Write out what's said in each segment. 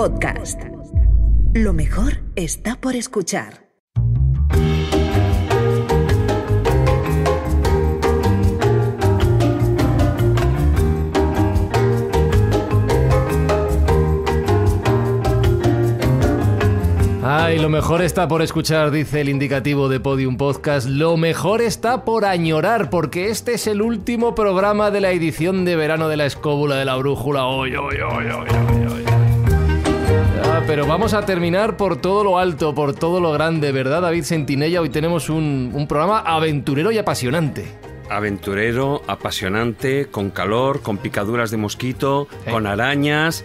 Podcast. Lo mejor está por escuchar. Ay, lo mejor está por escuchar, dice el indicativo de Podium Podcast. Lo mejor está por añorar, porque este es el último programa de la edición de verano de la Escóbula de la Brújula. Pero vamos a terminar por todo lo alto, por todo lo grande, ¿verdad, David Sentinella? Hoy tenemos un programa aventurero y apasionante. Aventurero, apasionante, con calor, con picaduras de mosquito, con arañas.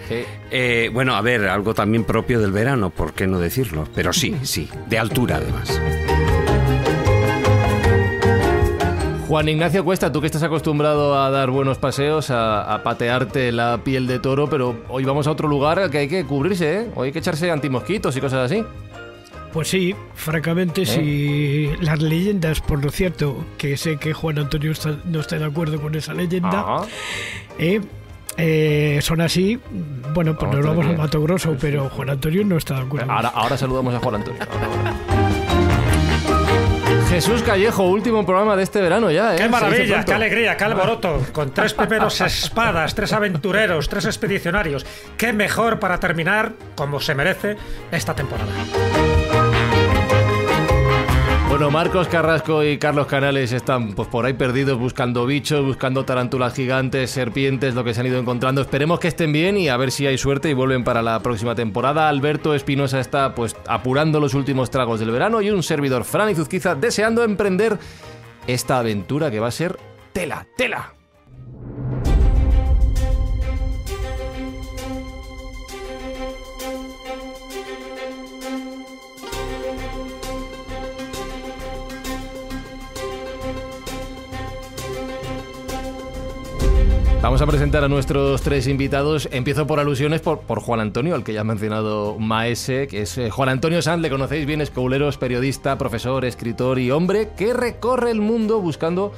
Bueno, a ver, algo también propio del verano, ¿por qué no decirlo? Pero sí, de altura además. Juan Ignacio Cuesta, tú que estás acostumbrado a dar buenos paseos, a patearte la piel de toro, pero hoy vamos a otro lugar al que hay que cubrirse, ¿eh? Hoy hay que echarse antimosquitos y cosas así. Pues sí, francamente, si las leyendas, por lo cierto, que sé que Juan Antonio no está de acuerdo con esa leyenda, son así, bueno, pues nos vamos al Mato Grosso, pero Juan Antonio no está de acuerdo. Ahora saludamos a Juan Antonio. Jesús Callejo, último programa de este verano ya, ¿eh? ¡Qué maravilla! ¡Qué alegría! ¡Qué alboroto! Con 3 peperos espadas, 3 aventureros, 3 expedicionarios. ¡Qué mejor para terminar, como se merece, esta temporada! Bueno, Marcos Carrasco y Carlos Canales están pues por ahí perdidos buscando bichos, buscando tarántulas gigantes, serpientes, lo que se han ido encontrando. Esperemos que estén bien y a ver si hay suerte y vuelven para la próxima temporada. Alberto Espinosa está pues apurando los últimos tragos del verano y un servidor, Fran Izuzquiza, deseando emprender esta aventura que va a ser tela. Vamos a presentar a nuestros 3 invitados. Empiezo por alusiones por Juan Antonio, al que ya ha mencionado Maese, que es Juan Antonio Sanz. Le conocéis bien, escobuleros, periodista, profesor, escritor y hombre que recorre el mundo buscando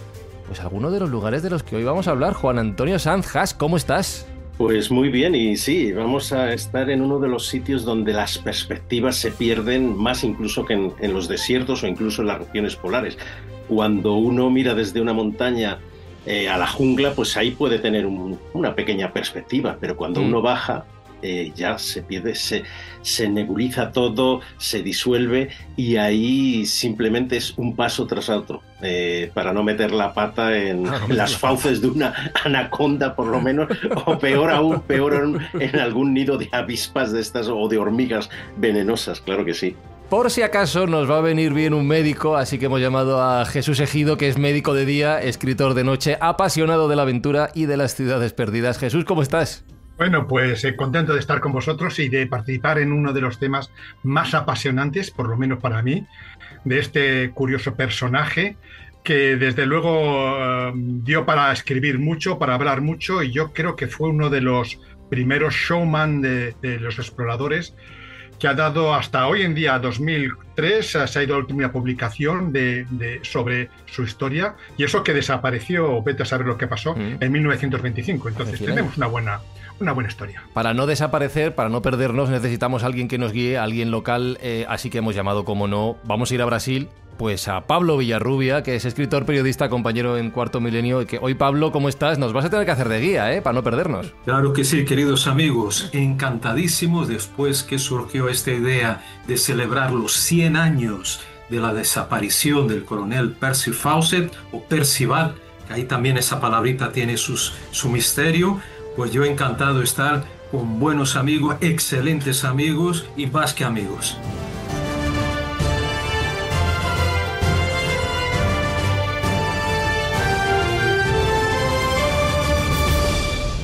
pues algunos de los lugares de los que hoy vamos a hablar. Juan Antonio Sanz, Has, ¿cómo estás? Pues muy bien, y sí, vamos a estar en uno de los sitios donde las perspectivas se pierden más incluso que en los desiertos o incluso en las regiones polares. Cuando uno mira desde una montaña a la jungla, pues ahí puede tener una pequeña perspectiva, pero cuando uno baja ya se pierde, se nebuliza todo, se disuelve y ahí simplemente es un paso tras otro, para no meter la pata en las fauces de una anaconda por lo menos, o peor aún, en algún nido de avispas de estas o de hormigas venenosas, claro que sí. Por si acaso nos va a venir bien un médico, así que hemos llamado a Jesús Ejido, que es médico de día, escritor de noche, apasionado de la aventura y de las ciudades perdidas. Jesús, ¿cómo estás? Bueno, pues contento de estar con vosotros y de participar en uno de los temas más apasionantes, por lo menos para mí, de este curioso personaje que desde luego dio para escribir mucho, para hablar mucho, y yo creo que fue uno de los primeros showman de los exploradores, que ha dado hasta hoy en día, 2003, se ha ido a la última publicación sobre su historia, y eso que desapareció, vete a saber lo que pasó, en 1925. Entonces tenemos una buena historia. Para no desaparecer, para no perdernos, necesitamos a alguien que nos guíe, alguien local, así que hemos llamado, como no, vamos a ir a Brasil, pues a Pablo Villarrubia, que es escritor, periodista, compañero en Cuarto Milenio. Que hoy, Pablo, ¿cómo estás? Nos vas a tener que hacer de guía, para no perdernos. Claro que sí, queridos amigos. Encantadísimos después que surgió esta idea de celebrar los 100 años de la desaparición del coronel Percy Fawcett, o Percival, que ahí también esa palabrita tiene su misterio. Pues yo encantado de estar con buenos amigos, excelentes amigos y más que amigos.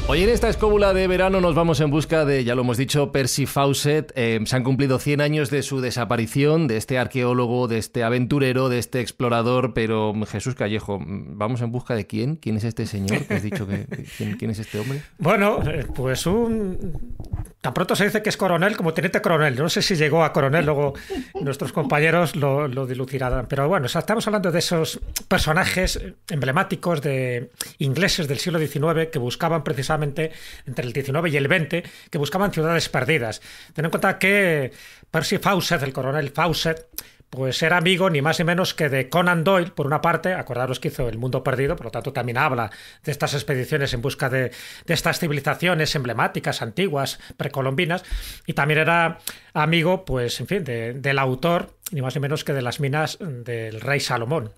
Hoy en esta escóbula de verano nos vamos en busca de, ya lo hemos dicho, Percy Fawcett. Se han cumplido 100 años de su desaparición, de este arqueólogo, de este aventurero, de este explorador. Pero Jesús Callejo, ¿vamos en busca de quién? ¿Quién es este señor que has dicho? ¿Quién es este hombre? Bueno, pues tan pronto se dice que es coronel como teniente coronel. No sé si llegó a coronel, luego nuestros compañeros lo dilucidarán. Pero bueno, estamos hablando de esos personajes emblemáticos de ingleses del siglo XIX que buscaban precisamente, entre el XIX y el XX, que buscaban ciudades perdidas. Ten en cuenta que Percy Fawcett, el coronel Fawcett, pues era amigo ni más ni menos que de Conan Doyle, por una parte. Acordaros que hizo El Mundo Perdido, por lo tanto también habla de estas expediciones en busca de estas civilizaciones emblemáticas, antiguas, precolombinas, y también era amigo, pues en fin, del autor, ni más ni menos que de las minas del rey Salomón,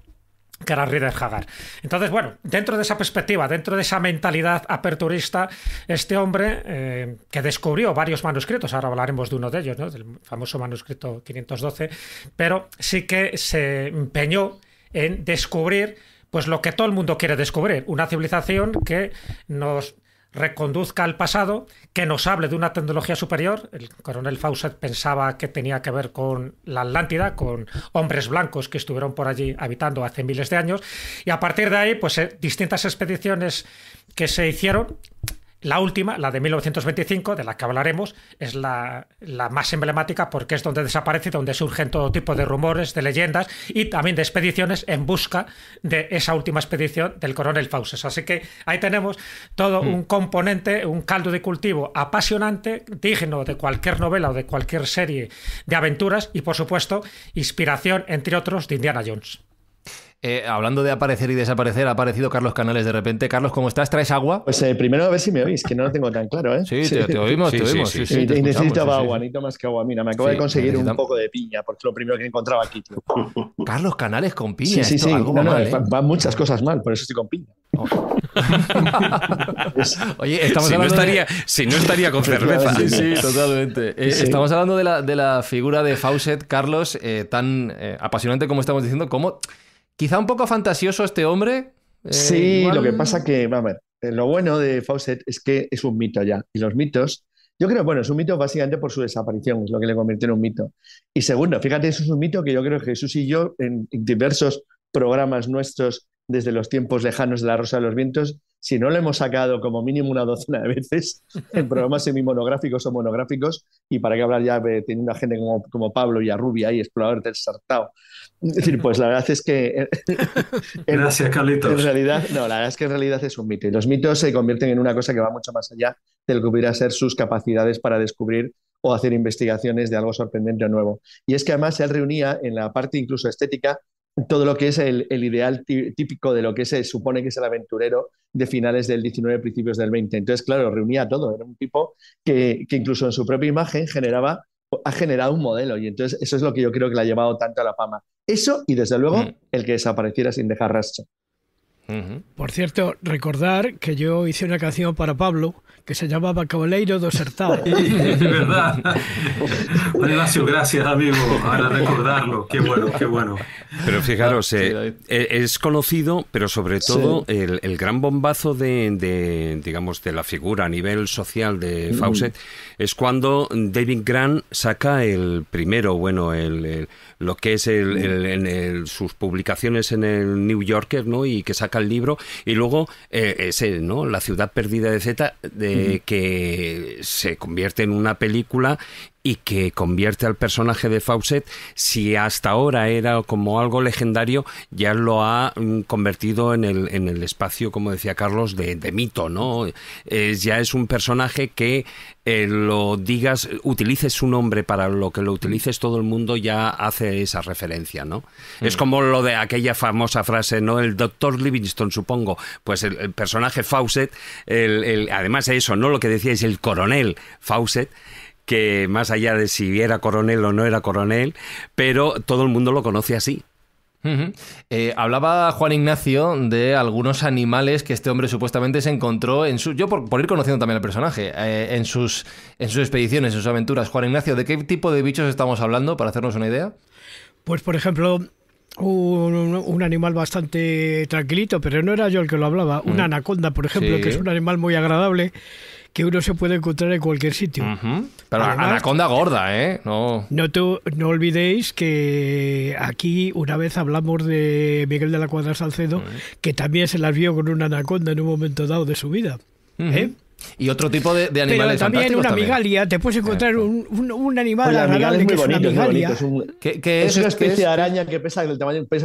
que era Rider Haggard. Entonces, bueno, dentro de esa perspectiva, dentro de esa mentalidad aperturista, este hombre que descubrió varios manuscritos, ahora hablaremos de uno de ellos, ¿no?, del famoso manuscrito 512, pero sí que se empeñó en descubrir pues lo que todo el mundo quiere descubrir, una civilización que nos reconduzca al pasado, que nos hable de una tecnología superior. El coronel Fawcett pensaba que tenía que ver con la Atlántida, con hombres blancos que estuvieron por allí habitando hace miles de años, y a partir de ahí, pues distintas expediciones que se hicieron. La última, la de 1925, de la que hablaremos, es la más emblemática porque es donde desaparece y donde surgen todo tipo de rumores, de leyendas y también de expediciones en busca de esa última expedición del coronel Fawcett. Así que ahí tenemos todo un componente, un caldo de cultivo apasionante, digno de cualquier novela o de cualquier serie de aventuras y, por supuesto, inspiración, entre otros, de Indiana Jones. Hablando de aparecer y desaparecer, ha aparecido Carlos Canales de repente. Carlos, ¿cómo estás? ¿Traes agua? Pues primero a ver si me oís, que no lo tengo tan claro, ¿eh? Sí, te oímos, te oímos. Sí, te necesitaba agua, necesito más que agua. Mira, me acabo de conseguir un poco de piña, porque es lo primero que encontraba aquí, tío. Carlos Canales con piña. Sí. Algo mal, van muchas cosas mal, por eso estoy con piña. Oye, estamos hablando si no estaría con cerveza. Sí, totalmente. Estamos hablando de la figura de Fawcett, Carlos, tan apasionante como estamos diciendo, como quizá un poco fantasioso este hombre. Sí, igual... lo que pasa que, a ver, lo bueno de Fawcett es que es un mito ya. Y los mitos, yo creo, bueno, es un mito básicamente por su desaparición, es lo que le convirtió en un mito. Y segundo, fíjate, eso es un mito que yo creo que Jesús y yo, en diversos programas nuestros desde los tiempos lejanos de La Rosa de los Vientos, si no lo hemos sacado como mínimo una docena de veces en programas semimonográficos o monográficos, y para qué hablar ya teniendo a gente como Pablo y a Rubia y explorador del Sartao. Es decir, pues la verdad es que gracias, Carlitos. En realidad, no, la verdad es que en realidad es un mito, y los mitos se convierten en una cosa que va mucho más allá de lo que pudiera ser sus capacidades para descubrir o hacer investigaciones de algo sorprendente o nuevo. Y es que además él reunía en la parte incluso estética todo lo que es el ideal típico de lo que se supone que es el aventurero de finales del 19, principios del 20. Entonces, claro, reunía todo. Era un tipo que incluso en su propia imagen ha generado un modelo, y entonces eso es lo que yo creo que le ha llevado tanto a la fama. Eso, y desde luego el que desapareciera sin dejar rastro. Por cierto, recordar que yo hice una canción para Pablo que se llamaba Cabaleiro do Sertão. Es verdad. Ignacio, gracias, amigo, para recordarlo. Qué bueno, qué bueno. Pero fijaros, es conocido, pero sobre todo el gran bombazo digamos, de la figura a nivel social de Fawcett es cuando David Grant saca el primero, bueno, lo que es sus publicaciones en el New Yorker, ¿no? Y que saca el libro, y luego ¿no? La ciudad perdida de Z, que se convierte en una película y que convierte al personaje de Fawcett, si hasta ahora era como algo legendario, ya lo ha convertido en el espacio, como decía Carlos, de mito, ¿no? Ya es un personaje que lo digas, utilices su nombre para lo que lo utilices, todo el mundo ya hace esa referencia, ¿no? Es como lo de aquella famosa frase, ¿no? El doctor Livingstone, supongo, pues el personaje Fawcett, además de eso, ¿no? Lo que decíais, el coronel Fawcett, que más allá de si era coronel o no era coronel, pero todo el mundo lo conoce así. Hablaba Juan Ignacio de algunos animales que este hombre supuestamente se encontró yo por ir conociendo también al personaje, en sus expediciones, en sus aventuras. Juan Ignacio, ¿de qué tipo de bichos estamos hablando, para hacernos una idea? Pues, por ejemplo, un animal bastante tranquilito, pero no era yo el que lo hablaba, una anaconda, por ejemplo, que es un animal muy agradable, que uno se puede encontrar en cualquier sitio. Pero además, anaconda gorda, ¿eh? No olvidéis que aquí una vez hablamos de Miguel de la Cuadra Salcedo, que también se las vio con una anaconda en un momento dado de su vida. Y otro tipo de animales pero también fantásticos una migalia, te puedes encontrar un animal agradable que es una migalia. Es una especie de araña que pesa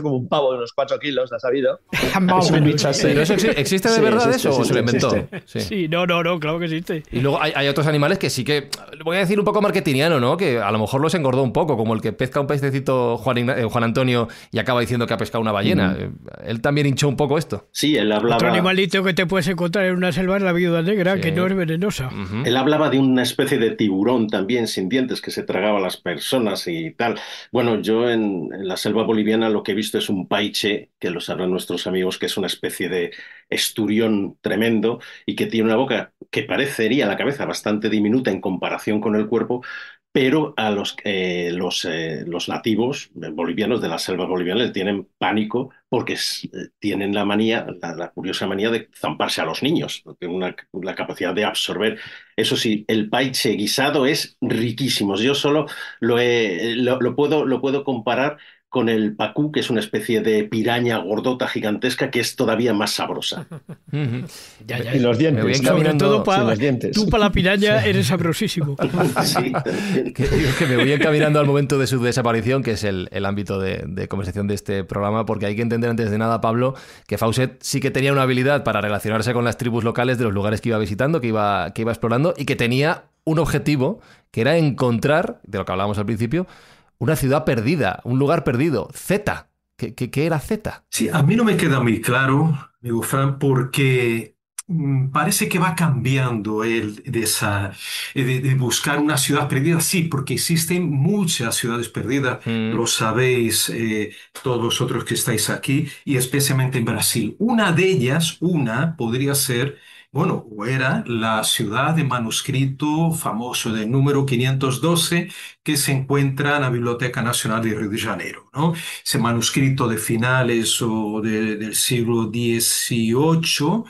como un pavo de unos 4 kilos, ¿has sabido? Es un bicho así. ¿Pero eso existe de verdad eso o se lo inventó? Sí, no, claro que existe. Y luego hay otros animales que sí que, voy a decir un poco marketingiano, ¿no? Que a lo mejor los engordó un poco, como el que pesca un pececito Juan Antonio y acaba diciendo que ha pescado una ballena. Él también hinchó un poco esto. Sí, él hablaba... Otro animalito que te puedes encontrar en una selva es la viuda negra, que no es venenosa. Él hablaba de una especie de tiburón también sin dientes que se tragaba a las personas y tal. Bueno, yo en la selva boliviana lo que he visto es un paiche, que lo sabrán nuestros amigos, que es una especie de esturión tremendo y que tiene una boca que parecería la cabeza bastante diminuta en comparación con el cuerpo, pero a los nativos bolivianos de la selva boliviana le tienen pánico porque tienen la curiosa manía de zamparse a los niños. Tienen la capacidad de absorber. Eso sí, el paiche guisado es riquísimo. Yo solo lo puedo comparar con el pacú, que es una especie de piraña gordota gigantesca que es todavía más sabrosa. Y los dientes. Sobre todo tú para la piraña eres sabrosísimo. Sí, que me voy encaminando al momento de su desaparición, que es el ámbito de conversación de este programa, porque hay que entender antes de nada, Pablo, que Fawcett sí que tenía una habilidad para relacionarse con las tribus locales de los lugares que iba visitando, que iba explorando, y que tenía un objetivo, que era encontrar, de lo que hablábamos al principio, una ciudad perdida, un lugar perdido, Zeta. ¿Qué era Zeta? Sí, a mí no me queda muy claro, amigo Fran, porque parece que va cambiando de buscar una ciudad perdida. Sí, porque existen muchas ciudades perdidas, lo sabéis todos vosotros que estáis aquí, y especialmente en Brasil. Una de ellas, podría ser... Bueno, era la ciudad de manuscrito famoso del número 512 que se encuentra en la Biblioteca Nacional de Río de Janeiro, ¿no? Ese manuscrito de finales del siglo XVIII,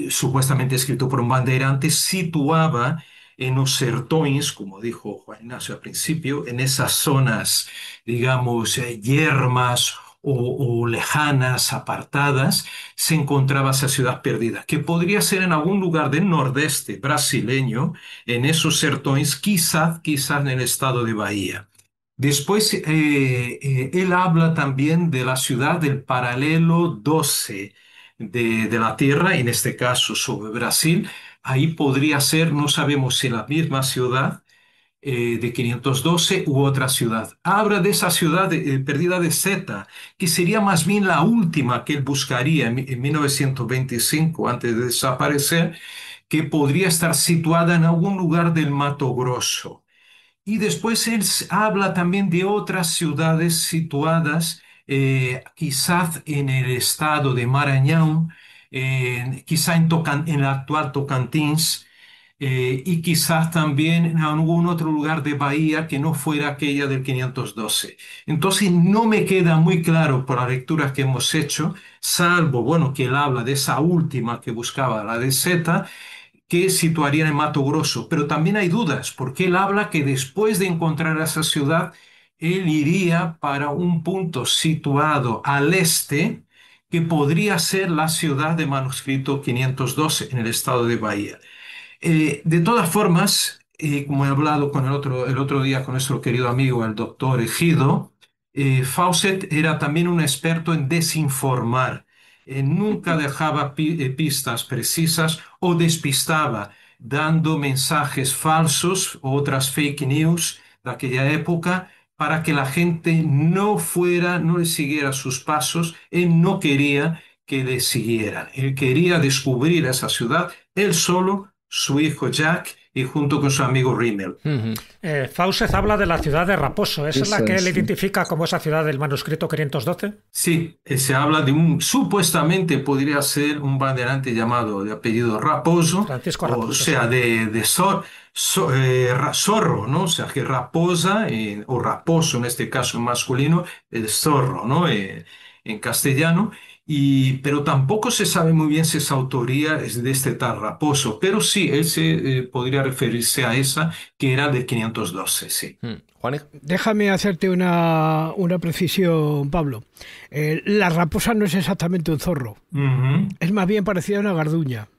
supuestamente escrito por un bandeirante, situaba en los sertões, como dijo Juan Ignacio al principio, en esas zonas, digamos, yermas o lejanas, apartadas, se encontraba esa ciudad perdida, que podría ser en algún lugar del nordeste brasileño, en esos sertões, quizás en el estado de Bahía. Después, él habla también de la ciudad del paralelo 12 de la Tierra, en este caso sobre Brasil. Ahí podría ser, no sabemos si la misma ciudad, de 512 u otra ciudad. Habla de esa ciudad perdida de Zeta, que sería más bien la última que él buscaría en 1925, antes de desaparecer, que podría estar situada en algún lugar del Mato Grosso. Y después él habla también de otras ciudades situadas quizás en el estado de Maranhão, quizá en el actual Tocantins, y quizás también en algún otro lugar de Bahía que no fuera aquella del 512. Entonces no me queda muy claro por las lecturas que hemos hecho, salvo, bueno, que él habla de esa última que buscaba, la de Zeta, que situaría en Mato Grosso. Pero también hay dudas, porque él habla que después de encontrar esa ciudad, él iría para un punto situado al este, que podría ser la ciudad de manuscrito 512 en el estado de Bahía. De todas formas, como he hablado con el otro día con nuestro querido amigo, el doctor Ejido, Fawcett era también un experto en desinformar. Nunca dejaba pistas precisas o despistaba, dando mensajes falsos o otras fake news de aquella época para que la gente no le siguiera sus pasos. Él no quería que le siguieran. Él quería descubrir esa ciudad, él solo, su hijo Jack y junto con su amigo Rimmel. Fawcett habla de la ciudad de Raposo. ¿Esa es la que él identifica como esa ciudad del manuscrito 512? Sí, se habla de supuestamente podría ser un bandeirante llamado de apellido Raposo, Francisco Raposo, o sea, de zorro, ¿no? O sea, que raposa, o raposo en este caso en masculino, el zorro, ¿no? En castellano. Pero tampoco se sabe muy bien si esa autoría es de este tal Raposo, pero sí, él podría referirse a esa que era de 512, sí. Juan, déjame hacerte una precisión, Pablo. La raposa no es exactamente un zorro, es más bien parecida a una garduña.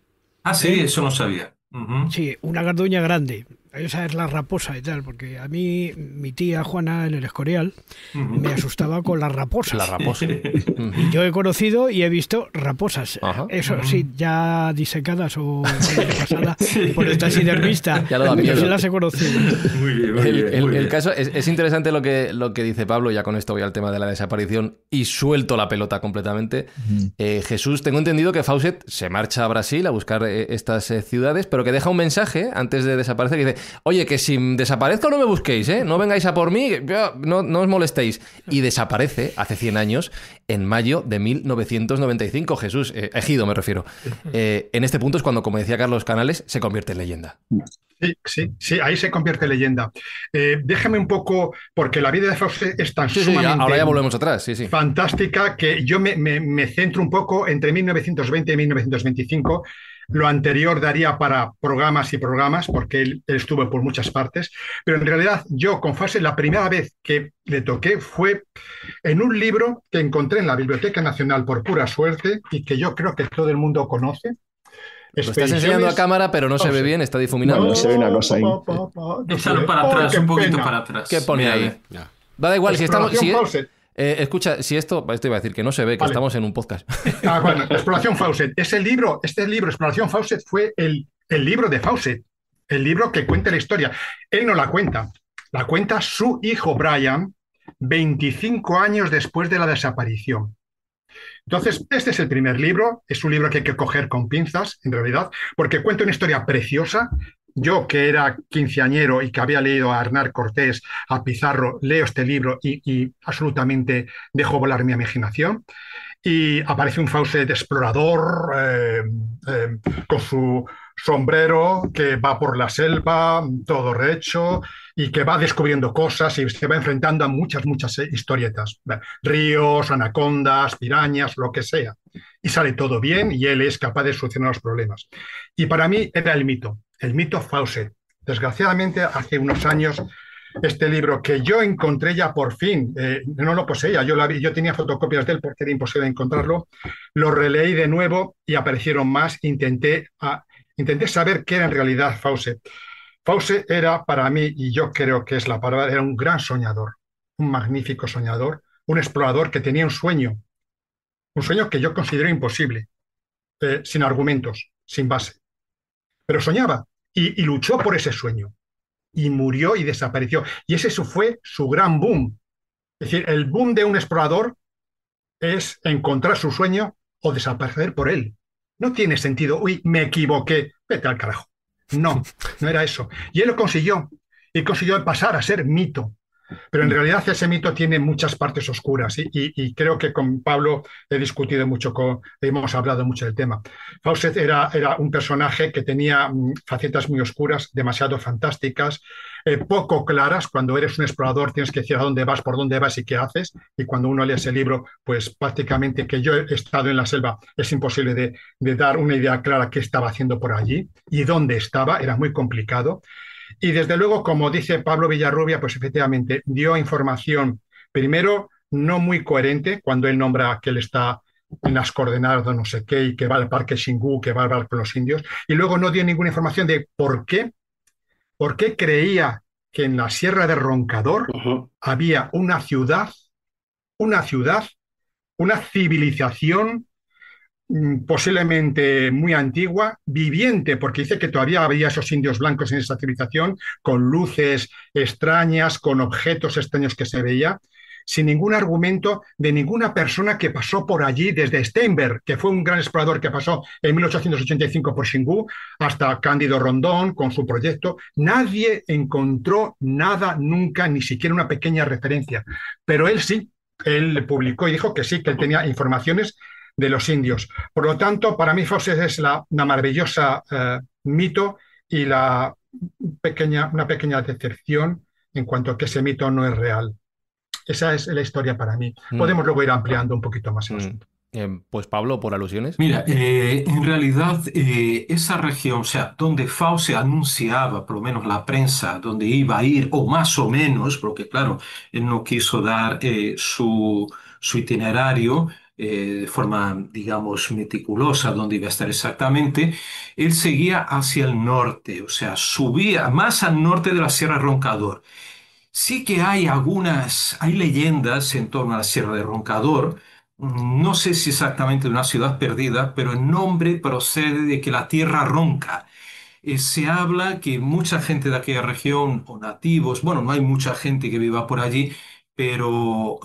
Ah, sí, eso no sabía. Ujú. Sí, una garduña grande. Esa es la raposa y tal, porque a mí, mi tía Juana en el Escorial, me asustaba con las raposas. La raposa. Y yo he conocido y he visto raposas. Ajá. Eso sí, ya disecadas o pasada por esta taxidermista. Ya lo da Yo miedo. sí las he conocido. Muy bien, muy bien, muy El bien. caso es interesante lo que dice Pablo, ya con esto voy al tema de la desaparición y suelto la pelota completamente. Jesús, tengo entendido que Fawcett se marcha a Brasil a buscar estas ciudades, pero que deja un mensaje antes de desaparecer que dice, oye, que si desaparezco no me busquéis, ¿eh? No vengáis a por mí, no os molestéis. Y desaparece hace 100 años, en mayo de 1995, Jesús, Ejido me refiero. En este punto es cuando, como decía Carlos Canales, se convierte en leyenda. Sí, ahí se convierte en leyenda. Déjame un poco, porque la vida de Fawcett es tan sumamente ahora ya volvemos atrás, sí. fantástica que yo me centro un poco entre 1920 y 1925. Lo anterior daría para programas y programas, porque él estuvo por muchas partes, pero en realidad yo con Fawcett la primera vez que le toqué fue en un libro que encontré en la Biblioteca Nacional por pura suerte y que yo creo que todo el mundo conoce. Lo estás enseñando a cámara, pero no se ve bien, está difuminado. No, se ve una cosa ahí. Échalo para atrás, un poquito para atrás. ¿Qué pone Mira, ahí? mira. Da igual, si estamos... Fawcett. Escucha, si esto iba a decir que no se ve, que Vale. estamos en un podcast. Bueno, Exploración Fawcett. Este libro, Exploración Fawcett, fue el libro de Fawcett, el libro que cuenta la historia. Él no la cuenta su hijo Brian, 25 años después de la desaparición. Entonces, este es el primer libro, es un libro que hay que coger con pinzas, en realidad, porque cuenta una historia preciosa. Yo, que era quinceañero y que había leído a Hernán Cortés, a Pizarro, leo este libro y absolutamente dejo volar mi imaginación. Y aparece un Fawcett explorador con su sombrero que va por la selva, todo recho, y que va descubriendo cosas y se va enfrentando a muchas historietas. Ríos, anacondas, pirañas, lo que sea. Y sale todo bien y él es capaz de solucionar los problemas. Y para mí era el mito Fawcett. Desgraciadamente, hace unos años, este libro que yo encontré ya por fin, no lo poseía, yo tenía fotocopias de él porque era imposible encontrarlo, lo releí de nuevo y aparecieron más, intenté saber qué era en realidad Fawcett. Fawcett era para mí, y yo creo que es la palabra, era un gran soñador, un magnífico soñador, un explorador que tenía un sueño que yo considero imposible, sin argumentos, sin base, pero soñaba y luchó por ese sueño. Y murió y desapareció. Y ese fue su gran boom. Es decir, el boom de un explorador es encontrar su sueño o desaparecer por él. No tiene sentido, uy, me equivoqué, vete al carajo. No era eso. Y él lo consiguió. Y consiguió pasar a ser mito. Pero en realidad ese mito tiene muchas partes oscuras y creo que con Pablo he discutido mucho, hemos hablado mucho del tema. Fawcett era un personaje que tenía facetas muy oscuras, demasiado fantásticas, poco claras. Cuando eres un explorador tienes que decir a dónde vas, por dónde vas y qué haces. Y cuando uno lee ese libro, pues prácticamente, que yo he estado en la selva, es imposible de dar una idea clara qué estaba haciendo por allí y dónde estaba, era muy complicado. Y desde luego, como dice Pablo Villarrubia, pues efectivamente dio información, primero, no muy coherente, cuando él nombra que él está en las coordenadas de no sé qué y que va al parque Xingu, que va a hablar con los indios, y luego no dio ninguna información de por qué creía que en la Sierra de Roncador había una civilización posiblemente muy antigua, viviente, porque dice que todavía había esos indios blancos en esa civilización, con luces extrañas, con objetos extraños que se veía, sin ningún argumento de ninguna persona que pasó por allí, desde Steinberg, que fue un gran explorador que pasó en 1885 por Xingu, hasta Cándido Rondón con su proyecto. Nadie encontró nada nunca, ni siquiera una pequeña referencia, pero él sí, él publicó y dijo que sí, que él tenía informaciones de los indios. Por lo tanto, para mí Fawcett es una maravillosa mito y una pequeña decepción en cuanto a que ese mito no es real. Esa es la historia para mí. Podemos luego ir ampliando un poquito más el asunto. Pues Pablo, por alusiones. Mira, en realidad esa región, o sea, donde Fawcett anunciaba, por lo menos la prensa, donde iba a ir, o más o menos, porque claro, él no quiso dar su itinerario, de forma, digamos, meticulosa dónde iba a estar exactamente, él seguía hacia el norte, o sea, subía más al norte de la Sierra Roncador. Sí que hay leyendas en torno a la Sierra de Roncador. No sé si exactamente de una ciudad perdida, pero el nombre procede de que la tierra ronca. Se habla que mucha gente de aquella región o nativos, bueno, no hay mucha gente que viva por allí, pero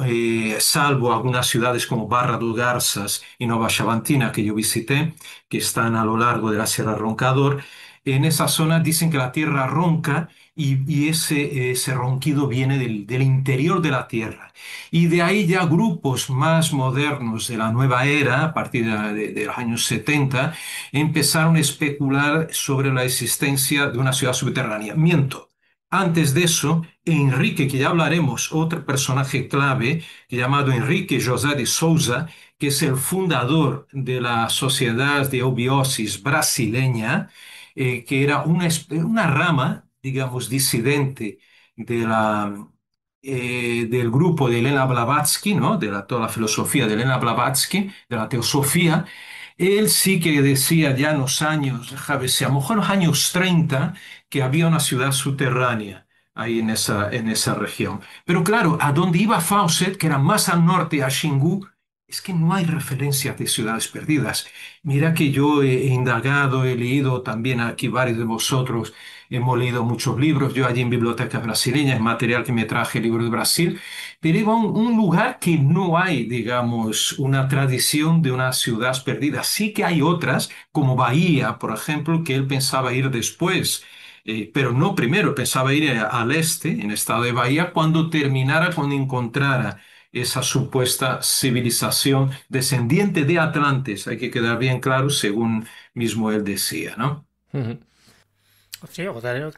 salvo algunas ciudades como Barra do Garças y Nova Xavantina que yo visité, que están a lo largo de la Sierra Roncador, en esa zona dicen que la tierra ronca y ese ronquido viene del interior de la tierra. Y de ahí ya grupos más modernos de la nueva era, a partir de los años 70, empezaron a especular sobre la existencia de una ciudad subterránea. Miento. Antes de eso, Enrique, que ya hablaremos, otro personaje clave, llamado Enrique José de Souza, que es el fundador de la Sociedad de Obiosis brasileña, que era una rama, digamos, disidente de del grupo de Elena Blavatsky, ¿no? Toda la filosofía de Elena Blavatsky, de la teosofía. Él sí que decía ya en los años, a lo mejor en los años 30, que había una ciudad subterránea ahí en esa región. Pero claro, a donde iba Fawcett, que era más al norte, a Xingu, es que no hay referencias de ciudades perdidas. Mira que yo he indagado, he leído también aquí varios de vosotros, hemos leído muchos libros, yo allí en bibliotecas brasileñas, material que me traje, libro de Brasil, pero iba a un lugar que no hay, digamos, una tradición de una ciudad perdida. Sí que hay otras, como Bahía, por ejemplo, que él pensaba ir después. Pero no primero, pensaba ir al este, en el estado de Bahía, cuando encontrara esa supuesta civilización descendiente de Atlantes. Hay que quedar bien claro, según mismo él decía, ¿no? Sí,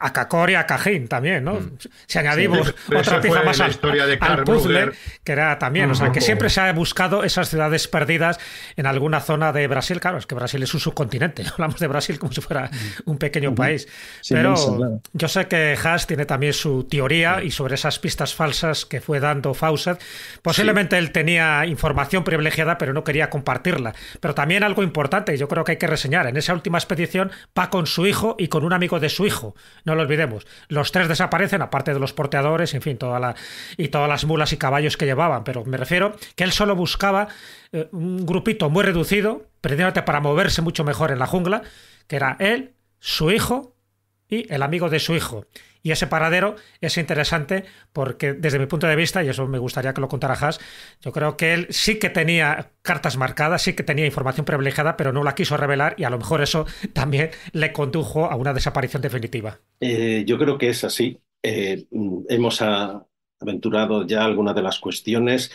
a Cacor y a Cajín también, ¿no? Si añadimos Sí, otra pieza más la historia de al Karl puzzle, Brugger. que era también, o sea, que siempre se ha buscado esas ciudades perdidas en alguna zona de Brasil. Claro, es que Brasil es un subcontinente, hablamos de Brasil como si fuera un pequeño país. Sí, Pero inmenso, claro. yo sé que Haas tiene también su teoría y sobre esas pistas falsas que fue dando Fawcett. Posiblemente él tenía información privilegiada, pero no quería compartirla. Pero también algo importante, yo creo que hay que reseñar, en esa última expedición va con su hijo y con un amigo de su hijo. No lo olvidemos. Los tres desaparecen, aparte de los porteadores, en fin, y todas las mulas y caballos que llevaban. Pero me refiero que él solo buscaba un grupito muy reducido, precisamente para moverse mucho mejor en la jungla, que era él, su hijo y el amigo de su hijo. Y ese paradero es interesante porque desde mi punto de vista, y eso me gustaría que lo contara Haas, yo creo que él sí que tenía cartas marcadas, sí que tenía información privilegiada, pero no la quiso revelar y a lo mejor eso también le condujo a una desaparición definitiva. Yo creo que es así. Hemos aventurado ya algunas de las cuestiones.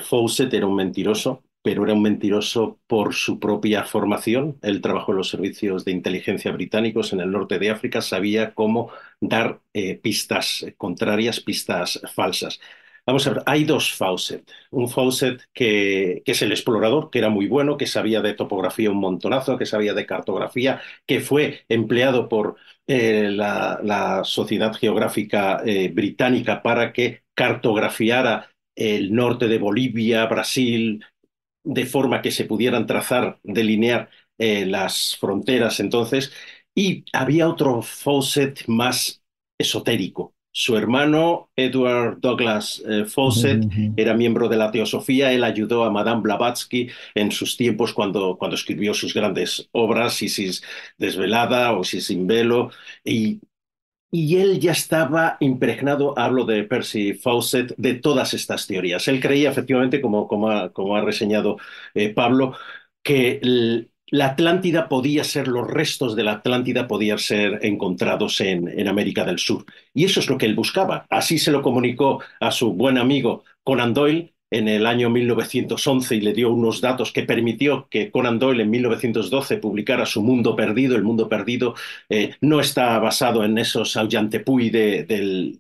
Fawcett era un mentiroso, pero era un mentiroso por su propia formación. Él trabajó en los servicios de inteligencia británicos en el norte de África, sabía cómo dar pistas contrarias, pistas falsas. Vamos a ver, hay dos Fawcett. Un Fawcett que es el explorador, que era muy bueno, que sabía de topografía un montonazo, que sabía de cartografía, que fue empleado por la Sociedad Geográfica Británica para que cartografiara el norte de Bolivia, Brasil, de forma que se pudieran trazar, delinear las fronteras entonces. Y había otro Fawcett más esotérico. Su hermano, Edward Douglas Fawcett, era miembro de la teosofía. Él ayudó a Madame Blavatsky en sus tiempos cuando escribió sus grandes obras, Isis desvelada o Isis sin velo. Y él ya estaba impregnado, hablo de Percy Fawcett, de todas estas teorías. Él creía efectivamente, como ha reseñado Pablo, que la Atlántida podía ser, los restos de la Atlántida podían ser encontrados en América del Sur. Y eso es lo que él buscaba. Así se lo comunicó a su buen amigo Conan Doyle en el año 1911 y le dio unos datos que permitió que Conan Doyle en 1912 publicara su Mundo Perdido. El Mundo Perdido no está basado en esos Aullantepui de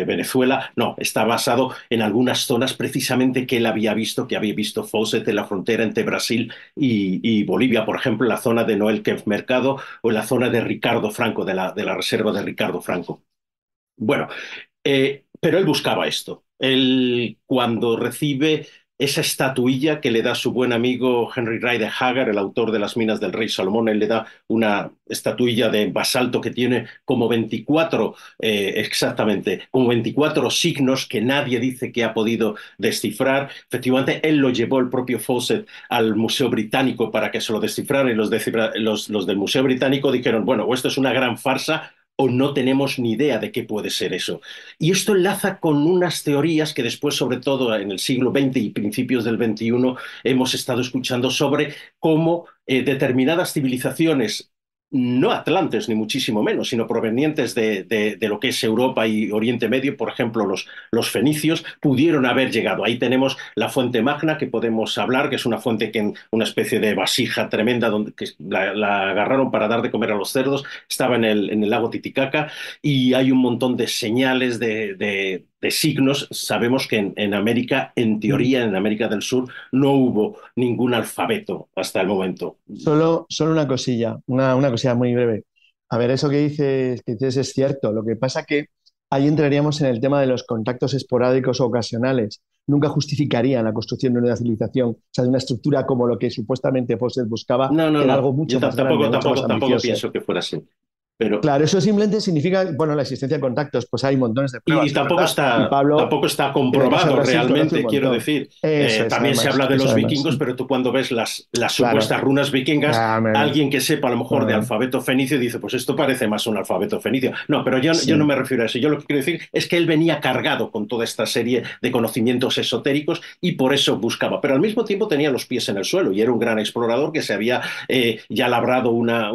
Venezuela, no, está basado en algunas zonas precisamente que él había visto Fawcett en la frontera entre Brasil y Bolivia, por ejemplo, en la zona de Noel Kempf Mercado o en la zona de Ricardo Franco, de la reserva de Ricardo Franco. Bueno, pero él buscaba esto. Él, cuando recibe esa estatuilla que le da su buen amigo Henry Rider Haggard, el autor de Las minas del rey Salomón. Él le da una estatuilla de basalto que tiene como 24, exactamente, como 24 signos que nadie dice que ha podido descifrar. Efectivamente, él lo llevó el propio Fawcett al Museo Británico para que se lo descifraran, y los del Museo Británico dijeron, bueno, o esto es una gran farsa o no tenemos ni idea de qué puede ser eso. Y esto enlaza con unas teorías que después, sobre todo en el siglo XX y principios del XXI, hemos estado escuchando sobre cómo determinadas civilizaciones, no atlantes ni muchísimo menos, sino provenientes de lo que es Europa y Oriente Medio, por ejemplo, los fenicios, pudieron haber llegado. Ahí tenemos la fuente Magna, que podemos hablar, que es una fuente que en una especie de vasija tremenda, donde que la agarraron para dar de comer a los cerdos, estaba en el lago Titicaca, y hay un montón de señales de signos. Sabemos que en América, en teoría, en América del Sur, no hubo ningún alfabeto hasta el momento. Solo una cosilla muy breve. A ver, eso que dices es cierto. Lo que pasa que ahí entraríamos en el tema de los contactos esporádicos o ocasionales. Nunca justificarían la construcción de una civilización, o sea, de una estructura como lo que supuestamente Fawcett buscaba, No, que era algo mucho más grande, mucho más tampoco ambicioso. pienso que fuera así. Pero, Claro, eso simplemente significa, bueno, la existencia de contactos, pues hay montones de pruebas, y tampoco y Pablo, tampoco está en el caso de comprobado Brasil, conoce realmente, un quiero montón. decir. Eso es, También se además, habla de eso los además. vikingos, pero tú cuando ves las Claro. supuestas runas vikingas, Ah, hombre, alguien que sepa a lo mejor de ah, alfabeto fenicio dice, pues esto parece más un alfabeto fenicio. No, pero yo sí. no me refiero a eso. Yo lo que quiero decir es que él venía cargado con toda esta serie de conocimientos esotéricos y por eso buscaba. Pero al mismo tiempo tenía los pies en el suelo y era un gran explorador que se había ya labrado una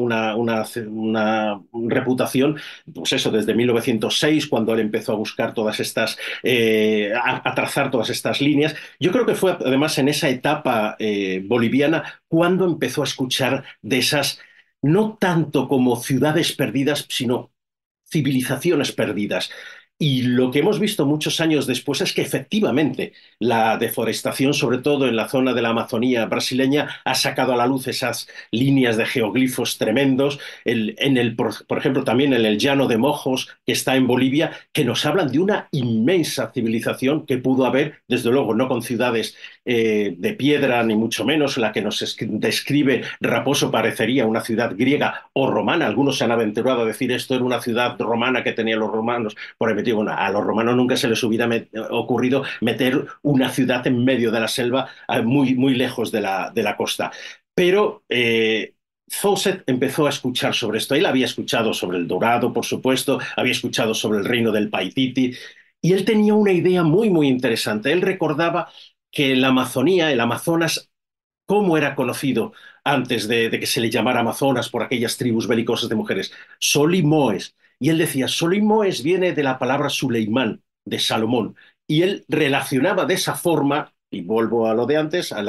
reputación, pues eso, desde 1906, cuando él empezó a buscar todas estas, a trazar todas estas líneas. Yo creo que fue además en esa etapa boliviana cuando empezó a escuchar de esas, no tanto como ciudades perdidas, sino civilizaciones perdidas. Y lo que hemos visto muchos años después es que efectivamente la deforestación, sobre todo en la zona de la Amazonía brasileña, ha sacado a la luz esas líneas de geoglifos tremendos. Por ejemplo, también en el Llano de Mojos, que está en Bolivia, que nos hablan de una inmensa civilización que pudo haber, desde luego, no con ciudades de piedra, ni mucho menos. La que nos describe Raposo parecería una ciudad griega o romana. Algunos se han aventurado a decir esto era una ciudad romana que tenían los romanos. Por ejemplo, bueno, a los romanos nunca se les hubiera ocurrido meter una ciudad en medio de la selva, muy, muy lejos de la costa. Pero Fawcett empezó a escuchar sobre esto. Él había escuchado sobre el Dorado, por supuesto, había escuchado sobre el reino del Paititi, y él tenía una idea muy, muy interesante. Él recordaba que la Amazonía, el Amazonas, ¿cómo era conocido antes de que se le llamara Amazonas por aquellas tribus belicosas de mujeres? Sol y Moes. Y él decía, Sol y Moes viene de la palabra Suleimán, de Salomón. Y él relacionaba de esa forma, y vuelvo a lo de antes, a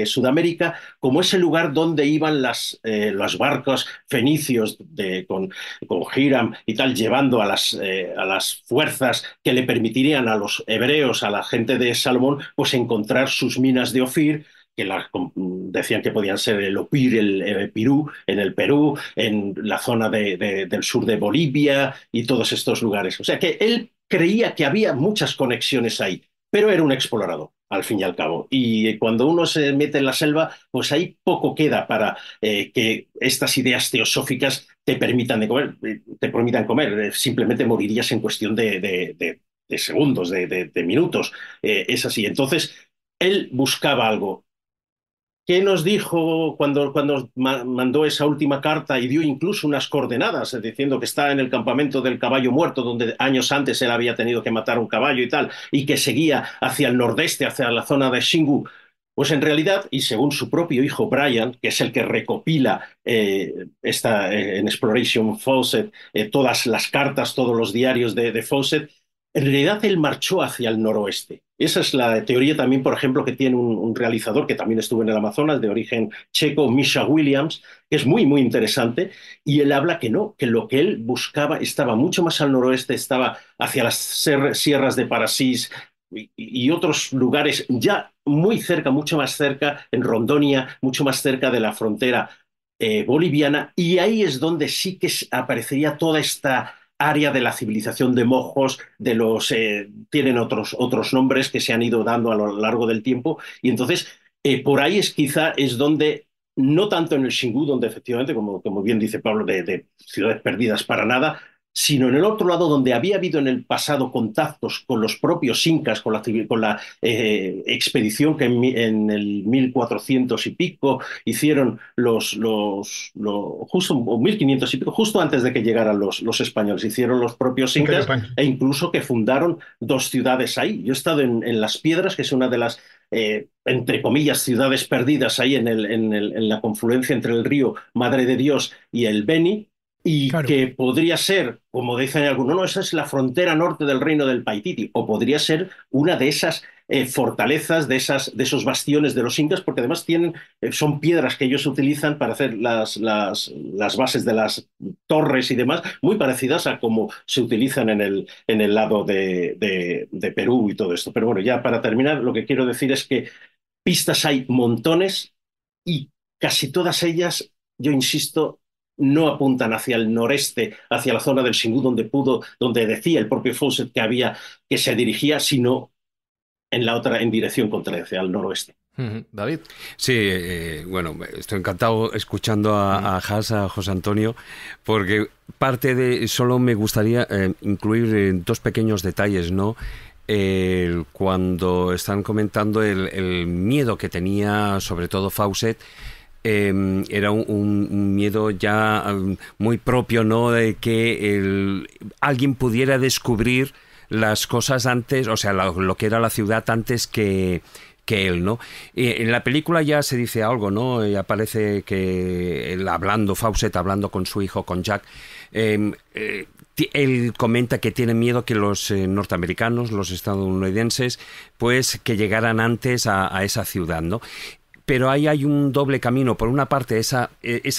Sudamérica, como ese lugar donde iban los barcos fenicios con Hiram y tal, llevando a las fuerzas que le permitirían a los hebreos, a la gente de Salomón, pues encontrar sus minas de Ofir, que decían que podían ser el Opir, el Pirú, en el Perú, en la zona del sur de Bolivia y todos estos lugares. O sea que él creía que había muchas conexiones ahí, pero era un explorador, al fin y al cabo. Y cuando uno se mete en la selva, pues ahí poco queda para que estas ideas teosóficas te permitan comer. Simplemente morirías en cuestión de segundos, de minutos. Es así. Entonces, él buscaba algo. ¿Qué nos dijo cuando mandó esa última carta y dio incluso unas coordenadas, diciendo que está en el campamento del caballo muerto, donde años antes él había tenido que matar un caballo y tal, y que seguía hacia el nordeste, hacia la zona de Xingu? Pues en realidad, y según su propio hijo Brian, que es el que recopila en Exploration Fawcett todas las cartas, todos los diarios de Fawcett, en realidad él marchó hacia el noroeste. Esa es la teoría también, por ejemplo, que tiene un realizador que también estuvo en el Amazonas, de origen checo, Misha Williams, que es muy, muy interesante, y él habla que no, que lo que él buscaba estaba mucho más al noroeste, estaba hacia las sierras de Parasís y otros lugares ya muy cerca, mucho más cerca, en Rondonia, mucho más cerca de la frontera boliviana, y ahí es donde sí que aparecería toda esta área de la civilización de mojos, tienen otros nombres que se han ido dando a lo largo del tiempo, y entonces por ahí es donde, no tanto en el Xingu, donde efectivamente, como bien dice Pablo, de ciudades perdidas para nada, sino en el otro lado, donde había habido en el pasado contactos con los propios incas, con la expedición que en el 1400 y pico hicieron justo, o 1500 y pico, justo antes de que llegaran los españoles, hicieron los propios incas, e incluso que fundaron 2 ciudades ahí. Yo he estado en Las Piedras, que es una de las entre comillas, ciudades perdidas ahí en la confluencia entre el río Madre de Dios y el Beni, y claro, que podría ser, como dicen algunos, no, esa es la frontera norte del reino del Paititi, o podría ser una de esas fortalezas, de esos bastiones de los incas, porque además son piedras que ellos utilizan para hacer las bases de las torres y demás, muy parecidas a como se utilizan en el lado de Perú y todo esto. Pero bueno, ya para terminar, lo que quiero decir es que pistas hay montones, y casi todas ellas, yo insisto, no apuntan hacia el noreste, hacia la zona del Xingu, donde decía el propio Fawcett que se dirigía, sino en dirección contraria, hacia el noroeste. David. Sí, bueno, estoy encantado escuchando a José Antonio, porque solo me gustaría incluir 2 pequeños detalles, ¿no? Cuando están comentando el miedo que tenía, sobre todo Fawcett, era un miedo ya muy propio, ¿no? De que alguien pudiera descubrir las cosas antes, o sea, lo que era la ciudad antes que él, ¿no? En la película ya se dice algo, ¿no? Y aparece que Fawcett hablando con su hijo, con Jack, él comenta que tiene miedo que los norteamericanos, los estadounidenses, pues que llegaran antes a esa ciudad, ¿no? Pero ahí hay un doble camino. Por una parte, esa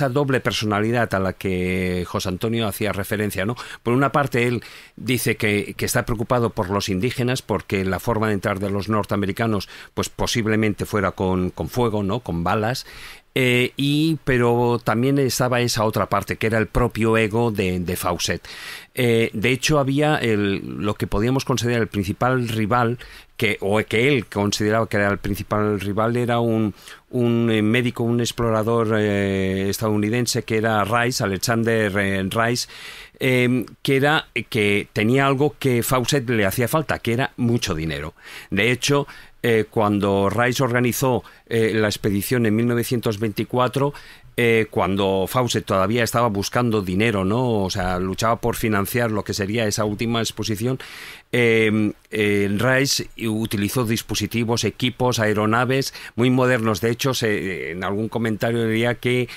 doble personalidad a la que José Antonio hacía referencia, ¿no? Por una parte, él dice que está preocupado por los indígenas, porque la forma de entrar de los norteamericanos, pues posiblemente fuera con fuego, ¿no? Con balas. Pero también estaba esa otra parte, que era el propio ego de Fawcett. De hecho, había lo que podíamos considerar el principal rival, que él consideraba que era el principal rival, era un médico, un explorador estadounidense, que era Alexander Rice, que tenía algo que Fawcett le hacía falta, que era mucho dinero. De hecho, cuando Rice organizó la expedición en 1924, cuando Fawcett todavía estaba buscando dinero, ¿no? O sea, luchaba por financiar lo que sería esa última exposición, Rice utilizó dispositivos, equipos, aeronaves muy modernos. De hecho, en algún comentario diría que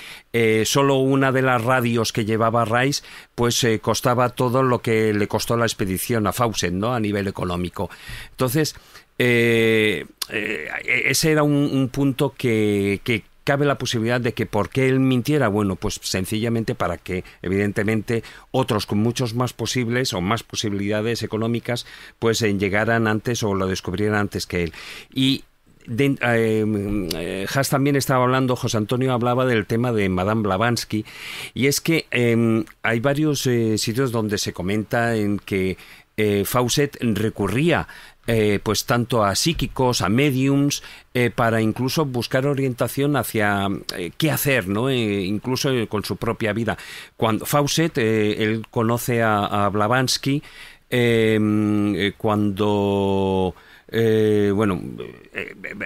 solo una de las radios que llevaba Rice pues costaba todo lo que le costó la expedición a Fawcett, ¿no? A nivel económico. Entonces, ese era un punto que cabe la posibilidad de que por qué él mintiera. Bueno, pues sencillamente para que evidentemente otros con muchos más posibles o más posibilidades económicas pues llegaran antes o lo descubrieran antes que él. Y Haas también estaba hablando, José Antonio hablaba del tema de Madame Blavatsky, y es que hay varios sitios donde se comenta en que Fawcett recurría pues tanto a psíquicos, a mediums, para incluso buscar orientación hacia qué hacer, ¿no? Incluso con su propia vida. Cuando Fawcett, él conoce a Blavatsky cuando...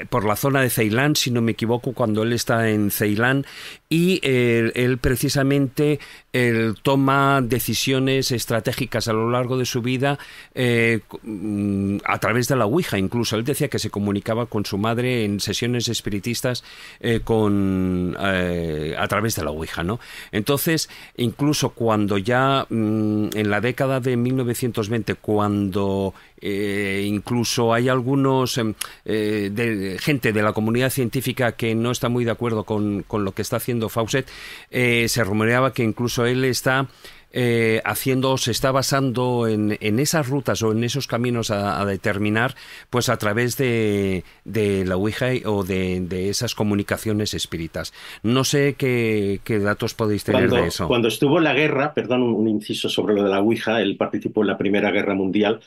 por la zona de Ceilán, si no me equivoco, cuando él está en Ceilán, y él precisamente toma decisiones estratégicas a lo largo de su vida a través de la Ouija. Incluso él decía que se comunicaba con su madre en sesiones espiritistas a través de la Ouija, ¿no? Entonces, incluso cuando ya en la década de 1920, cuando incluso hay algunos gente de la comunidad científica que no está muy de acuerdo con lo que está haciendo Fawcett. Se rumoreaba que incluso él está se está basando en esas rutas o en esos caminos a determinar, pues a través de la Ouija o de esas comunicaciones espíritas. No sé qué datos podéis tener de eso. Cuando estuvo en la guerra, perdón, un inciso sobre lo de la Ouija, él participó en la Primera Guerra Mundial.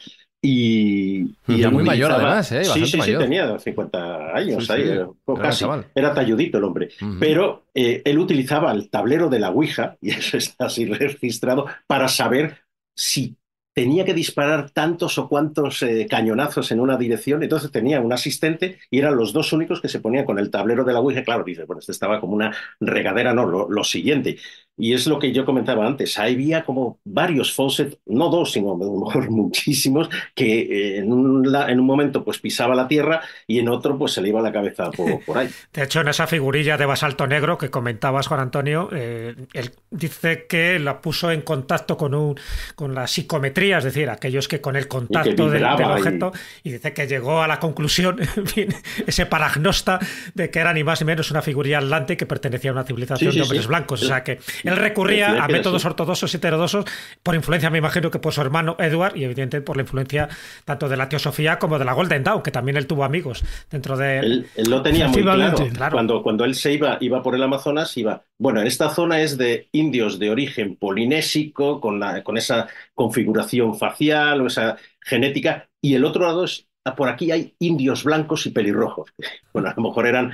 Y ya muy mayor, además, sí, mayor. tenía 50 años, sí, ahí, casi. Era talludito el hombre. Pero él utilizaba el tablero de la Ouija, y eso está así registrado, para saber si tenía que disparar tantos o cuantos cañonazos en una dirección. Entonces tenía un asistente y eran los dos únicos que se ponían con el tablero de la Ouija. Claro, dice, bueno, este estaba como una regadera, no, lo siguiente. Y es lo que yo comentaba antes, había como varios Fawcett, no dos, sino a lo mejor muchísimos, que en un momento pues pisaba la tierra y en otro pues se le iba la cabeza por ahí. De hecho, en esa figurilla de basalto negro que comentabas, Juan Antonio, él dice que la puso en contacto con la psicometría, es decir, aquellos que con el contacto del objeto, y dice que llegó a la conclusión, en fin, ese paragnosta, de que era ni más ni menos una figurilla atlante que pertenecía a una civilización de hombres blancos. O sea que él recurría a métodos ortodoxos y heterodoxos por influencia, me imagino que por su hermano Edward, y evidentemente por la influencia tanto de la teosofía como de la Golden Dawn, que también él tuvo amigos dentro de... Él lo tenía muy claro. Cuando él se iba por el Amazonas, bueno, esta zona es de indios de origen polinésico, con esa configuración facial o esa genética, y el otro lado es, por aquí hay indios blancos y pelirrojos. Bueno, a lo mejor eran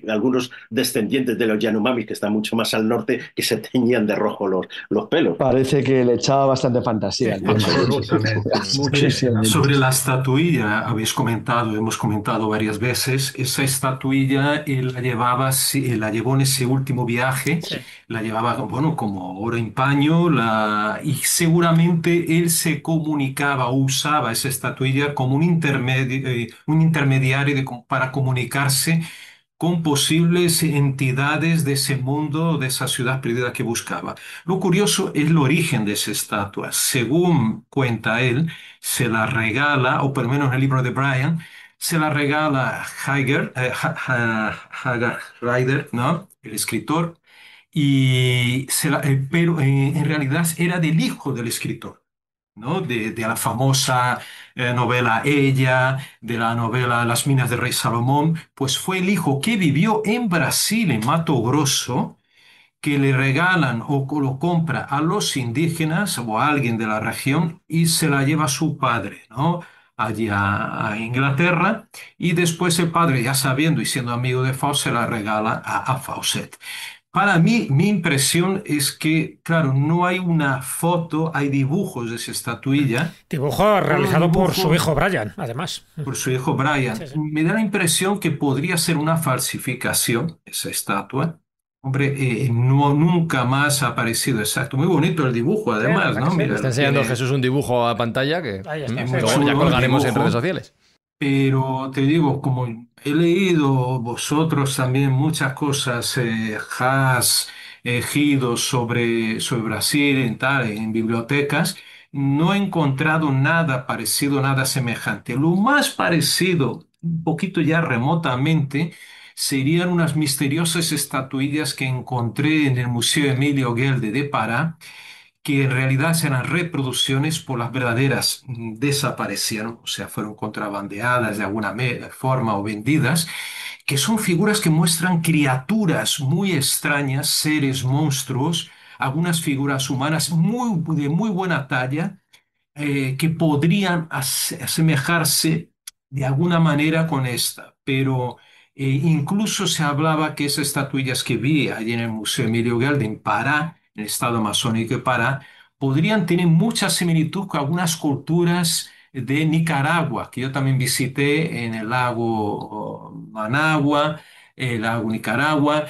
algunos descendientes de los Yanomamis, que están mucho más al norte, que se teñían de rojo los pelos. Parece que le echaba bastante fantasía. Sobre la estatuilla, hemos comentado varias veces, esa estatuilla él la llevó en ese último viaje, la llevaba como oro en paño, y seguramente él se comunicaba, usaba esa estatuilla como un intermediario para comunicarse con posibles entidades de ese mundo, de esa ciudad perdida que buscaba. Lo curioso es el origen de esa estatua. Según cuenta él, se la regala, o por lo menos en el libro de Brian, se la regala Hagar Ryder, ¿no? El escritor, pero en realidad era del hijo del escritor, ¿no? De la famosa novela Ella, de la novela Las minas del rey Salomón, pues fue el hijo que vivió en Brasil, en Mato Grosso, que le regalan o lo compra a los indígenas o a alguien de la región y se la lleva a su padre, ¿no? Allá a Inglaterra, y después el padre, ya sabiendo y siendo amigo de Fawcett, se la regala a Fawcett. Para mí, mi impresión es que, claro, no hay una foto, hay dibujos de esa estatuilla. Dibujo realizado por su hijo Brian, además. Por su hijo Brian. Sí. Me da la impresión que podría ser una falsificación, esa estatua. Hombre, nunca más ha aparecido exacto. Muy bonito el dibujo, además, ¿no? Mira, está enseñando Jesús un dibujo a pantalla que luego ya colgaremos en redes sociales. Pero te digo, como he leído vosotros también muchas cosas, has elegido sobre Brasil en bibliotecas, no he encontrado nada parecido, nada semejante. Lo más parecido, un poquito ya remotamente, serían unas misteriosas estatuillas que encontré en el Museo Emilio Gelde de Pará, que en realidad eran reproducciones, por las verdaderas desaparecieron, o sea, fueron contrabandeadas de alguna forma o vendidas, que son figuras que muestran criaturas muy extrañas, seres monstruos, algunas figuras humanas de muy buena talla, que podrían asemejarse de alguna manera con esta, pero incluso se hablaba que esas estatuillas que vi allí en el Museo Emilio Gelde en Pará, en el estado amazónico de Pará, podrían tener mucha similitud con algunas culturas de Nicaragua, que yo también visité en el lago Managua, el lago Nicaragua,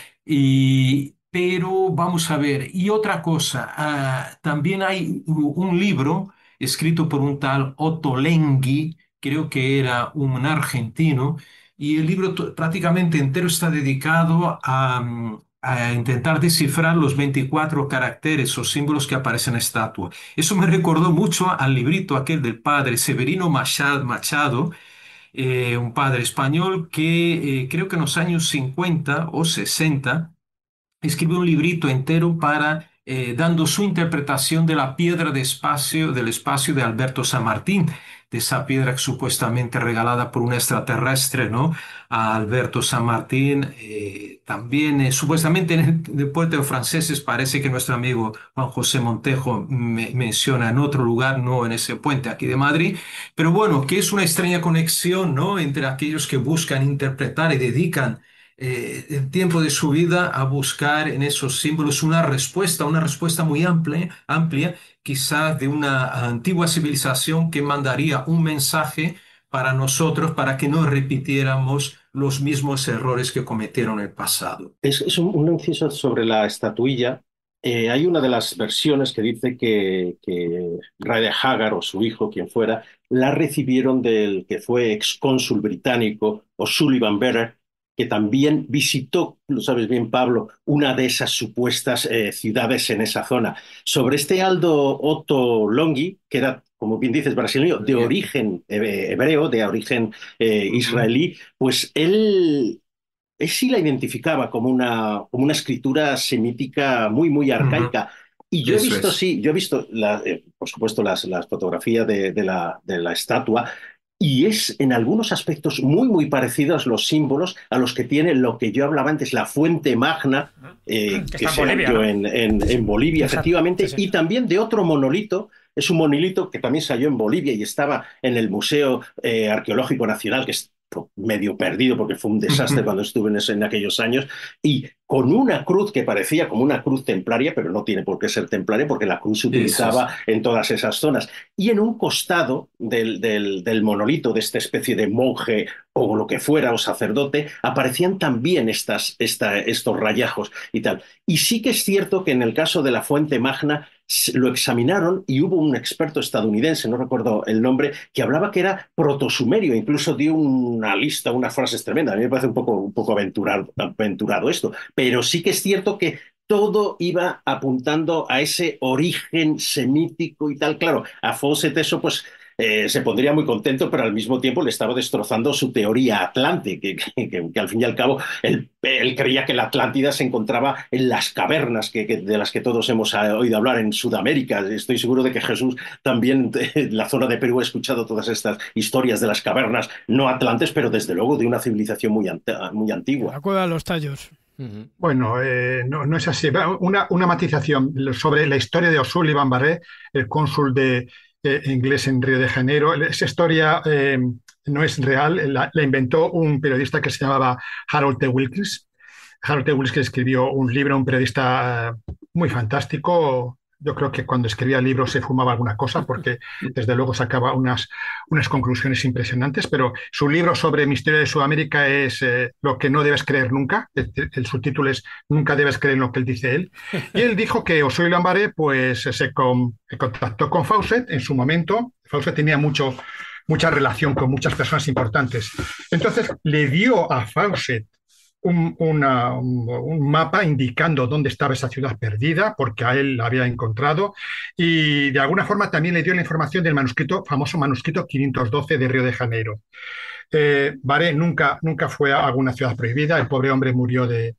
pero vamos a ver, y otra cosa, también hay un libro escrito por un tal Ottolenghi, creo que era un argentino, y el libro prácticamente entero está dedicado a intentar descifrar los 24 caracteres o símbolos que aparecen en la estatua. Eso me recordó mucho al librito aquel del padre Severino Machado, un padre español que creo que en los años 50 o 60 escribió un librito entero para dando su interpretación de la piedra del espacio de Alberto San Martín, de esa piedra supuestamente regalada por un extraterrestre, ¿no? A Alberto San Martín. También supuestamente en el puerto de Franceses parece que nuestro amigo Juan José Montejo menciona en otro lugar, no en ese puente aquí de Madrid, pero bueno, que es una extraña conexión, ¿no? Entre aquellos que buscan interpretar y dedican el tiempo de su vida a buscar en esos símbolos una respuesta muy amplia, quizás de una antigua civilización que mandaría un mensaje para nosotros para que no repitiéramos los mismos errores que cometieron en el pasado. Es un inciso sobre la estatuilla. Hay una de las versiones que dice que Rider Haggard o su hijo, quien fuera, la recibieron del que fue excónsul británico, O'Sullivan Better, que también visitó, lo sabes bien, Pablo, una de esas supuestas ciudades en esa zona. Sobre este Aldo Otto Longi, que era, como bien dices, brasileño, de origen hebreo, de origen israelí, pues él sí la identificaba como una escritura semítica muy, muy arcaica. Y yo he visto, sí, yo he visto, por supuesto, las fotografías de la estatua, y es en algunos aspectos muy, muy parecidos los símbolos a los que tiene lo que yo hablaba antes, la fuente magna, que se halló en Bolivia, efectivamente, sí. Y también de otro monolito. Es un monolito que también se halló en Bolivia y estaba en el Museo Arqueológico Nacional, que es medio perdido porque fue un desastre cuando estuve en aquellos años, y con una cruz que parecía como una cruz templaria, pero no tiene por qué ser templaria porque la cruz se utilizaba en todas esas zonas. Y en un costado del monolito, de esta especie de monje o lo que fuera, o sacerdote, aparecían también estos rayajos y tal. Y sí que es cierto que en el caso de la fuente magna lo examinaron y hubo un experto estadounidense, no recuerdo el nombre, que hablaba que era protosumerio, incluso dio una lista, unas frases tremendas. A mí me parece un poco aventurado esto, pero sí que es cierto que todo iba apuntando a ese origen semítico y tal. Claro, a Fawcett eso pues se pondría muy contento, pero al mismo tiempo le estaba destrozando su teoría Atlante, que al fin y al cabo él creía que la Atlántida se encontraba en las cavernas de las que todos hemos oído hablar en Sudamérica. Estoy seguro de que Jesús también en la zona de Perú ha escuchado todas estas historias de las cavernas no atlantes, pero desde luego de una civilización muy antigua. La cueva de los tallos. Bueno, no es así. Una matización sobre la historia de O'Sullivan Barré, el cónsul inglés en Río de Janeiro. Esa historia no es real, la inventó un periodista que se llamaba Harold T. Wilkins. Harold T. Wilkins escribió un libro, un periodista muy fantástico. Yo creo que cuando escribía libros se fumaba alguna cosa porque desde luego sacaba unas conclusiones impresionantes, pero su libro sobre Misterio de Sudamérica es Lo que no debes creer nunca. El subtítulo es Nunca debes creer en lo que él dice él. Y él dijo que O'Sullivan Barré pues, se contactó con Fawcett en su momento. Fawcett tenía mucha relación con muchas personas importantes. Entonces le dio a Fawcett un mapa indicando dónde estaba esa ciudad perdida, porque a él la había encontrado, y de alguna forma también le dio la información del famoso manuscrito 512 de Río de Janeiro. Barré nunca fue a alguna ciudad prohibida. El pobre hombre murió de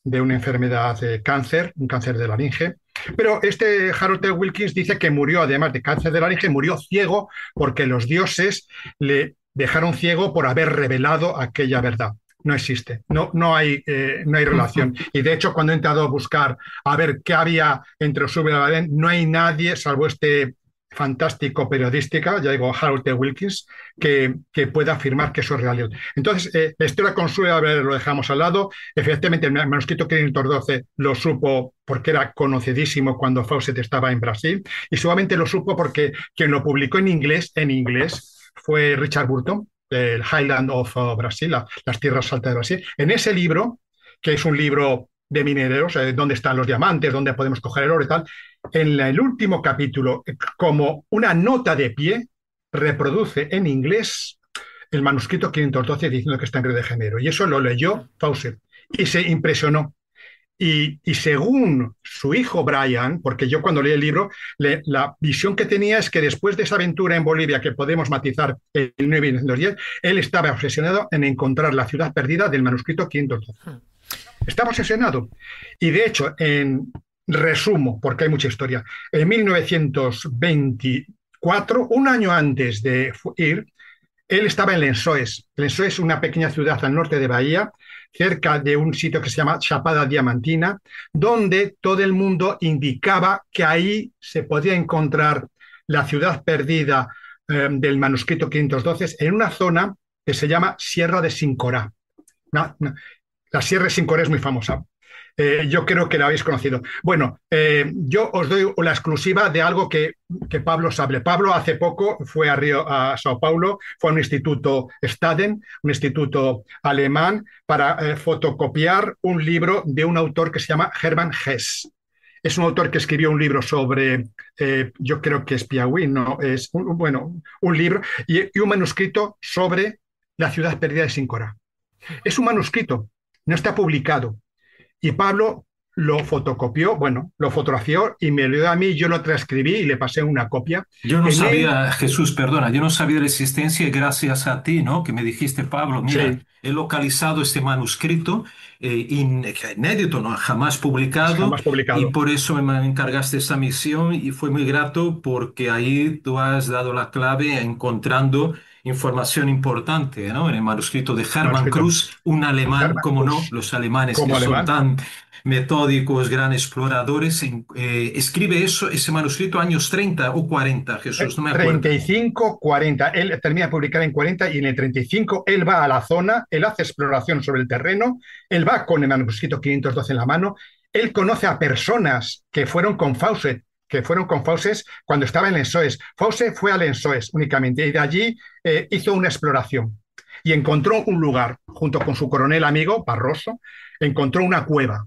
una enfermedad de cáncer, un cáncer de laringe. Pero este Harold T. Wilkins dice que murió, además de cáncer de laringe, murió ciego porque los dioses le dejaron ciego por haber revelado aquella verdad. No existe, no hay relación. Y de hecho, cuando he entrado a buscar a ver qué había entre O'Sullivan y Barré, no hay nadie, salvo este fantástico periodística, ya digo, Harold T. Wilkins, que pueda afirmar que eso es real. Entonces, la historia con O'Sullivan lo dejamos al lado. Efectivamente, el manuscrito 512 lo supo porque era conocidísimo cuando Fawcett estaba en Brasil, y seguramente lo supo porque quien lo publicó en inglés, fue Richard Burton, el Highland of Brasil, las tierras altas de Brasil. En ese libro, que es un libro de mineros, dónde están los diamantes, dónde podemos coger el oro y tal, en el último capítulo, como una nota de pie, reproduce en inglés el manuscrito 512 diciendo que está en Río de Janeiro. Y eso lo leyó Fawcett y se impresionó. Y según su hijo Brian, porque yo cuando leí el libro, la visión que tenía es que después de esa aventura en Bolivia, que podemos matizar en 1910, él estaba obsesionado en encontrar la ciudad perdida del manuscrito 512. Estaba obsesionado. Y de hecho, en resumo, porque hay mucha historia, en 1924, un año antes de ir, él estaba en Lençóes. Lençóes es una pequeña ciudad al norte de Bahía, cerca de un sitio que se llama Chapada Diamantina, donde todo el mundo indicaba que ahí se podía encontrar la ciudad perdida del manuscrito 512 en una zona que se llama Sierra de Sincorá. La Sierra de Sincorá es muy famosa. Yo creo que la habéis conocido. Bueno, yo os doy la exclusiva de algo que Pablo sabe. Pablo hace poco fue a Sao Paulo, fue a un instituto Staden, un instituto alemán, para fotocopiar un libro de un autor que se llama Hermann Hesse. Es un autor que escribió un libro sobre, yo creo que es Piauí, no, es un libro y un manuscrito sobre la ciudad perdida de Sincorá. Es un manuscrito, no está publicado. Y Pablo lo fotocopió, lo fotografió y me lo dio a mí, yo lo transcribí y le pasé una copia. Yo no sabía, Jesús, perdona, yo no sabía de la existencia y gracias a ti, ¿no? Que me dijiste, Pablo, mira, sí, he localizado este manuscrito inédito, ¿no? Jamás publicado, y por eso me encargaste esta misión y fue muy grato porque ahí tú has dado la clave encontrando información importante, ¿no? En el manuscrito de Hermann Kruse, un alemán, como no, los alemanes que son tan metódicos, gran exploradores, escribe ese manuscrito años 30 o 40, Jesús, no me acuerdo. 35, 40, él termina de publicar en 40 y en el 35 él va a la zona, él hace exploración sobre el terreno, él va con el manuscrito 512 en la mano, él conoce a personas que fueron con Fawcett, cuando estaba en Lençóes. Fawcett fue a Lençóes únicamente y de allí hizo una exploración y encontró un lugar, junto con su coronel amigo, Barroso, encontró una cueva.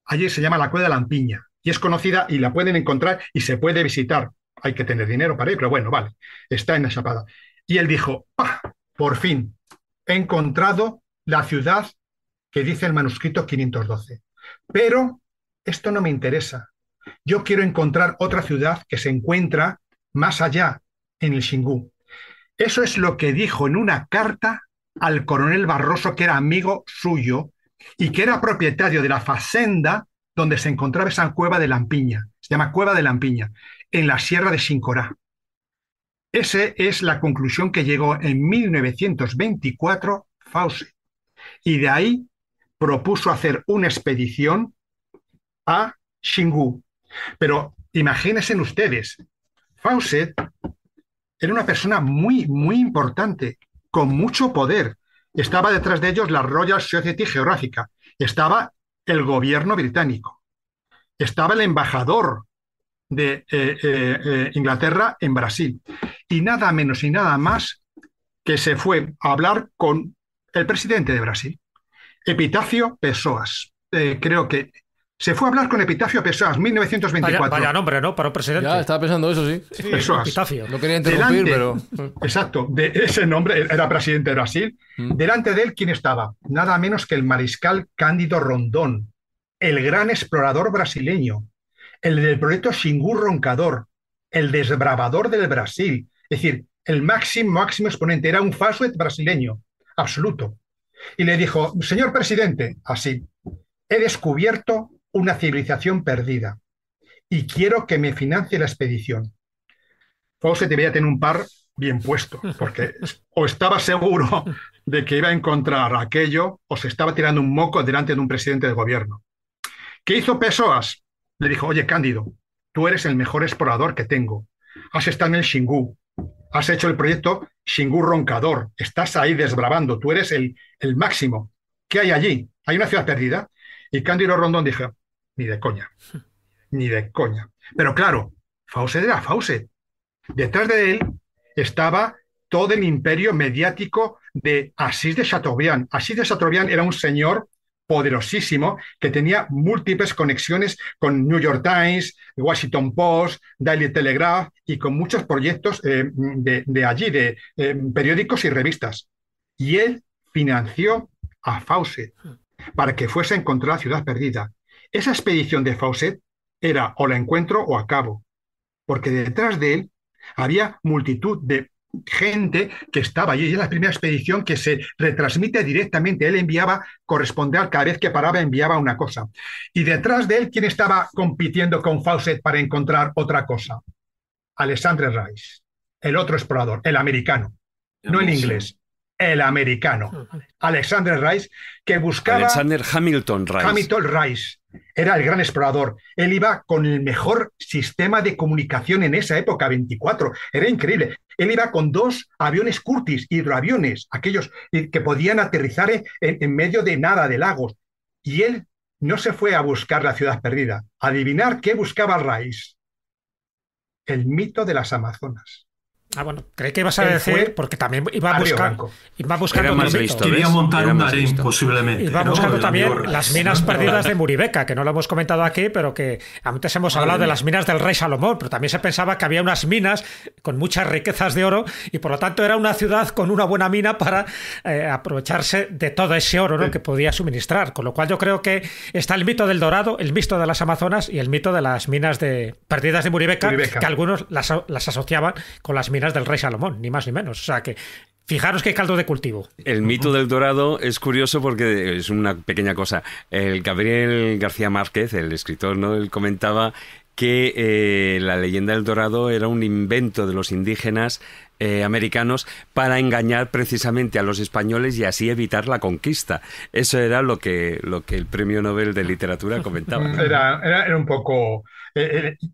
Allí se llama la Cueva de la Lampiña y es conocida y la pueden encontrar y se puede visitar. Hay que tener dinero para ir, pero bueno, vale, está en la Chapada. Y él dijo, por fin, he encontrado la ciudad que dice el manuscrito 512. Pero esto no me interesa. Yo quiero encontrar otra ciudad que se encuentra más allá, en el Xingu. Eso es lo que dijo en una carta al coronel Barroso, que era amigo suyo y que era propietario de la fazenda donde se encontraba esa cueva de Lampiña. Se llama Cueva de Lampiña, en la Sierra de Sincorá. Esa es la conclusión que llegó en 1924 Fawcett. Y de ahí propuso hacer una expedición a Xingu. Pero imagínense ustedes, Fawcett era una persona muy, muy importante, con mucho poder. Estaba detrás de ellos la Royal Society Geográfica, estaba el gobierno británico, estaba el embajador de Inglaterra en Brasil, y nada menos y nada más que se fue a hablar con el presidente de Brasil, Epitafio Pessoas. Creo que se fue a hablar con Epitafio Pessoas, 1924. Vaya nombre, ¿no? Para un presidente. Ya, estaba pensando eso, sí. Pessoas. Epitafio. No quería interrumpir, pero... Exacto, de ese nombre, era presidente de Brasil. Delante de él, ¿quién estaba? Nada menos que el mariscal Cândido Rondón, el gran explorador brasileño, el del proyecto Xingu Roncador, el desbravador del Brasil. Es decir, el máximo exponente, era un Fawcett brasileño, absoluto. Y le dijo, señor presidente, así, he descubierto una civilización perdida y quiero que me financie la expedición. Fawcett debía tener un par bien puesto, porque o estaba seguro de que iba a encontrar aquello o se estaba tirando un moco delante de un presidente de gobierno. ¿Qué hizo Pessoas? Le dijo, oye, Cándido, tú eres el mejor explorador que tengo. Has estado en el Xingu, has hecho el proyecto Xingu Roncador, estás ahí desbravando, tú eres el máximo. ¿Qué hay allí? ¿Hay una ciudad perdida? Y Cándido Rondón dijo, ni de coña, ni de coña. Pero claro, Fawcett era Fawcett. Detrás de él estaba todo el imperio mediático de Asís de Chateaubriand. Asís de Chateaubriand era un señor poderosísimo que tenía múltiples conexiones con New York Times, Washington Post, Daily Telegraph y con muchos proyectos de allí, de periódicos y revistas. Y él financió a Fawcett para que fuese a encontrar la ciudad perdida. esa expedición de Fawcett era o la encuentro o acabo, porque detrás de él había multitud de gente que estaba allí. Y es la primera expedición que se retransmite directamente. Él enviaba, correspondía cada vez que paraba, enviaba una cosa. Y detrás de él, ¿quién estaba compitiendo con Fawcett para encontrar otra cosa? Alexander Rice, el otro explorador, el americano, no el inglés, el americano. Alexander Rice, que buscaba... Alexander Hamilton Rice. Hamilton Rice. Era el gran explorador. Él iba con el mejor sistema de comunicación en esa época, 24. Era increíble. Él iba con 2 aviones Curtiss, hidroaviones, aquellos que podían aterrizar en medio de nada, de lagos. Y él no se fue a buscar la ciudad perdida. Adivinar qué buscaba Rice. El mito de las Amazonas. Ah, bueno, creí que ibas a decir, porque también iba buscando era más listo, quería montar un harén, posiblemente. Iba buscando también las minas perdidas de Muribeca, que no lo hemos comentado aquí, pero que antes hemos hablado de las minas del rey Salomón, pero también se pensaba que había unas minas con muchas riquezas de oro y por lo tanto era una ciudad con una buena mina para aprovecharse de todo ese oro, ¿no?, que podía suministrar. Con lo cual yo creo que está el mito del Dorado, el mito de las Amazonas y el mito de las minas perdidas de Muribeca, que algunos las asociaban con las minas del rey Salomón, ni más ni menos. O sea que fijaros qué caldo de cultivo. El mito del Dorado es curioso porque es una pequeña cosa. El Gabriel García Márquez, el escritor, ¿no?, él comentaba que la leyenda del Dorado era un invento de los indígenas americanos para engañar precisamente a los españoles y así evitar la conquista. Eso era lo que el Premio Nobel de Literatura comentaba. Era un poco...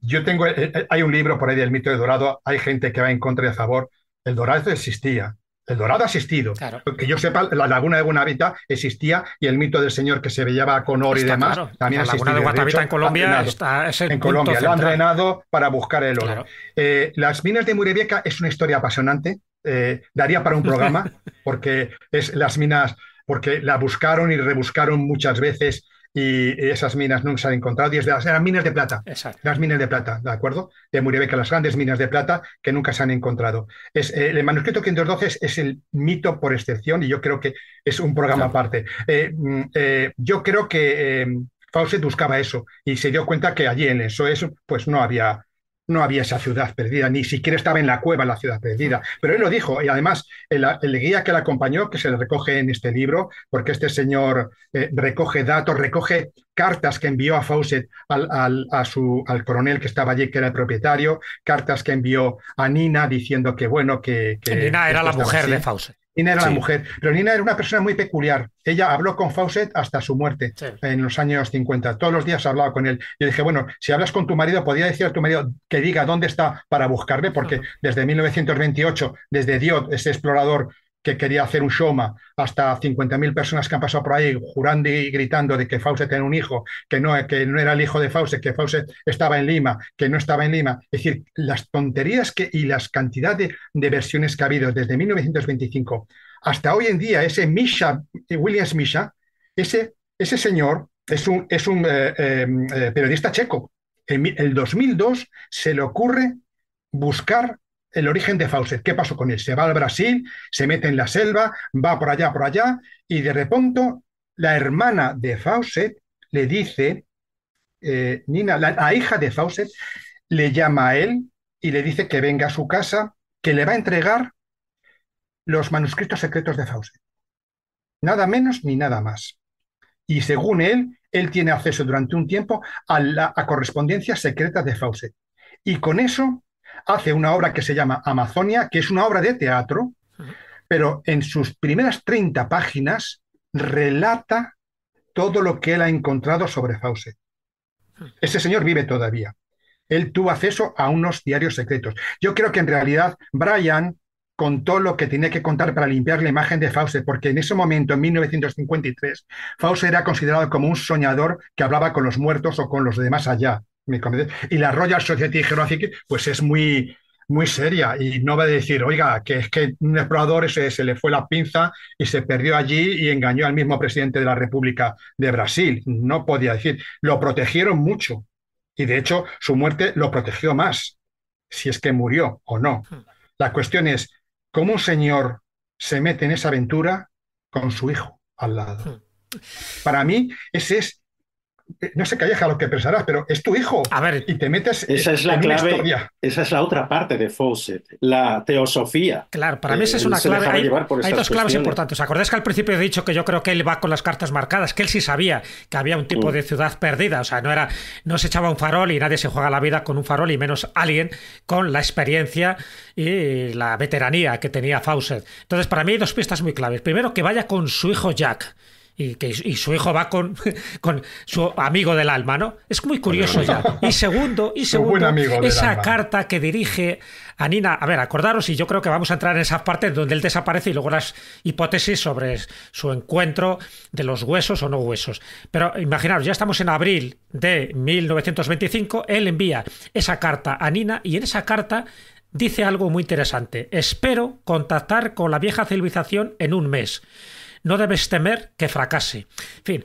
yo tengo... hay un libro por ahí del mito del Dorado, hay gente que va en contra y a favor. El Dorado existía. El Dorado ha existido. Claro. Que yo sepa, la laguna de Guatavita existía y el mito del señor que se veía con oro y demás también existía. La laguna de Guatavita en Colombia es el punto central. Lo han drenado para buscar el oro. Claro. Las minas de Muribeca es una historia apasionante. Daría para un programa porque las minas, porque la buscaron y rebuscaron muchas veces y esas minas nunca se han encontrado. Y eran minas de plata. Exacto. Las minas de plata, ¿de acuerdo? De Muribeca, las grandes minas de plata que nunca se han encontrado. El manuscrito 512 es el mito por excepción y yo creo que es un programa aparte. Yo creo que Fawcett buscaba eso y se dio cuenta que allí en eso pues no había esa ciudad perdida, ni siquiera estaba en la cueva la ciudad perdida. Pero él lo dijo, y además el guía que le acompañó, que se le recoge en este libro, porque este señor recoge datos, recoge cartas que envió a Fawcett al coronel que estaba allí, que era el propietario, cartas que envió a Nina diciendo que bueno, que Nina era la mujer de Fawcett. Nina era la mujer, pero Nina era una persona muy peculiar. Ella habló con Fawcett hasta su muerte, en los años 50. Todos los días hablaba con él. Yo dije, bueno, si hablas con tu marido, podría decir a tu marido que diga dónde está para buscarle, porque desde 1928, desde Diot, ese explorador que quería hacer un showma, hasta 50.000 personas que han pasado por ahí jurando y gritando de que Fawcett era un hijo, que no era el hijo de Fawcett, que Fawcett estaba en Lima, que no estaba en Lima. Es decir, las tonterías y las cantidades de versiones que ha habido desde 1925 hasta hoy en día, ese Williams Misha, ese señor es un periodista checo. En el 2002 se le ocurre buscar el origen de Fawcett. ¿Qué pasó con él? Se va al Brasil, se mete en la selva, va por allá, y de repente la hermana de Fawcett le dice, Nina, la hija de Fawcett, le llama a él y le dice que venga a su casa, que le va a entregar los manuscritos secretos de Fawcett. Nada menos ni nada más. Y según él tiene acceso durante un tiempo a correspondencias secretas de Fawcett. Y con eso hace una obra que se llama Amazonia, que es una obra de teatro, pero en sus primeras 30 páginas relata todo lo que él ha encontrado sobre Fawcett. Ese señor vive todavía. Él tuvo acceso a unos diarios secretos. Yo creo que en realidad Brian contó lo que tenía que contar para limpiar la imagen de Fawcett, porque en ese momento, en 1953, Fawcett era considerado como un soñador que hablaba con los muertos o con los de más allá. Y la Royal Society Geographic pues es muy, muy seria y no va a decir, oiga, que es que un explorador se le fue la pinza y se perdió allí y engañó al mismo presidente de la República de Brasil. No podía decir. Lo protegieron mucho y de hecho su muerte lo protegió más, si es que murió o no. La cuestión es, ¿cómo un señor se mete en esa aventura con su hijo al lado? Para mí, ese es no sé, Calleja, lo que pensarás, pero es tu hijo. A ver, y te metes esa es la en una clave, historia. esa es la otra parte de Fawcett, la teosofía. claro, para mí esa es una Se clave. dejaba llevar por Hay estas dos claves cuestiones. importantes. ¿Os acordáis que al principio he dicho que yo creo que él va con las cartas marcadas? Que él sí sabía que había un tipo de ciudad perdida. O sea, no se echaba un farol y nadie se juega la vida con un farol, y menos alguien con la experiencia y la veteranía que tenía Fawcett. Entonces, para mí hay dos pistas muy claves. Primero, que vaya con su hijo Jack. Y su hijo va con su amigo del alma, ¿no? Es muy curioso ya. Y segundo, buen amigo del esa alma. carta que dirige a Nina. A ver, acordaros, y yo creo que vamos a entrar en esa parte donde él desaparece y luego las hipótesis sobre su encuentro de los huesos o no huesos. Pero imaginaros, ya estamos en abril de 1925, él envía esa carta a Nina y en esa carta dice algo muy interesante. Espero contactar con la vieja civilización en un mes. No debes temer que fracase. En fin,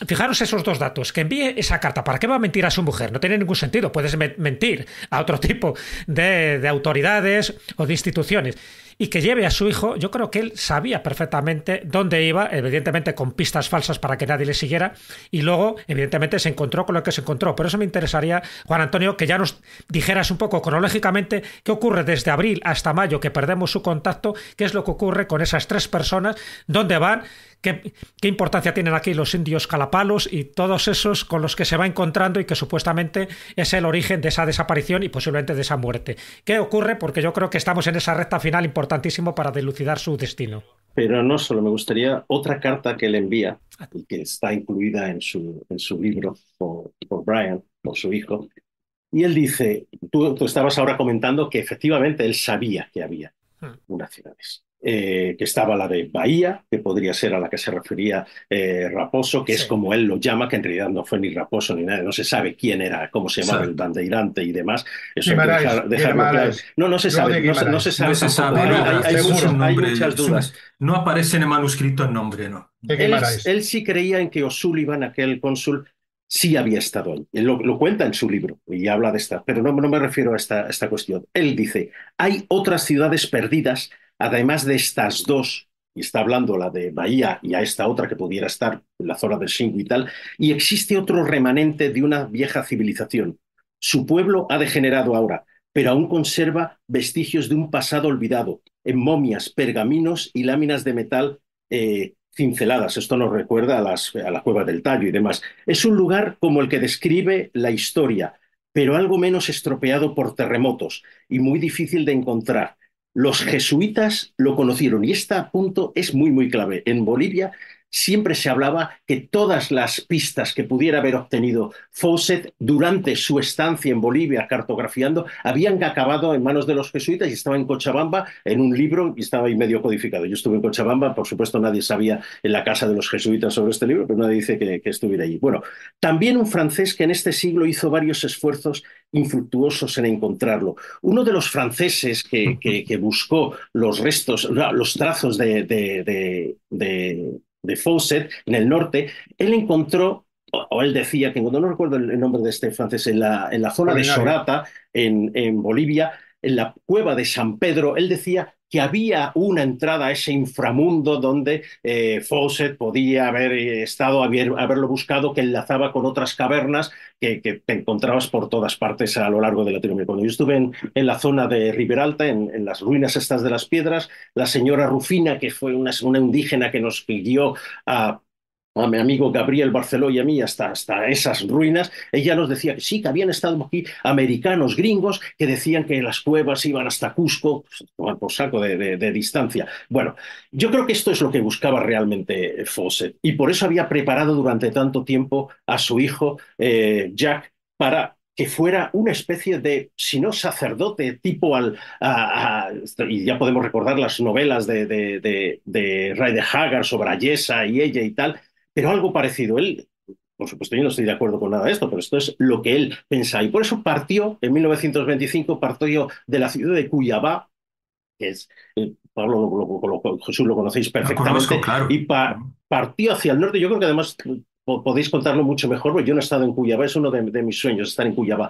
fijaros esos dos datos. Que envíe esa carta. ¿Para qué va a mentir a su mujer? No tiene ningún sentido. Puedes mentir a otro tipo de autoridades o de instituciones. Y que lleve a su hijo, yo creo que él sabía perfectamente dónde iba, evidentemente con pistas falsas para que nadie le siguiera, y luego, evidentemente, se encontró con lo que se encontró. Por eso me interesaría, Juan Antonio, que ya nos dijeras un poco cronológicamente qué ocurre desde abril hasta mayo, que perdemos su contacto, qué es lo que ocurre con esas tres personas, dónde van, qué importancia tienen aquí los indios calapalos y todos esos con los que se va encontrando y que supuestamente es el origen de esa desaparición y posiblemente de esa muerte. ¿Qué ocurre? Porque yo creo que estamos en esa recta final importantísimo para dilucidar su destino. Pero no solo, me gustaría otra carta que él envía, y que está incluida en su libro por Brian, por su hijo. Y él dice, tú estabas ahora comentando que efectivamente él sabía que había unas ciudades. Que estaba la de Bahía, que podría ser a la que se refería Raposo, que es como él lo llama, que en realidad no fue ni Raposo ni nada, no se sabe quién era, cómo se llamaba el bandeirante y demás. Eso hay que dejarlo claro. No se sabe, no se sabe. No se sabe. Hay muchas dudas. No aparece en el manuscrito el nombre, ¿no? Él sí creía en que O'Sullivan, aquel cónsul, sí había estado ahí. Él lo cuenta en su libro y habla de esta, pero no me refiero a esta cuestión. Él dice, hay otras ciudades perdidas, además de estas dos, y está hablando la de Bahía y a esta otra que pudiera estar en la zona del Xingu y tal, y existe otro remanente de una vieja civilización. Su pueblo ha degenerado ahora, pero aún conserva vestigios de un pasado olvidado, en momias, pergaminos y láminas de metal cinceladas. Esto nos recuerda a la Cueva del Tallo y demás. Es un lugar como el que describe la historia, pero algo menos estropeado por terremotos y muy difícil de encontrar. Los jesuitas lo conocieron y este punto es muy clave. En Bolivia siempre se hablaba que todas las pistas que pudiera haber obtenido Fawcett durante su estancia en Bolivia cartografiando habían acabado en manos de los jesuitas y estaba en Cochabamba en un libro y estaba ahí medio codificado. Yo estuve en Cochabamba, por supuesto nadie sabía en la casa de los jesuitas sobre este libro, pero nadie dice que estuviera allí. Bueno, también un francés que en este siglo hizo varios esfuerzos infructuosos en encontrarlo. Uno de los franceses que buscó los restos, los trazos de Fawcett en el norte, él encontró, o él decía que encontró, no recuerdo el nombre de este francés, en la zona de Sorata, en Bolivia, en la cueva de San Pedro, él decía que había una entrada a ese inframundo donde Fawcett podía haber estado, haberlo buscado, que enlazaba con otras cavernas que te encontrabas por todas partes a lo largo de Latinoamérica. Cuando yo estuve en la zona de Riberalta, en las ruinas estas de las piedras, la señora Rufina, que fue una indígena que nos guió a mi amigo Gabriel Barceló y a mí hasta esas ruinas, ella nos decía que sí, que habían estado aquí americanos gringos que decían que las cuevas iban hasta Cusco, por saco de distancia. Bueno, yo creo que esto es lo que buscaba realmente Fawcett y por eso había preparado durante tanto tiempo a su hijo Jack para que fuera una especie de, si no sacerdote, tipo y ya podemos recordar las novelas de Rider Haggard sobre Ayesa y ella y tal, pero algo parecido. Él, por supuesto, yo no estoy de acuerdo con nada de esto, pero esto es lo que él pensaba. Y por eso en 1925, partió de la ciudad de Cuyabá, que es, Pablo, Jesús lo conocéis perfectamente, conozco, claro. Y partió hacia el norte. Yo creo que además podéis contarlo mucho mejor, porque yo no he estado en Cuyabá, es uno de mis sueños, estar en Cuyabá.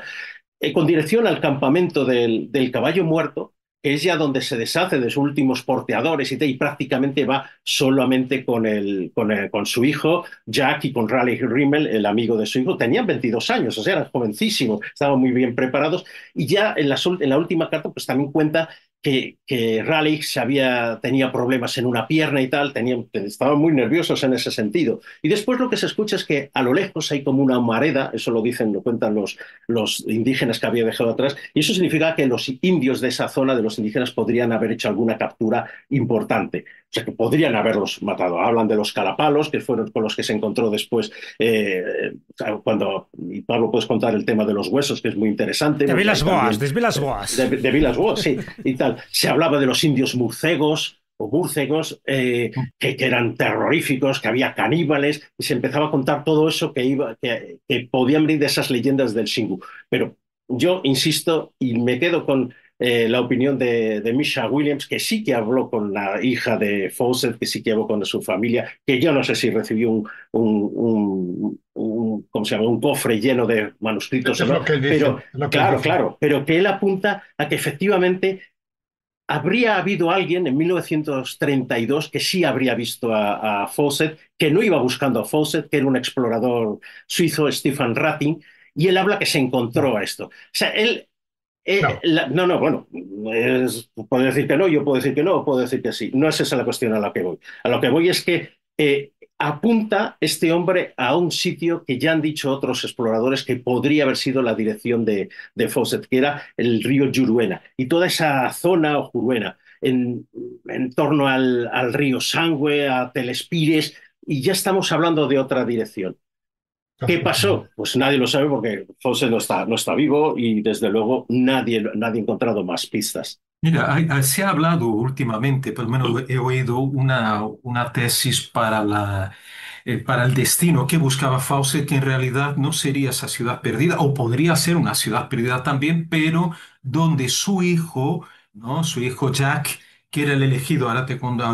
Con dirección al campamento del Caballo Muerto, que es ya donde se deshace de sus últimos porteadores y prácticamente va solamente con su hijo, Jack, y con Raleigh Rimmel, el amigo de su hijo. Tenían 22 años, o sea, eran jovencísimos, estaban muy bien preparados. Y ya en la última carta, pues también cuenta que Raleigh tenía problemas en una pierna y tal, estaban muy nerviosos en ese sentido. Y después lo que se escucha es que a lo lejos hay como una humareda, eso lo cuentan los indígenas que había dejado atrás, y eso significa que los indios de esa zona, de los indígenas, podrían haber hecho alguna captura importante. O sea, que podrían haberlos matado. Hablan de los calapalos, que fueron con los que se encontró después, y Pablo, puedes contar el tema de los huesos, que es muy interesante. De Vilas-Boas, de Vilas-Boas, sí, y tal. Se hablaba de los indios murcegos, que eran terroríficos, que había caníbales, y se empezaba a contar todo eso que podían venir de esas leyendas del Xingu. Pero yo insisto y me quedo con la opinión de Misha Williams, que sí que habló con la hija de Fawcett, que sí que habló con su familia, que yo no sé si recibió ¿cómo se llama? Un cofre lleno de manuscritos, Eso es lo que él dice, pero lo que él dice. claro, pero que él apunta a que efectivamente habría habido alguien en 1932 que sí habría visto a Fawcett, que no iba buscando a Fawcett, que era un explorador suizo, Stefan Ratting, y él habla que se encontró a esto. O sea, él... bueno, puede decir que no, yo puedo decir que no, puedo decir que sí. No es esa la cuestión a la que voy. A lo que voy es que apunta este hombre a un sitio que ya han dicho otros exploradores que podría haber sido la dirección de Fawcett, que era el río Juruena. Y toda esa zona, o Juruena, en torno al río Sangüe, a Telespires, y ya estamos hablando de otra dirección. ¿Qué pasó? Pues nadie lo sabe porque Fawcett no está vivo y desde luego nadie ha encontrado más pistas. Mira, se ha hablado últimamente, por lo menos he oído una tesis para el destino que buscaba Fawcett, que en realidad no sería esa ciudad perdida, o podría ser una ciudad perdida también, pero donde su hijo, ¿no? Su hijo Jack, que era el elegido, ahora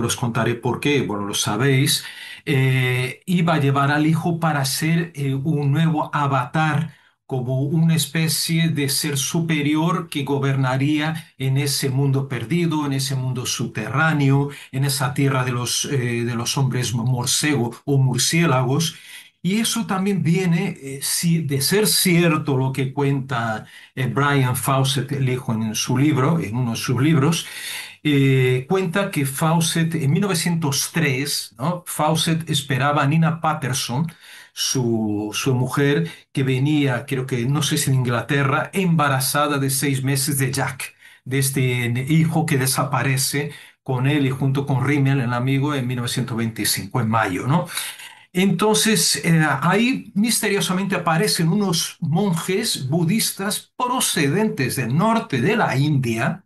os contaré por qué, bueno, lo sabéis, iba a llevar al hijo para ser un nuevo avatar, como una especie de ser superior que gobernaría en ese mundo perdido, en ese mundo subterráneo, en esa tierra de los hombres morcego o murciélagos. Y eso también viene de ser cierto lo que cuenta Brian Fawcett, el hijo, en su libro, en uno de sus libros. Cuenta que Fawcett en 1903, ¿no? Fawcett esperaba a Nina Patterson, su mujer, que venía, creo que no sé si de Inglaterra, embarazada de 6 meses de Jack, de este hijo que desaparece con él y junto con Rimmel, el amigo, en 1925, en mayo, ¿no? Entonces, ahí misteriosamente aparecen unos monjes budistas procedentes del norte de la India.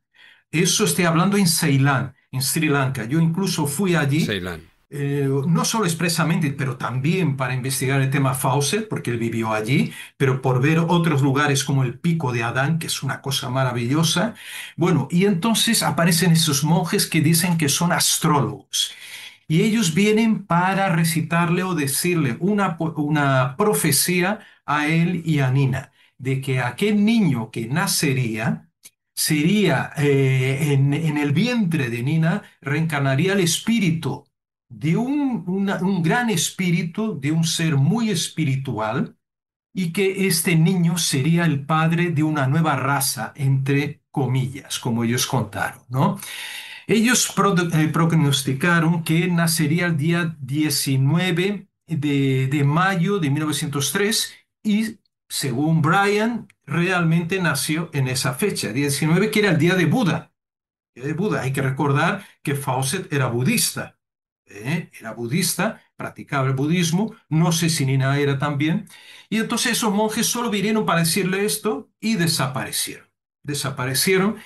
Eso estoy hablando en Ceilán, en Sri Lanka. Yo incluso fui allí, Ceilán. no solo expresamente, pero también para investigar el tema Fawcett, porque él vivió allí, pero por ver otros lugares como el Pico de Adán, que es una cosa maravillosa. Bueno, y entonces aparecen esos monjes que dicen que son astrólogos. Y ellos vienen para recitarle o decirle una profecía a él y a Nina, de que aquel niño que nacería sería en el vientre de Nina, reencarnaría el espíritu de un gran espíritu, de un ser muy espiritual, y que este niño sería el padre de una nueva raza, entre comillas, como ellos contaron, ¿no? Ellos prognosticaron que nacería el día 19 de mayo de 1903 y, según Brian, realmente nació en esa fecha, 19, que era el día de Buda. Hay que recordar que Fawcett era budista. Era budista, practicaba el budismo, no sé si Nina era también. Y entonces esos monjes solo vinieron para decirle esto y desaparecieron. Desaparecieron.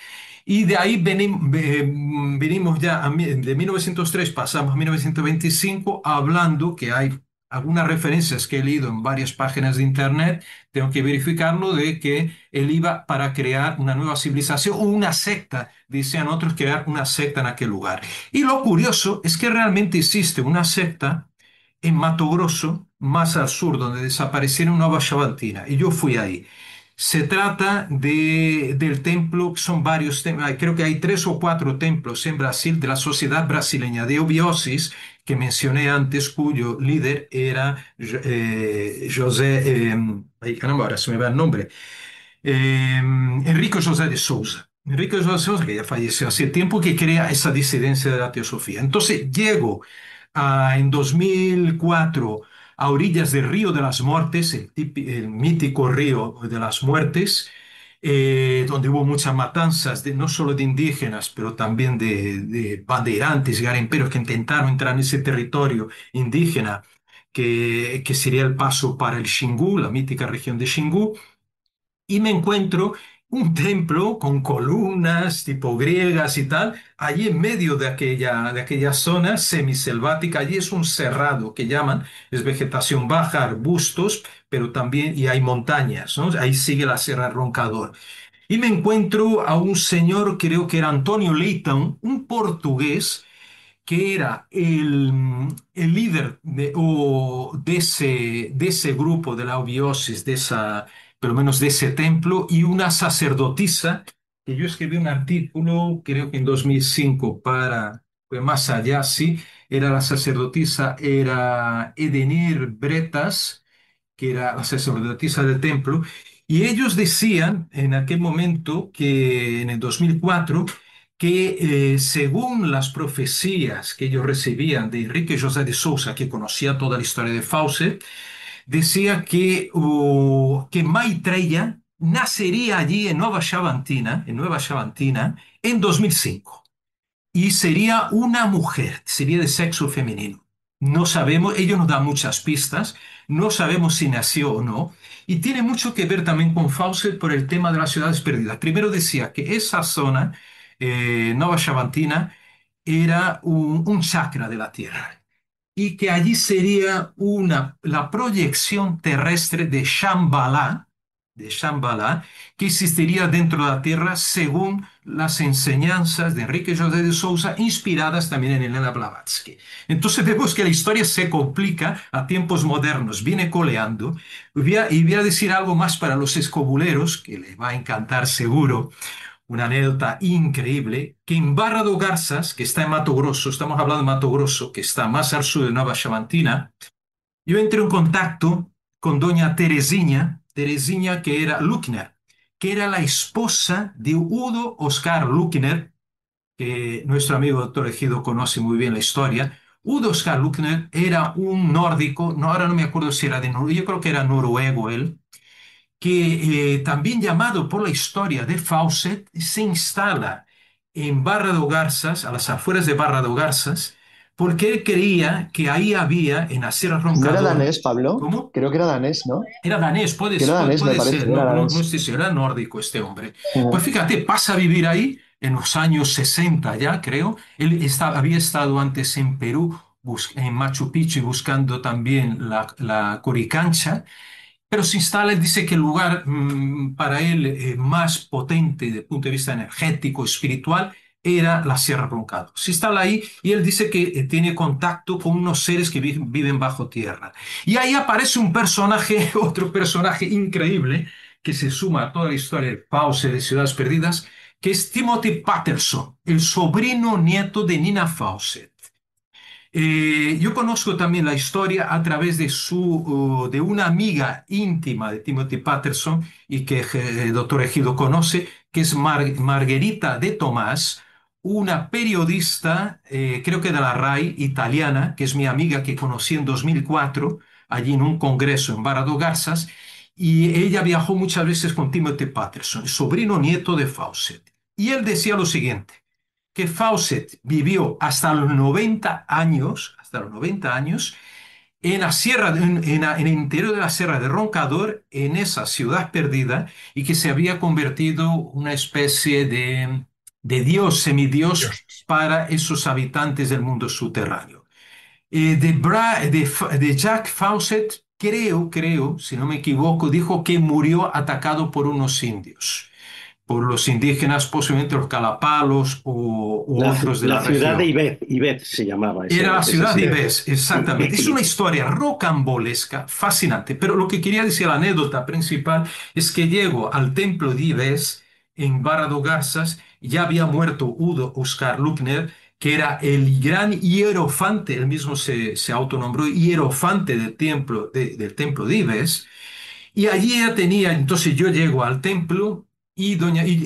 Y de ahí venimos ya, de 1903 pasamos a 1925, hablando que hay algunas referencias que he leído en varias páginas de internet, tengo que verificarlo, de que él iba para crear una nueva civilización o una secta, decían otros, crear una secta en aquel lugar. Y lo curioso es que realmente existe una secta en Mato Grosso, más al sur, donde desaparecieron Nova Xavantina, y yo fui ahí. Se trata del templo, son varios templos, creo que hay 3 o 4 templos en Brasil de la Sociedad Brasileña de Obiosis, que mencioné antes, cuyo líder era José, ay, caramba, ahora se me va el nombre, Enrique José de Sousa. Enrique José de Sousa, que ya falleció hace tiempo, que crea esa disidencia de la teosofía. Entonces llego en 2004 a orillas del Río de las Muertes, el mítico Río de las Muertes, donde hubo muchas matanzas, no solo de indígenas, pero también de bandeirantes, garimperos que intentaron entrar en ese territorio indígena, que sería el paso para el Xingu, la mítica región de Xingu, y me encuentro un templo con columnas tipo griegas y tal, allí en medio de aquella zona semiselvática. Allí es un cerrado que llaman, es vegetación baja, arbustos, pero también, y hay montañas, ¿no? Ahí sigue la Sierra Roncador. Y me encuentro a un señor, creo que era Antonio Leitão, un portugués, que era el líder de ese grupo de la obiosis, por lo menos de ese templo, y una sacerdotisa, que yo escribí un artículo, creo que en 2005, pues más allá, sí, era la sacerdotisa, era Edenir Bretas, que era la sacerdotisa del templo, y ellos decían en aquel momento, que en el 2004, que según las profecías que ellos recibían de Enrique José de Sousa, que conocía toda la historia de Fawcett, decía que Maitreya nacería allí en Nueva Xavantina, en 2005, y sería una mujer, sería de sexo femenino. No sabemos, ellos nos dan muchas pistas, no sabemos si nació o no, y tiene mucho que ver también con Fawcett por el tema de las ciudades perdidas. Primero decía que esa zona, Nueva Xavantina, era un chakra de la Tierra, y que allí sería la proyección terrestre de Shambhala, que existiría dentro de la Tierra según las enseñanzas de Enrique José de Sousa, inspiradas también en Elena Blavatsky. Entonces vemos que la historia se complica a tiempos modernos, viene coleando. Y voy a decir algo más para los escobuleros, que les va a encantar seguro. Una anécdota increíble, que en Barra do Garças, que está en Mato Grosso, estamos hablando de Mato Grosso, que está más al sur de Nueva Xavantina, yo entré en contacto con doña Teresinha que era Luckner, que era la esposa de Udo Oscar Luckner, que nuestro amigo doctor Ejido conoce muy bien la historia. Udo Oscar Luckner era un nórdico, no, ahora no me acuerdo si era de Noruega, yo creo que era noruego él, que también llamado por la historia de Fawcett, se instala en Barra do Garças, a las afueras de Barra do Garças, porque él creía que ahí había, en la Sierra ¿No Roncador... era danés, Pablo? ¿Cómo? Creo que era danés, ¿no? Era danés, Que era danés, me parece, ser, era no danés. estoy seguro, era nórdico este hombre. Ujú. Pues fíjate, pasa a vivir ahí en los años 60 ya, creo. Él había estado antes en Perú, en Machu Picchu, buscando también la Coricancha, pero se instala. Él dice que el lugar para él más potente desde el punto de vista energético, espiritual, era la Sierra Roncador. Se instala ahí y él dice que tiene contacto con unos seres que viven bajo tierra. Y ahí aparece un personaje, otro personaje increíble, que se suma a toda la historia de Fawcett de Ciudades Perdidas, que es Timothy Patterson, el sobrino nieto de Nina Fawcett. Yo conozco también la historia a través de una amiga íntima de Timothy Patterson, y que el doctor Ejido conoce, que es Margherita de Tomás, una periodista, creo que de la RAI italiana, que es mi amiga, que conocí en 2004, allí en un congreso en Barra do Garças, y ella viajó muchas veces con Timothy Patterson, sobrino nieto de Fawcett. Y él decía lo siguiente, que Fawcett vivió hasta los 90 años, en la sierra, en el interior de la Sierra de Roncador, en esa ciudad perdida, y que se había convertido en una especie de dios, semidios, para esos habitantes del mundo subterráneo. De Jack Fawcett, creo, si no me equivoco, dijo que murió atacado por unos indios. por los indígenas, posiblemente los calapalos o otros de la ciudad región. de Ibet se llamaba. Era la ciudad de sitio. Ibes, exactamente. Es una historia rocambolesca, fascinante. Pero lo que quería decir, la anécdota principal, es que llego al templo de Ibes en Barra do Garças. Ya había muerto Udo Oscar Luckner, que era el gran hierofante, él mismo se autonombró hierofante del templo de Ibes. Y allí ella tenía, entonces yo llego al templo y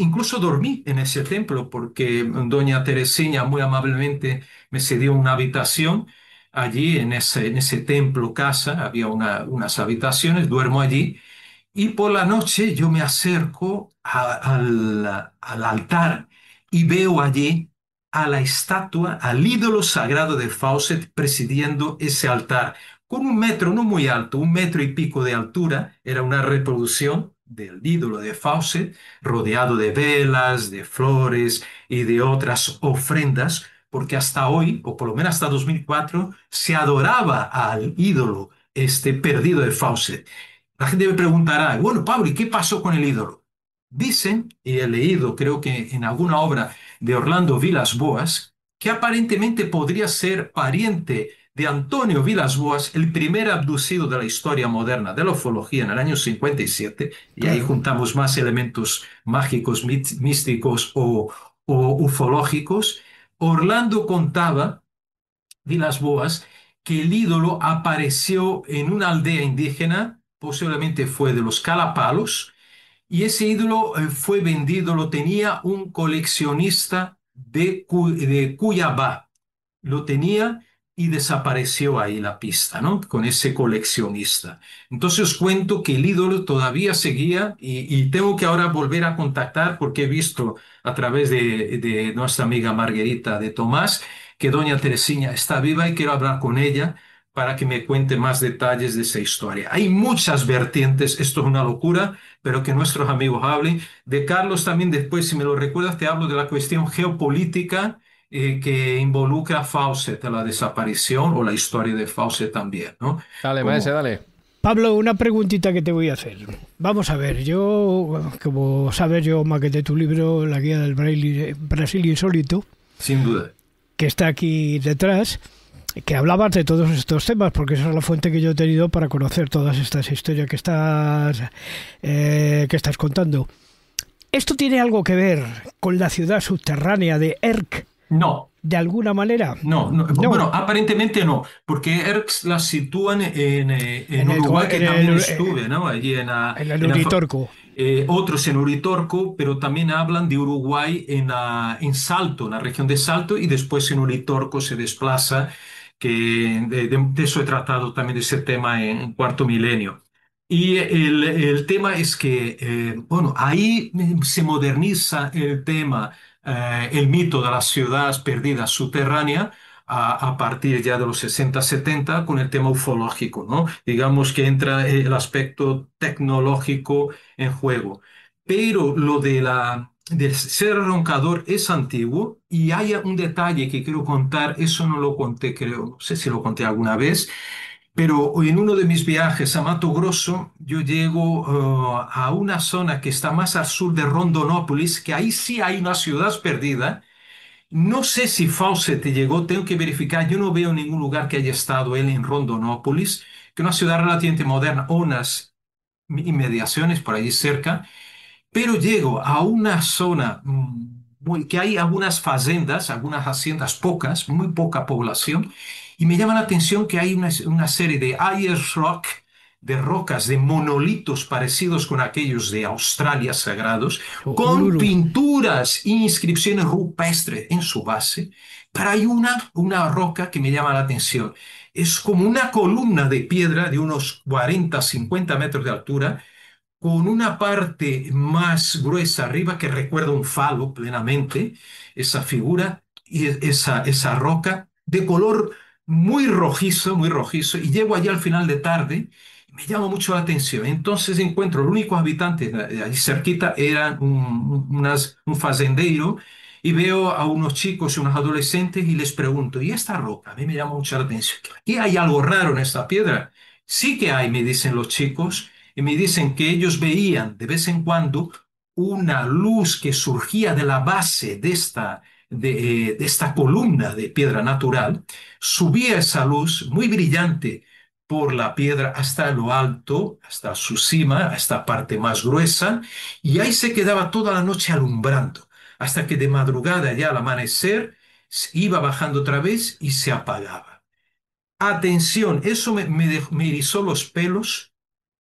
incluso dormí en ese templo porque doña Tereseña muy amablemente me cedió una habitación allí en ese templo casa, había unas habitaciones, duermo allí y por la noche yo me acerco al altar y veo allí a la estatua, al ídolo sagrado de Fawcett presidiendo ese altar con 1 metro, no muy alto, 1 metro y pico de altura. Era una reproducción del ídolo de Fawcett, rodeado de velas, de flores y de otras ofrendas, porque hasta hoy, o por lo menos hasta 2004, se adoraba al ídolo perdido de Fawcett. La gente me preguntará, bueno, Pablo, ¿y qué pasó con el ídolo? Dicen, y he leído, creo que en alguna obra de Orlando Villas-Boas, que aparentemente podría ser pariente de Antonio Villas-Boas, el primer abducido de la historia moderna de la ufología en el año 57, y ahí juntamos más elementos mágicos, místicos o ufológicos. Orlando contaba, Villas-Boas, que el ídolo apareció en una aldea indígena, posiblemente fue de los Calapalos, y ese ídolo fue vendido, lo tenía un coleccionista de Cuyabá. Lo tenía y desapareció ahí la pista, ¿no? Con ese coleccionista. Entonces os cuento que el ídolo todavía seguía y tengo que ahora volver a contactar porque he visto a través de nuestra amiga Margarita de Tomás que doña Teresina está viva y quiero hablar con ella para que me cuente más detalles de esa historia. Hay muchas vertientes, esto es una locura, pero que nuestros amigos hablen. De Carlos también después, si me lo recuerdas, te hablo de la cuestión geopolítica que involucra a Fawcett, a la desaparición o la historia de Fawcett también, ¿no? Dale, maese, dale. Pablo, una preguntita que te voy a hacer. Vamos a ver, yo, como sabes, yo maqueté tu libro, La Guía del Brasil Insólito. Sin duda. Que está aquí detrás, que hablabas de todos estos temas, porque esa es la fuente que yo he tenido para conocer todas estas historias que estás contando. ¿Esto tiene algo que ver con la ciudad subterránea de Erk? No. ¿De alguna manera? No. Bueno, aparentemente no, porque Erx la sitúan en Uruguay, que también estuve, ¿no? Allí en el Uritorco. Otros en Uritorco, pero también hablan de Uruguay en Salto, en la región de Salto, y después en Uritorco se desplaza, que de eso he tratado también de ese tema en Cuarto Milenio. Y el tema es que, bueno, ahí se moderniza el tema, el mito de las ciudades perdidas subterráneas a partir ya de los 60-70 con el tema ufológico, ¿no? Digamos que entra el aspecto tecnológico en juego. Pero lo del ser roncador es antiguo y hay un detalle que quiero contar, eso no lo conté, creo, no sé si lo conté alguna vez. Pero en uno de mis viajes a Mato Grosso, yo llego a una zona que está más al sur de Rondonópolis, que ahí sí hay una ciudad perdida. No sé si Fawcett llegó, tengo que verificar. Yo no veo ningún lugar que haya estado él en Rondonópolis, que es una ciudad relativamente moderna, o unas inmediaciones por allí cerca. Pero llego a una zona que hay algunas fazendas, algunas haciendas pocas, muy poca población, y me llama la atención que hay una serie de Ayers Rock, de rocas, de monolitos parecidos con aquellos de Australia sagrados, con pinturas e inscripciones rupestres en su base. Pero hay una roca que me llama la atención. Es como una columna de piedra de unos 40-50 metros de altura, con una parte más gruesa arriba que recuerda un falo plenamente, esa figura y esa roca de color muy rojizo, y llego allí al final de tarde, me llama mucho la atención. Entonces encuentro los únicos habitantes de allí cerquita eran un fazendero, y veo a unos chicos y unos adolescentes y les pregunto, ¿y esta roca? A mí me llama mucho la atención. ¿Qué hay algo raro en esta piedra? Sí que hay, me dicen los chicos, y me dicen que ellos veían de vez en cuando una luz que surgía de la base de esta columna de piedra natural, subía esa luz muy brillante por la piedra hasta lo alto, hasta su cima, a esta parte más gruesa, y ahí se quedaba toda la noche alumbrando, hasta que de madrugada ya al amanecer iba bajando otra vez y se apagaba. Atención, eso me erizó los pelos.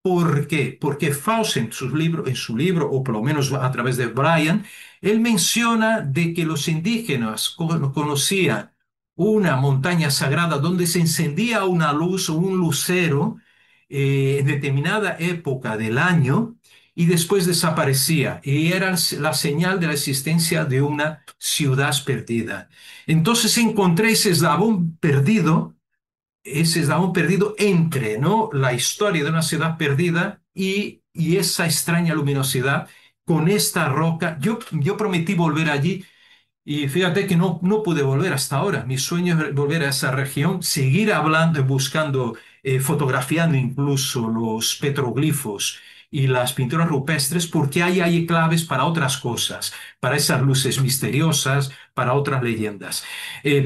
¿Por qué? Porque Fawcett en su libro, o por lo menos a través de Brian, él menciona de que los indígenas conocían una montaña sagrada donde se encendía una luz o un lucero en determinada época del año y después desaparecía. Y era la señal de la existencia de una ciudad perdida. Entonces encontré ese eslabón perdido entre, ¿no?, la historia de una ciudad perdida y esa extraña luminosidad con esta roca. Yo prometí volver allí y fíjate que no pude volver hasta ahora. Mi sueño es volver a esa región, seguir hablando, buscando, fotografiando incluso los petroglifos y las pinturas rupestres, porque hay claves para otras cosas, para esas luces misteriosas, para otras leyendas.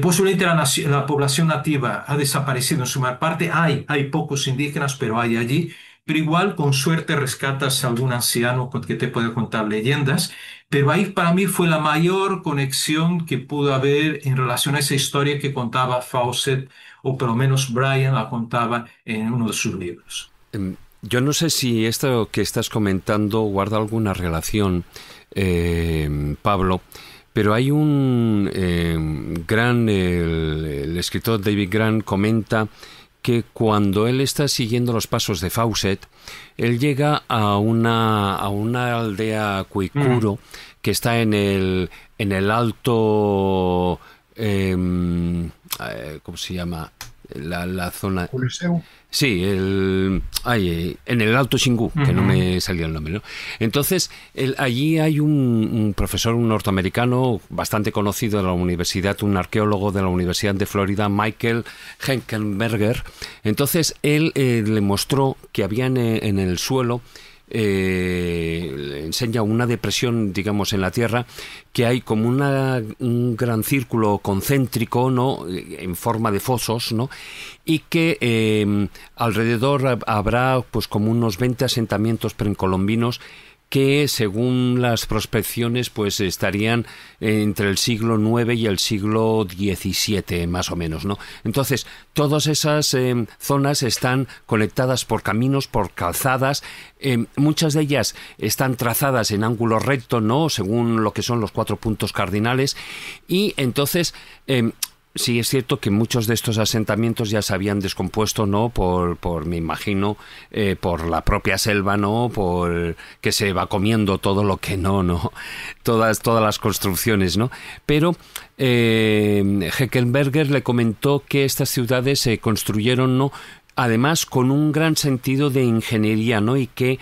Posiblemente la población nativa ha desaparecido en su mayor parte. Hay pocos indígenas, pero hay allí. Pero igual, con suerte, rescatas a algún anciano que te puede contar leyendas. Pero ahí para mí fue la mayor conexión que pudo haber en relación a esa historia que contaba Fawcett, o por lo menos Brian la contaba en uno de sus libros. Yo no sé si esto que estás comentando guarda alguna relación, Pablo, pero hay un el escritor David Grant comenta que cuando él está siguiendo los pasos de Fawcett, él llega a una aldea cuicuro que está en el alto, ¿cómo se llama? La zona... Coliseo. Sí, en el Alto Xingu, que no me salía el nombre, ¿no? Entonces, allí hay un profesor, un norteamericano bastante conocido de la universidad, un arqueólogo de la Universidad de Florida, Michael Henkenberger. Entonces, él le mostró que había en el suelo, le enseña una depresión, digamos, en la tierra, que hay como un gran círculo concéntrico, ¿no?, en forma de fosos, ¿no?, y que alrededor habrá pues como unos 20 asentamientos precolombinos que, según las prospecciones, pues estarían entre el siglo IX y el siglo XVII, más o menos, ¿no? Entonces, todas esas zonas están conectadas por caminos, por calzadas. Muchas de ellas están trazadas en ángulo recto, ¿no?, según lo que son los 4 puntos cardinales. Y entonces... sí, es cierto que muchos de estos asentamientos ya se habían descompuesto, ¿no?, por me imagino, por la propia selva, ¿no?, por que se va comiendo todo lo que no, todas las construcciones, ¿no? Pero Heckenberger le comentó que estas ciudades se construyeron, ¿no?, además con un gran sentido de ingeniería, ¿no?, y que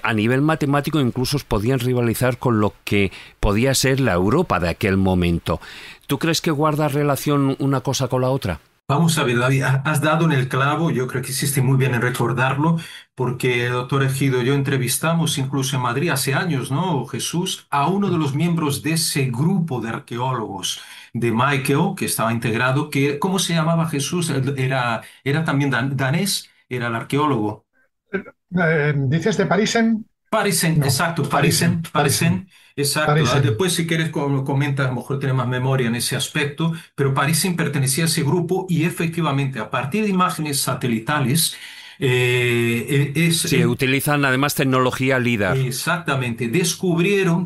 a nivel matemático incluso podían rivalizar con lo que podía ser la Europa de aquel momento. ¿Tú crees que guarda relación una cosa con la otra? Vamos a ver, David, has dado en el clavo. Yo creo que hiciste muy bien en recordarlo, porque el doctor Ejido y yo entrevistamos incluso en Madrid hace años, ¿no, Jesús?, a uno de los miembros de ese grupo de arqueólogos de Michael, que estaba integrado, ¿cómo se llamaba, Jesús? Era también danés, era el arqueólogo. ¿Dices de Parisen? Parisen, No, exacto, Parisen. Exacto. Parisen. Después, si quieres, comentas, a lo mejor tienes más memoria en ese aspecto, pero Parisen pertenecía a ese grupo y efectivamente, a partir de imágenes satelitales, sí, utilizan además tecnología LIDAR. Exactamente. Descubrieron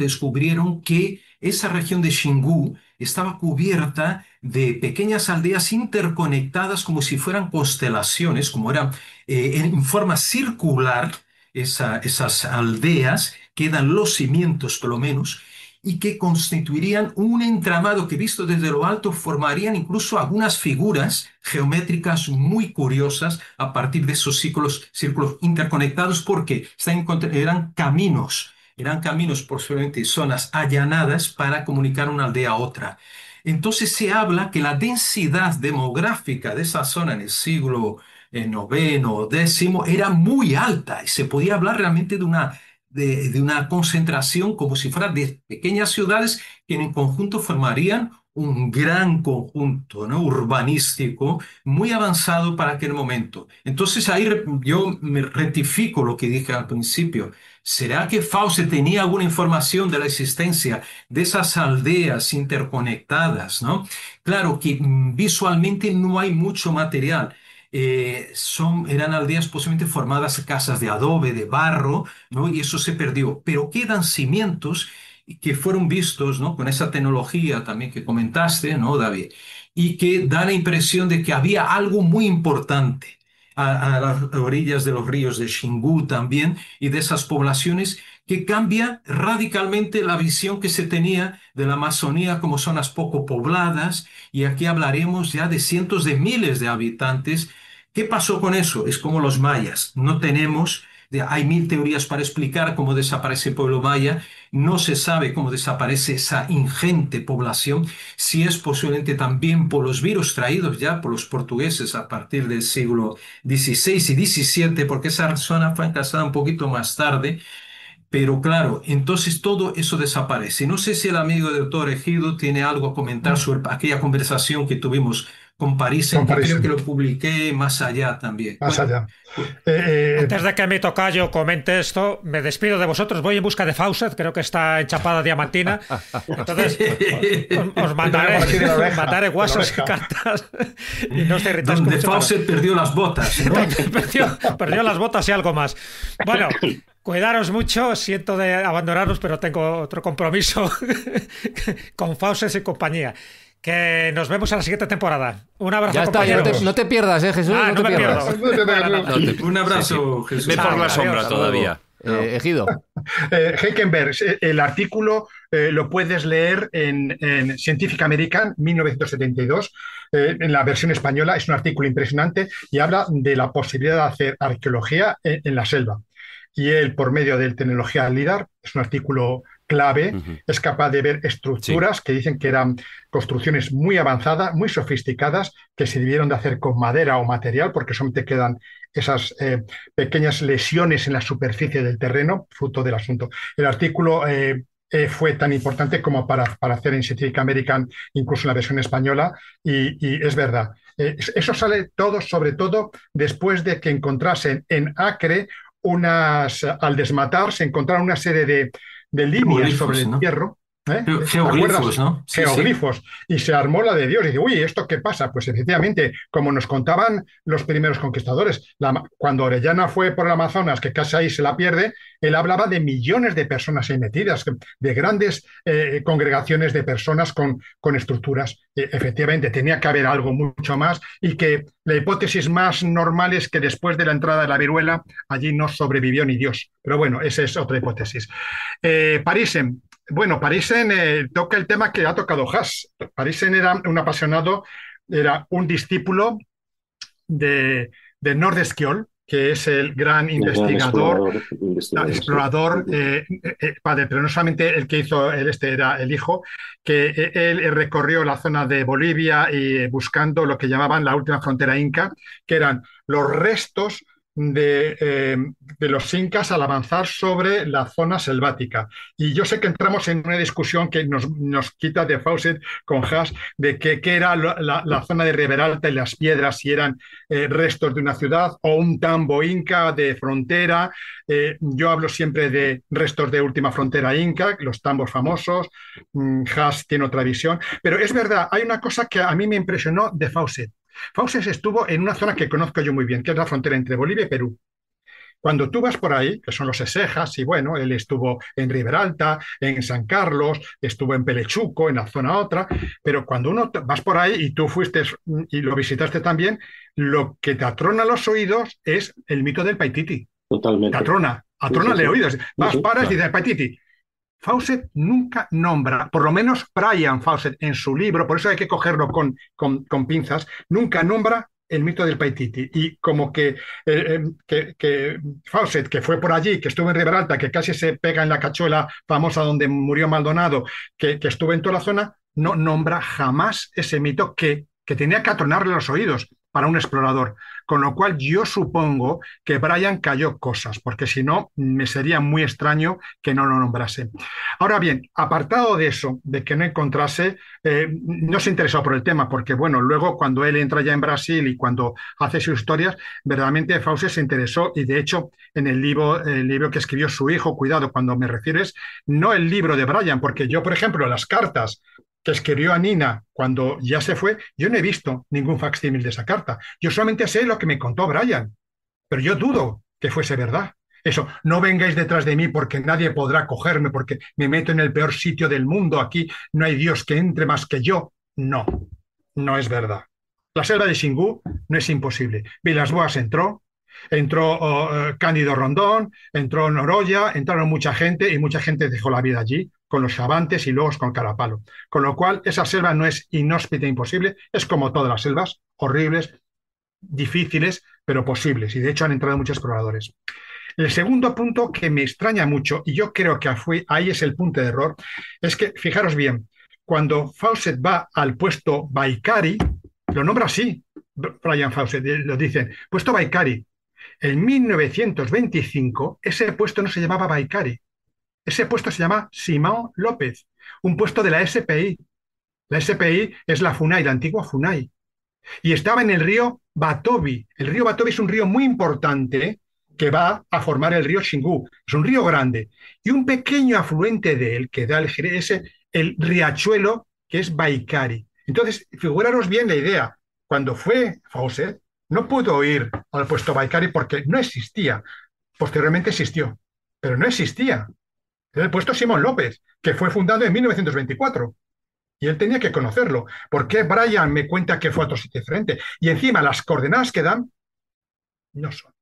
que esa región de Xingu estaba cubierta de pequeñas aldeas interconectadas como si fueran constelaciones, como eran en forma circular. Esas aldeas quedan los cimientos, por lo menos, y que constituirían un entramado que, visto desde lo alto, formarían incluso algunas figuras geométricas muy curiosas a partir de esos círculos interconectados, porque eran caminos, posiblemente zonas allanadas para comunicar una aldea a otra. Entonces se habla que la densidad demográfica de esa zona en el siglo noveno o décimo era muy alta y se podía hablar realmente de una de una concentración como si fuera de pequeñas ciudades que en conjunto formarían un gran conjunto, ¿no?, urbanístico muy avanzado para aquel momento. Entonces ahí yo me rectifico lo que dije al principio. ¿Será que Fawcett tenía alguna información de la existencia de esas aldeas interconectadas, ¿no? Claro que visualmente no hay mucho material. Eran aldeas posiblemente formadas en casas de adobe, de barro, ¿no? Y eso se perdió. Pero quedan cimientos que fueron vistos, ¿no?, con esa tecnología también que comentaste, ¿no, David? Y que da la impresión de que había algo muy importante a las orillas de los ríos de Xingu también y de esas poblaciones, que cambia radicalmente la visión que se tenía de la Amazonía como zonas poco pobladas, y aquí hablaremos ya de cientos de miles de habitantes. ¿Qué pasó con eso? Es como los mayas, no tenemos... Hay mil teorías para explicar cómo desaparece el pueblo maya. No se sabe cómo desaparece esa ingente población, si es posiblemente también por los virus traídos ya por los portugueses a partir del siglo XVI y XVII, porque esa zona fue encastada un poquito más tarde. Pero claro, entonces todo eso desaparece. No sé si el amigo del doctor Egido tiene algo a comentar sobre aquella conversación que tuvimos con Parisen, que creo que lo publiqué más allá también. Más allá. Antes de que mi tocayo comente esto, me despido de vosotros. Voy en busca de Fawcett, creo que está en Chapada Diamantina. Entonces, os mandaré WhatsApp y cartas. Y no os irritáis. Donde Fawcett perdió las botas, ¿no? perdió las botas y algo más. Bueno, cuidaros mucho. Siento de abandonaros, pero tengo otro compromiso con Fawcett y compañía. Que nos vemos en la siguiente temporada. Un abrazo, ya está, ya no te pierdas, Jesús. No te pierdas. Un abrazo, Jesús. Ve por la sombra adiós, todavía. Egido. Heckenberg, el artículo lo puedes leer en Scientific American 1972, en la versión española. Es un artículo impresionante y habla de la posibilidad de hacer arqueología en la selva. Y él, por medio de tecnología LIDAR, es un artículo clave, es capaz de ver estructuras que dicen que eran construcciones muy avanzadas, muy sofisticadas, que se debieron de hacer con madera o material, porque solamente quedan esas pequeñas lesiones en la superficie del terreno, fruto del asunto. El artículo fue tan importante como para hacer en Scientific American, incluso en la versión española, y es verdad. Eso sale todo, sobre todo, después de que encontrasen en Acre al desmatar, se encontraron una serie de líneas sobre el hierro. Geoglifos, ¿no? Geoglifos. Y se armó la de Dios. Y dice, uy, ¿esto qué pasa? Pues efectivamente, como nos contaban los primeros conquistadores, cuando Orellana fue por el Amazonas, que casi ahí se la pierde, él hablaba de millones de personas ahí metidas, de grandes congregaciones de personas con estructuras. Efectivamente, tenía que haber algo mucho más, y que la hipótesis más normal es que después de la entrada de la viruela, allí no sobrevivió ni Dios. Pero bueno, esa es otra hipótesis. Parisen. Bueno, Parisen toca el tema que ha tocado Haas. Parisen era un apasionado, era un discípulo de Nordenskiöld, que es el gran investigador, explorador, padre, pero no solamente el que hizo era el hijo, que él recorrió la zona de Bolivia y buscando lo que llamaban la última frontera inca, que eran los restos de los incas al avanzar sobre la zona selvática. Y yo sé que entramos en una discusión que nos quita de Fawcett con Haas de qué era la zona de Riberalta y las piedras, si eran restos de una ciudad o un tambo inca de frontera. Yo hablo siempre de restos de última frontera inca, los tambos famosos. Haas tiene otra visión. Pero es verdad, hay una cosa que a mí me impresionó de Fawcett. Fawcett estuvo en una zona que conozco yo muy bien, que es la frontera entre Bolivia y Perú. Cuando tú vas por ahí, que son los Esejas, y bueno, él estuvo en Riberalta, en San Carlos, estuvo en Pelechuco, en la zona otra, pero cuando uno vas por ahí y tú fuiste y lo visitaste también, lo que te atrona los oídos es el mito del Paititi. Totalmente. Te atrona de oídos. Vas, paras y dices, Paititi. Fawcett nunca nombra, por lo menos Brian Fawcett en su libro, por eso hay que cogerlo con pinzas, nunca nombra el mito del Paititi. Y como que Fawcett, que fue por allí, que estuvo en Riberalta, que casi se pega en la cachuela famosa donde murió Maldonado, que estuvo en toda la zona, no nombra jamás ese mito que tenía que atronarle los oídos. para un explorador. Con lo cual yo supongo que Brian cayó cosas, porque si no, me sería muy extraño que no lo nombrase. Ahora bien, apartado de eso, de que no encontrase, no se interesó por el tema, porque bueno, luego cuando él entra ya en Brasil y cuando hace sus historias, verdaderamente Fawcett se interesó y de hecho en el libro que escribió su hijo, cuidado, cuando me refieres, no el libro de Brian, porque yo, por ejemplo, las cartas que escribió a Nina cuando ya se fue, yo no he visto ningún facsímil de esa carta. Yo solamente sé lo que me contó Brian, pero yo dudo que fuese verdad. Eso, no vengáis detrás de mí porque nadie podrá cogerme, porque me meto en el peor sitio del mundo, aquí no hay Dios que entre más que yo. No, no es verdad. La selva de Xingu no es imposible. Vilas-Boas entró Cándido Rondón, entró Noroya, entraron mucha gente y mucha gente dejó la vida allí, con los Chavantes y luego con Carapalo. Con lo cual, esa selva no es inhóspita e imposible, es como todas las selvas, horribles, difíciles, pero posibles. Y de hecho han entrado muchos exploradores. El segundo punto que me extraña mucho, y yo creo que ahí es el punto de error, es que, fijaros bien, cuando Fawcett va al puesto Baikari, lo nombra así, Brian Fawcett, lo dicen, puesto Baikari. En 1925, ese puesto no se llamaba Baikari. Ese puesto se llama Simón López, un puesto de la SPI. La SPI es la FUNAI, la antigua FUNAI. Y estaba en el río Batobi. El río Batobi es un río muy importante que va a formar el río Xingu. Es un río grande. Y un pequeño afluente de él que da el riachuelo, que es Baikari. Entonces, figuraros bien la idea. Cuando fue Fawcett, no pudo ir al puesto Baikari porque no existía. Posteriormente existió, pero no existía. Era el puesto Simón López, que fue fundado en 1924. Y él tenía que conocerlo. ¿Por qué Brian me cuenta que fue a otro sitio diferente? Y encima las coordenadas que dan no son.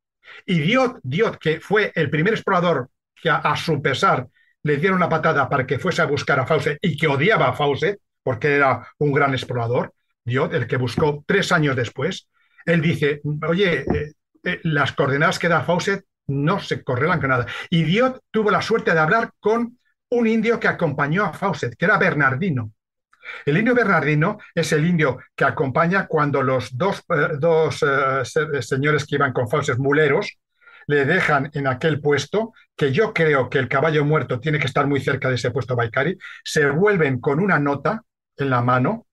Y Diot, que fue el primer explorador que a su pesar le dieron una patada para que fuese a buscar a Fawcett y que odiaba a Fawcett porque era un gran explorador, Diot, el que buscó 3 años después, él dice, oye, las coordenadas que da Fawcett no se correlan con nada. Y Diot tuvo la suerte de hablar con un indio que acompañó a Fawcett, que era Bernardino. El indio Bernardino es el indio que acompaña cuando los dos señores que iban con Fawcett, muleros, le dejan en aquel puesto, que yo creo que el caballo muerto tiene que estar muy cerca de ese puesto Baikari, se vuelven con una nota en la mano.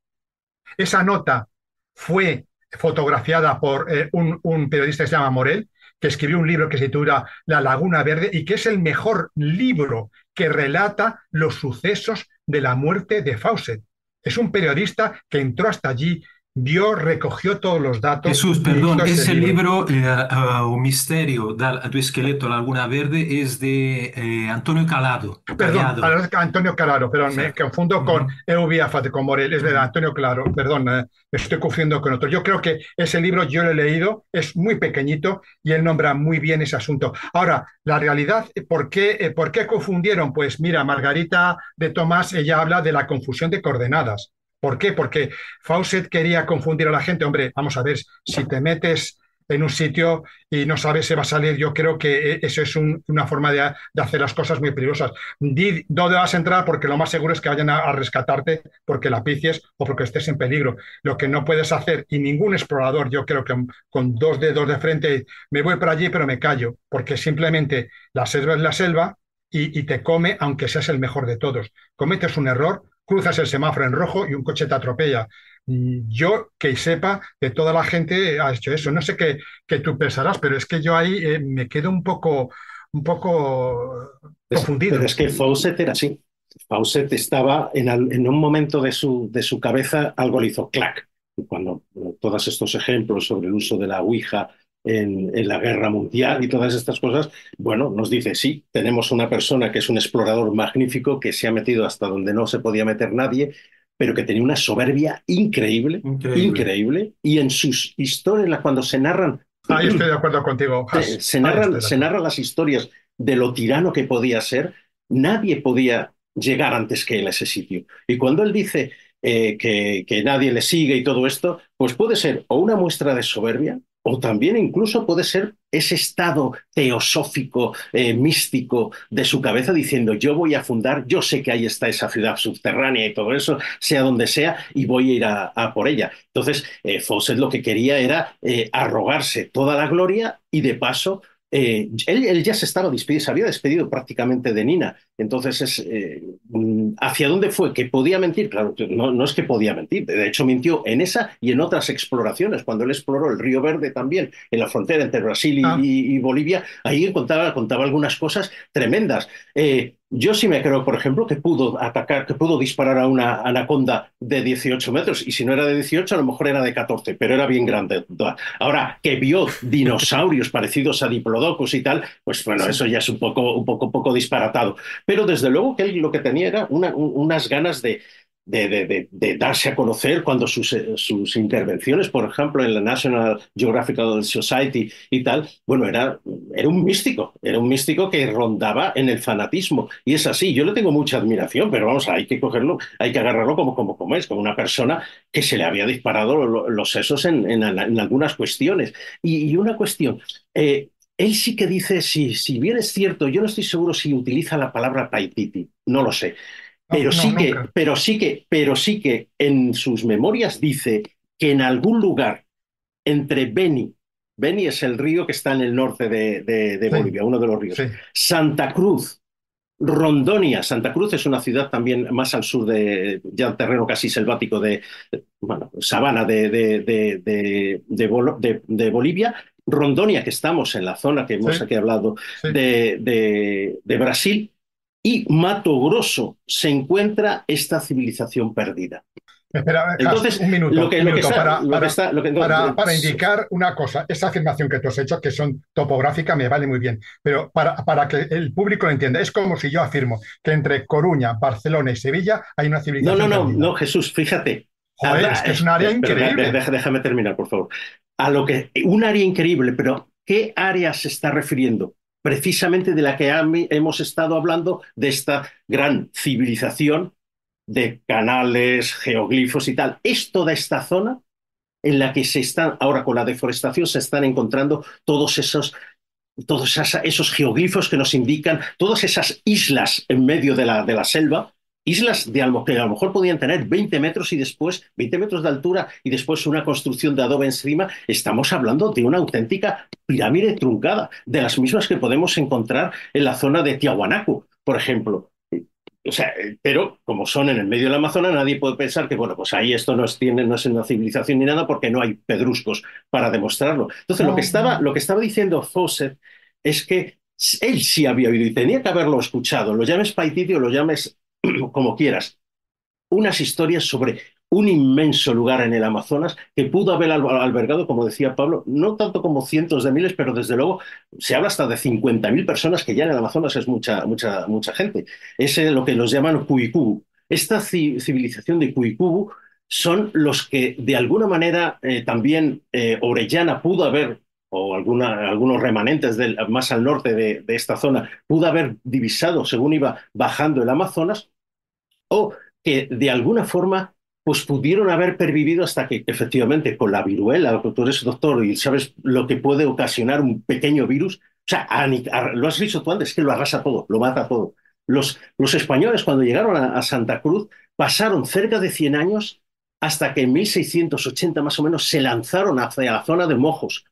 Esa nota fue fotografiada por un periodista que se llama Morel, que escribió un libro que se titula La Laguna Verde y que es el mejor libro que relata los sucesos de la muerte de Fawcett. Es un periodista que entró hasta allí, vio, recogió todos los datos. Jesús, perdón, ese libro, Un misterio del esqueleto, La Laguna Verde, es de Antonio Calado. Perdón, Antonio Calado, perdón, me confundo con Eubiafate, con Morel, es de Antonio Calado, perdón, me estoy confundiendo con otro. Yo creo que ese libro yo lo he leído, es muy pequeñito y él nombra muy bien ese asunto. Ahora, la realidad, ¿por qué confundieron? Pues mira, Margarita de Tomás, ella habla de la confusión de coordenadas. ¿Por qué? Porque Fawcett quería confundir a la gente. Hombre, vamos a ver, si te metes en un sitio y no sabes si va a salir, yo creo que eso es una forma de hacer las cosas muy peligrosas. Di dónde vas a entrar porque lo más seguro es que vayan a rescatarte porque la pifies o porque estés en peligro. Lo que no puedes hacer, y ningún explorador, yo creo que con 2 dedos de frente, me voy por allí pero me callo, porque simplemente la selva es la selva y te come aunque seas el mejor de todos. Cometes un error, cruzas el semáforo en rojo y un coche te atropella. Yo, que sepa, que toda la gente ha hecho eso. No sé qué tú pensarás, pero es que yo ahí me quedo un poco confundido. Pero es que Fawcett era así. Fawcett estaba en un momento de su cabeza, algo le hizo clac. Cuando todos estos ejemplos sobre el uso de la Ouija en la guerra mundial y todas estas cosas, bueno, nos dice, sí, tenemos una persona que es un explorador magnífico, que se ha metido hasta donde no se podía meter nadie, pero que tenía una soberbia increíble, y en sus historias, cuando se narran... Yo estoy de acuerdo contigo. Se narran las historias de lo tirano que podía ser, nadie podía llegar antes que él a ese sitio. Y cuando él dice que nadie le sigue y todo esto, pues puede ser o una muestra de soberbia, o también incluso puede ser ese estado teosófico, místico de su cabeza diciendo yo voy a fundar, yo sé que ahí está esa ciudad subterránea y todo eso, sea donde sea, y voy a ir a por ella. Entonces, Fawcett lo que quería era arrogarse toda la gloria y de paso él ya se estaba despedido, se había despedido prácticamente de Nina. Entonces, ¿hacia dónde fue? ¿Que podía mentir? Claro, no es que podía mentir. De hecho, mintió en esa y en otras exploraciones. Cuando él exploró el Río Verde también, en la frontera entre Brasil y Bolivia, ahí contaba algunas cosas tremendas. Yo sí me creo, por ejemplo, que pudo atacar, que pudo disparar a una anaconda de 18 metros, y si no era de 18, a lo mejor era de 14, pero era bien grande. Ahora, que vio dinosaurios parecidos a diplodocus y tal, pues bueno, eso ya es un poco disparatado. Pero desde luego que él lo que tenía era unas ganas de darse a conocer cuando sus intervenciones, por ejemplo, en la National Geographical Society y tal, bueno, era un místico que rondaba en el fanatismo. Y es así, yo le tengo mucha admiración, pero vamos, hay que cogerlo, hay que agarrarlo como es, como una persona que se le había disparado los sesos en algunas cuestiones. Y una cuestión, él sí que dice, si bien es cierto, yo no estoy seguro si utiliza la palabra Paititi, no lo sé, pero No, nunca. pero sí que en sus memorias dice que en algún lugar entre Beni es el río que está en el norte de Sí, Bolivia, uno de los ríos, sí, Santa Cruz, Rondonia. Santa Cruz es una ciudad también más al sur ya terreno casi selvático bueno, sabana de Bolivia. Rondonia, que estamos en la zona que sí, hemos aquí hablado sí. de Brasil, y Mato Grosso se encuentra esta civilización perdida. Espera, Jas, Entonces, un minuto, un minuto no, para indicar una cosa. Esa afirmación que tú has hecho, que son topográfica, me vale muy bien, pero para que el público lo entienda, es como si yo afirmo que entre Coruña, Barcelona y Sevilla hay una civilización perdida. no, Jesús, fíjate. Joder, es que es un área Pero increíble. déjame terminar, por favor. Un área increíble, pero ¿qué área se está refiriendo? Precisamente de la que hemos estado hablando, de esta gran civilización de canales, geoglifos y tal. Es toda esta zona en la que ahora con la deforestación, se están encontrando todos esos geoglifos que nos indican, todas esas islas en medio de la selva, islas que a lo mejor podían tener 20 metros y después 20 metros de altura y después una construcción de adobe encima. Estamos hablando de una auténtica pirámide truncada, de las mismas que podemos encontrar en la zona de Tiahuanaco, por ejemplo. O sea, pero como son en el medio del Amazonas, nadie puede pensar que, bueno, pues ahí esto no es una civilización ni nada, porque no hay pedruscos para demostrarlo. Entonces, No, no. lo que estaba diciendo Fawcett es que él sí había oído y tenía que haberlo escuchado, lo llames Paititi o lo llames como quieras, unas historias sobre un inmenso lugar en el Amazonas que pudo haber albergado, como decía Pablo, no tanto como cientos de miles, pero desde luego se habla hasta de 50.000 personas, que ya en el Amazonas es mucha gente. Es lo que los llaman Cuicubu. Esta civilización de Cuicubu son los que de alguna manera también Orellana pudo haber, o algunos remanentes más al norte de esta zona, pudo haber divisado según iba bajando el Amazonas, o que de alguna forma pues pudieron haber pervivido hasta que efectivamente con la viruela, tú eres doctor y sabes lo que puede ocasionar un pequeño virus, o sea, lo has dicho tú antes, que lo arrasa todo, lo mata todo. Los españoles cuando llegaron a Santa Cruz pasaron cerca de 100 años hasta que en 1680 más o menos se lanzaron hacia la zona de Mojos,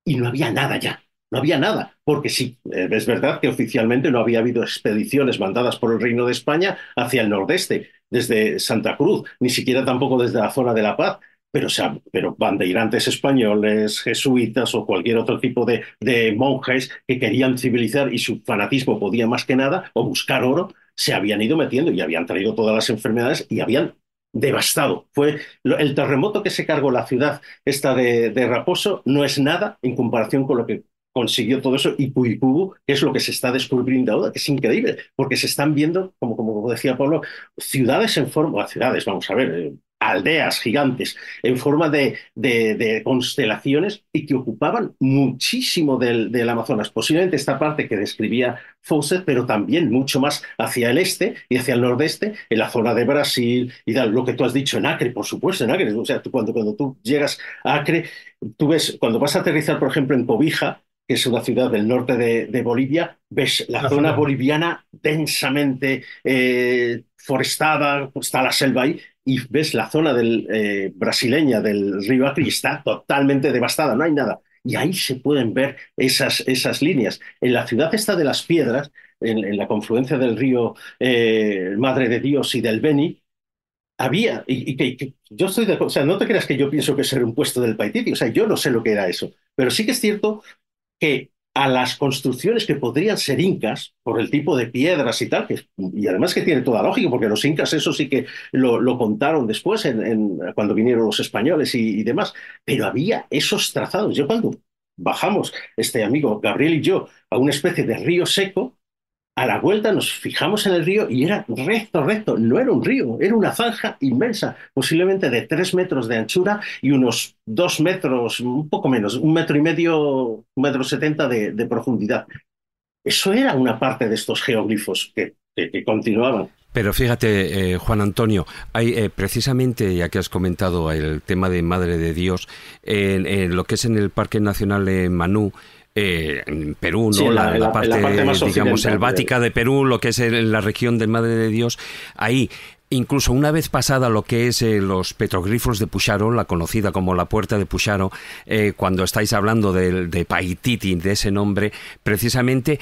y no había nada ya, no había nada, porque sí, es verdad que oficialmente no había habido expediciones mandadas por el Reino de España hacia el nordeste, desde Santa Cruz, ni siquiera tampoco desde la zona de La Paz, pero bandeirantes españoles, jesuitas o cualquier otro tipo de monjes que querían civilizar y su fanatismo podía más que nada, o buscar oro, se habían ido metiendo y habían traído todas las enfermedades y habían devastado. Fue el terremoto que se cargó la ciudad esta de Raposo, no es nada en comparación con lo que consiguió todo eso, y Puipubu, que es lo que se está descubriendo ahora, que es increíble, porque se están viendo, como decía Pablo, ciudades, vamos a ver, aldeas gigantes en forma de constelaciones y que ocupaban muchísimo del Amazonas. Posiblemente esta parte que describía Fawcett, pero también mucho más hacia el este y hacia el nordeste, en la zona de Brasil y tal, lo que tú has dicho en Acre, por supuesto, en Acre. O sea, cuando tú llegas a Acre, tú ves, cuando vas a aterrizar, por ejemplo, en Cobija, que es una ciudad del norte de Bolivia, ves la zona boliviana densamente forestada, está la selva ahí, y ves la zona brasileña del río Acre y está totalmente devastada, no hay nada. Y ahí se pueden ver esas líneas. En la ciudad esta de las Piedras, en la confluencia del río Madre de Dios y del Beni, había, que yo estoy de acuerdo, o sea, no te creas que yo pienso que es un puesto del Paititi, o sea, yo no sé lo que era eso, pero sí que es cierto que a las construcciones que podrían ser incas, por el tipo de piedras y tal, y además que tiene toda lógica, porque los incas eso sí que lo contaron después cuando vinieron los españoles y demás, pero había esos trazados. Yo cuando bajamos, este amigo Gabriel y yo, a una especie de río seco, a la vuelta nos fijamos en el río y era recto, recto. No era un río, era una zanja inmensa, posiblemente de 3 metros de anchura y unos 2 metros, un poco menos, 1,5 metros, 1,70 metros de profundidad. Eso era una parte de estos geoglifos que continuaban. Pero fíjate, Juan Antonio, hay precisamente, ya que has comentado el tema de Madre de Dios, en lo que es en el Parque Nacional de Manú, en Perú, ¿no? Sí, la parte más digamos, selvática de Perú, lo que es la región de Madre de Dios, ahí, incluso una vez pasada lo que es los petroglifos de Puxaro, la conocida como la Puerta de Puxaro, cuando estáis hablando de Paititi, de ese nombre, precisamente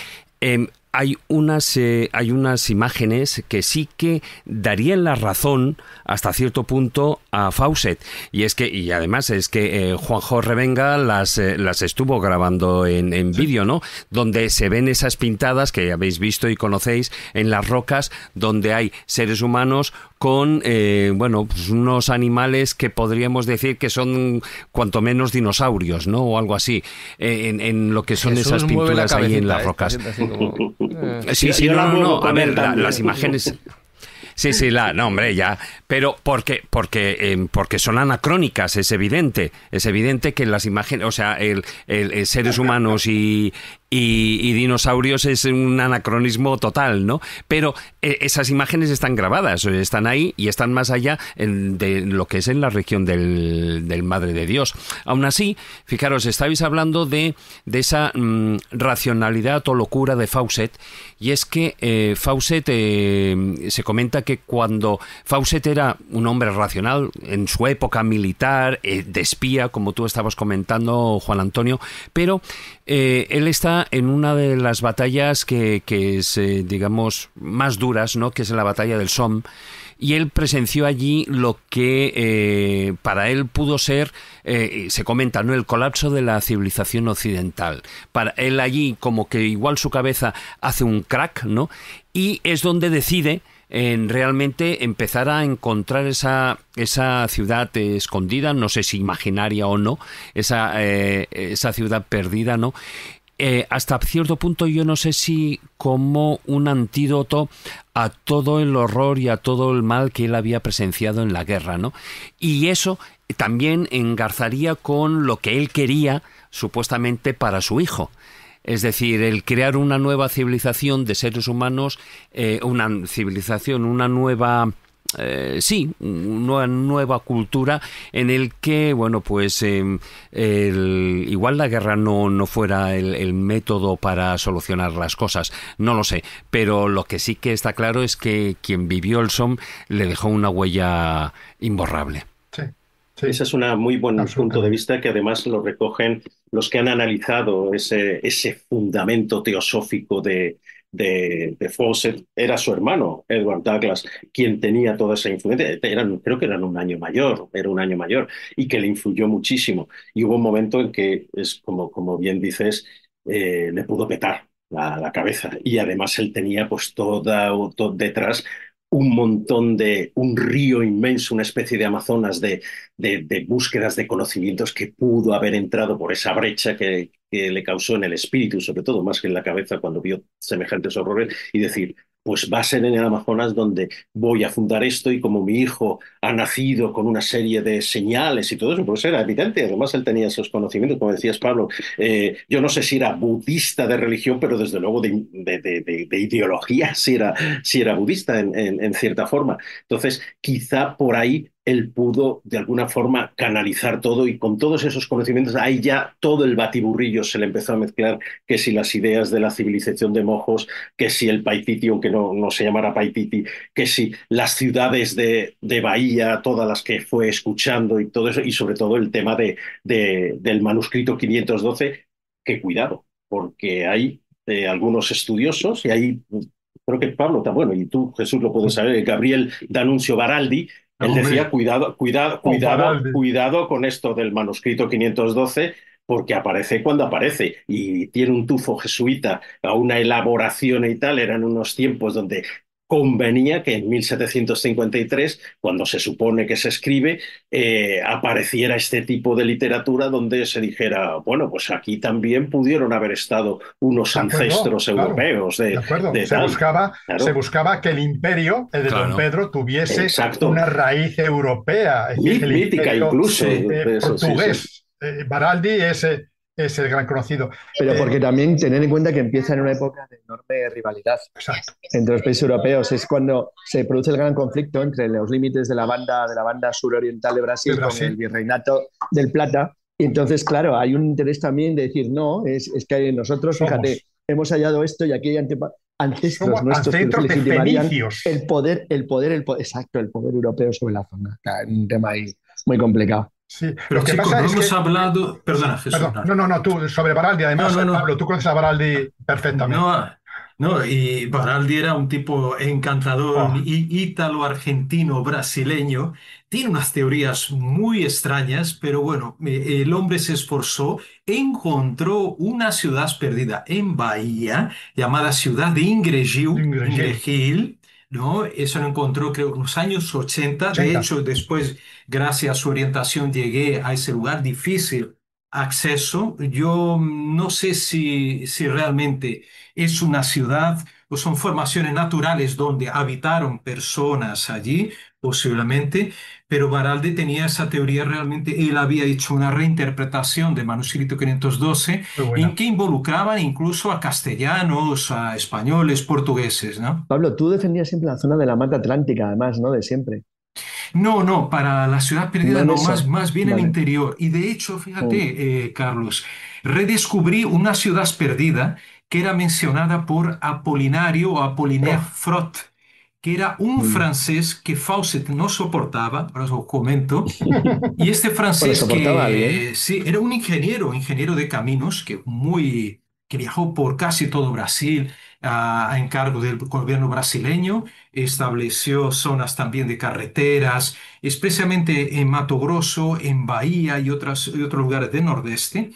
hay unas imágenes que sí que darían la razón hasta cierto punto a Fawcett, y además es que Juanjo Revenga las estuvo grabando en vídeo, ¿no? Donde se ven esas pintadas que habéis visto y conocéis en las rocas, donde hay seres humanos con pues unos animales que podríamos decir que son cuanto menos dinosaurios, ¿no? O algo así, en lo que son esas pinturas ahí en las rocas. Sí, no, a ver, las imágenes... Sí, no, hombre, ya, pero porque son anacrónicas, es evidente que las imágenes, o sea, el seres humanos y dinosaurios es un anacronismo total, ¿no? Pero esas imágenes están grabadas, están ahí y están más allá de lo que es en la región del Madre de Dios. Aún así, fijaros, estabais hablando de esa racionalidad o locura de Fawcett, y es que Fawcett se comenta que cuando Fawcett era un hombre racional en su época militar, de espía, como tú estabas comentando, Juan Antonio, pero él está en una de las batallas que es, digamos, más duras, ¿no? Que es la batalla del Somme, y él presenció allí lo que para él pudo ser, se comenta, ¿no? El colapso de la civilización occidental. Para él allí como que igual su cabeza hace un crack, ¿no? Y es donde decide en realmente empezar a encontrar esa ciudad escondida, no sé si imaginaria o no, esa ciudad perdida, ¿no? Hasta cierto punto yo no sé si como un antídoto a todo el horror y a todo el mal que él había presenciado en la guerra, ¿no? Y eso también engarzaría con lo que él quería supuestamente para su hijo. Es decir, el crear una nueva civilización de seres humanos, una nueva cultura en el que, bueno, pues igual la guerra no fuera el método para solucionar las cosas, no lo sé, pero lo que sí que está claro es que quien vivió el Somme le dejó una huella imborrable. Sí. Ese es un muy buen punto de vista que además lo recogen los que han analizado ese fundamento teosófico de Fawcett. Era su hermano, Edward Douglas, quien tenía toda esa influencia. Creo que era un año mayor, y que le influyó muchísimo. Y hubo un momento en que, como bien dices, le pudo petar la cabeza. Y además él tenía pues todo detrás un río inmenso, una especie de Amazonas de búsquedas de conocimientos que pudo haber entrado por esa brecha que le causó en el espíritu, sobre todo, más que en la cabeza, cuando vio semejantes horrores, y decir, pues va a ser en el Amazonas donde voy a fundar esto y como mi hijo ha nacido con una serie de señales y todo eso, pues era evidente. Además, él tenía esos conocimientos, como decías, Pablo. Yo no sé si era budista de religión, pero desde luego de ideología sí era budista en cierta forma. Entonces, quizá por ahí él pudo de alguna forma canalizar todo y con todos esos conocimientos, ahí ya todo el batiburrillo se le empezó a mezclar, que si las ideas de la civilización de Mojos, que si el Paititi, aunque no se llamara Paititi, que si las ciudades de Bahía, todas las que fue escuchando y todo eso, y sobre todo el tema del manuscrito 512, que cuidado, porque hay algunos estudiosos, y ahí creo que Pablo está bueno, y tú, Jesús, lo puedes saber, Gabriel D'Annunzio Baraldi, él decía, cuidado con esto del manuscrito 512, porque aparece cuando aparece y tiene un tufo jesuita a una elaboración y tal. Eran unos tiempos donde convenía que en 1753, cuando se supone que se escribe, apareciera este tipo de literatura donde se dijera, bueno, pues aquí también pudieron haber estado unos ancestros europeos de acuerdo. Se buscaba que el imperio, el de Don Pedro, tuviese una raíz europea. Mítica incluso. Portugués. Baraldi es el gran conocido. Pero porque también tener en cuenta que empieza en una época de enorme rivalidad. Exacto. Entre los países europeos. Es cuando se produce el gran conflicto entre los límites de la banda suroriental de Brasil con el virreinato del Plata. Y entonces, claro, hay un interés también de decir, no, es que nosotros, fíjate, hemos hallado esto y aquí hay ancestros nuestros que legitimarían el poder europeo sobre la zona. Un tema ahí muy complicado. Sí, pero lo que chicos, pasa no es hemos que... hablado... Perdona, Jesús. No, tú, sobre Baraldi, además, Pablo, tú conoces a Baraldi perfectamente. No, y Baraldi era un tipo encantador, ítalo-argentino, brasileño. Tiene unas teorías muy extrañas, pero bueno, el hombre se esforzó, encontró una ciudad perdida en Bahía, llamada ciudad de Ingregil, ¿no? Eso lo encontró, creo, en los años 80. De hecho, después, gracias a su orientación, llegué a ese lugar difícil acceso. Yo no sé si realmente es una ciudad o son formaciones naturales donde habitaron personas allí, posiblemente, pero Baraldi tenía esa teoría realmente. Él había hecho una reinterpretación del manuscrito 512 en que involucraban incluso a castellanos, a españoles, portugueses, ¿no? Pablo, tú defendías siempre la zona de la Mata Atlántica, además, ¿no? De siempre. No, para la ciudad perdida no, más bien el interior. Y de hecho, fíjate, Carlos, redescubrí una ciudad perdida que era mencionada por Apolinario o Apollinaire Frot, que era un francés que Fawcett no soportaba, ahora os comento. Y este francés sí, era un ingeniero de caminos que viajó por casi todo Brasil a encargo del gobierno brasileño, estableció zonas también de carreteras, especialmente en Mato Grosso, en Bahía y otros lugares del Nordeste.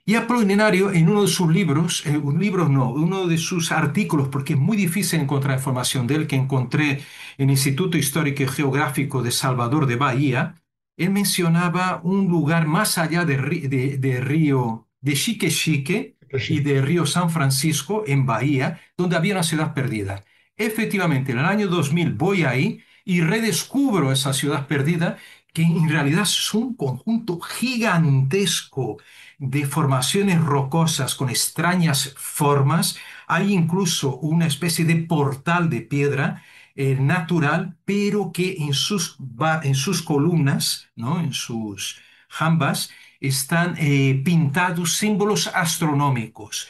Y Apolinario, en uno de sus libros, uno de sus artículos, porque es muy difícil encontrar información de él, que encontré en el Instituto Histórico y Geográfico de Salvador de Bahía, él mencionaba un lugar más allá de río de Xique y de río San Francisco, en Bahía, donde había una ciudad perdida. Efectivamente, en el año 2000 voy ahí y redescubro esa ciudad perdida, que en realidad es un conjunto gigantesco de formaciones rocosas con extrañas formas. Hay incluso una especie de portal de piedra natural, pero que en sus columnas, ¿no? En sus jambas, están pintados símbolos astronómicos.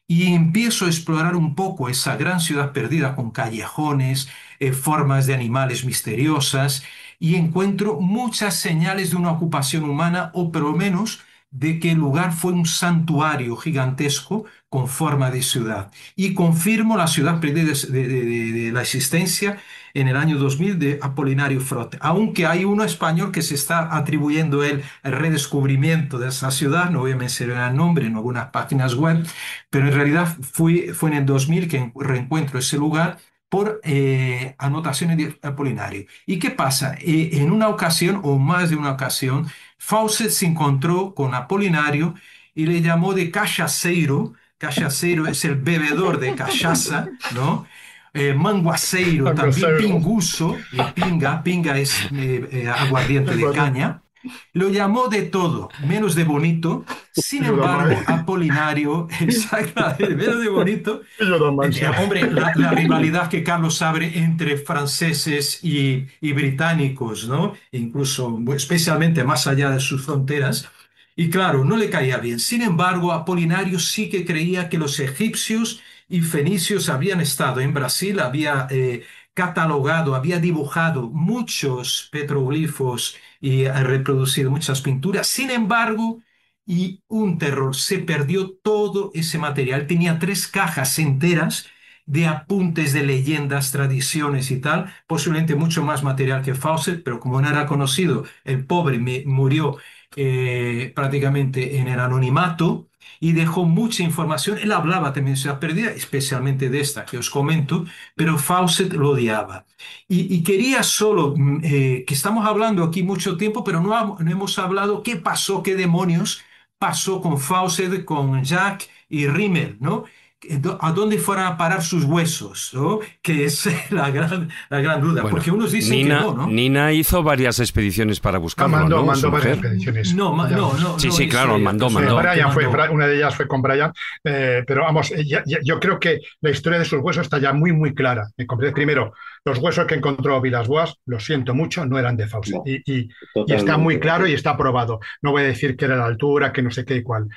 Y empiezo a explorar un poco esa gran ciudad perdida con callejones, formas de animales misteriosas, y encuentro muchas señales de una ocupación humana, o por lo menos de que el lugar fue un santuario gigantesco con forma de ciudad. Y confirmo la ciudad perdida de la existencia en el año 2000 de Apolinario Frot. Aunque hay uno español que se está atribuyendo el redescubrimiento de esa ciudad, no voy a mencionar el nombre en algunas páginas web, pero en realidad fue en el 2000 que reencuentro ese lugar por anotaciones de Apolinario. ¿Y qué pasa? En una ocasión, o más de una ocasión, Fawcett se encontró con Apolinario y le llamó de cachaceiro. Cachaceiro es el bebedor de cachaza, ¿no? manguaceiro, también pinguso, pinga es aguardiente de caña. Lo llamó de todo, menos de bonito. Sin embargo, Apolinario, exactamente, menos de bonito. Hombre, la rivalidad que Carlos abre entre franceses y británicos, ¿no? Incluso, especialmente más allá de sus fronteras. Y claro, no le caía bien. Sin embargo, Apolinario sí que creía que los egipcios y fenicios habían estado en Brasil, había catalogado, había dibujado muchos petroglifos y ha reproducido muchas pinturas. Sin embargo, y un terror, se perdió todo ese material. Tenía 3 cajas enteras de apuntes de leyendas, tradiciones y tal, posiblemente mucho más material que Fawcett, pero como no era conocido, el pobre murió prácticamente en el anonimato y dejó mucha información. Él hablaba también de la pérdida, especialmente de esta que os comento, pero Fawcett lo odiaba. Y quería solo, que estamos hablando aquí mucho tiempo, pero no hemos hablado qué pasó, qué demonios pasó con Fawcett, con Jacques y Rimmel, ¿no? ¿A dónde fueron a parar sus huesos? ¿No? Que es la gran duda, bueno, porque unos dicen Nina, que no. Nina hizo varias expediciones para buscarlo, mandó varias expediciones. Sí, claro, mandó. Una de ellas fue con Brian, pero vamos, yo creo que la historia de sus huesos está ya muy, muy clara. Primero, los huesos que encontró Villas-Boas, lo siento mucho, no eran de Fawcett. No, y está muy claro y está probado. No voy a decir que era la altura, que no sé qué y cuál.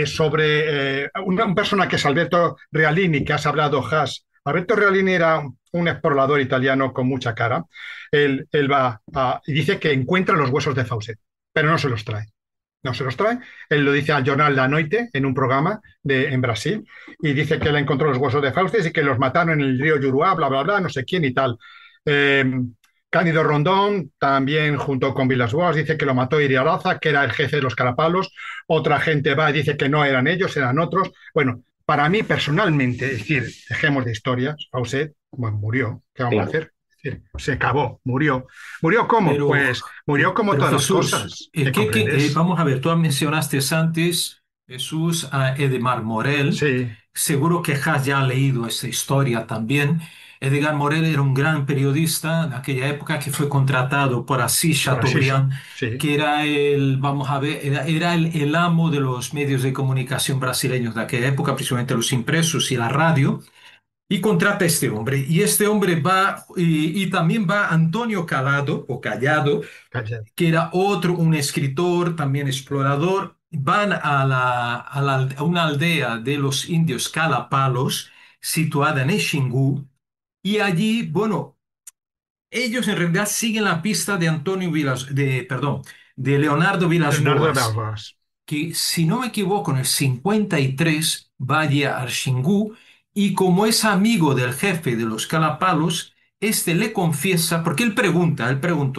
Sobre una persona que es Alberto Realini, que has hablado, Has. Alberto Realini era un explorador italiano con mucha cara. Él va y dice que encuentra los huesos de Fawcett, pero no se los trae. No se los trae. Él lo dice al Jornal da Noite en un programa en Brasil y dice que él encontró los huesos de Fawcett y que los mataron en el río Juruá, bla, bla, bla, no sé quién y tal. Cándido Rondón, también junto con Villas-Boas, dice que lo mató Iriaraza, que era el jefe de los Carapalos. Otra gente va y dice que no eran ellos, eran otros. Bueno, para mí personalmente, es decir, dejemos de historias, Fawcett, bueno, murió. ¿Qué vamos a hacer? Es decir, se acabó, murió. ¿Murió cómo? Pues murió como todas Jesús, las cosas. Vamos a ver, tú mencionaste antes, Jesús, a Edmar Morel. Sí. Seguro que Has ya ha leído esa historia también. Edgar Morel era un gran periodista de aquella época que fue contratado por Assis Chateaubriand, que era el amo de los medios de comunicación brasileños de aquella época, principalmente los impresos y la radio, y contrata a este hombre. Y este hombre va, y también va Antonio Callado, que era un escritor, también explorador. Van a una aldea de los indios Calapalos, situada en Xingu. Y allí, bueno, ellos en realidad siguen la pista de de Leonardo Villas-Boas, que si no me equivoco en el 53 va allí a Xingu y como es amigo del jefe de los Calapalos, este le confiesa, porque él preguntó a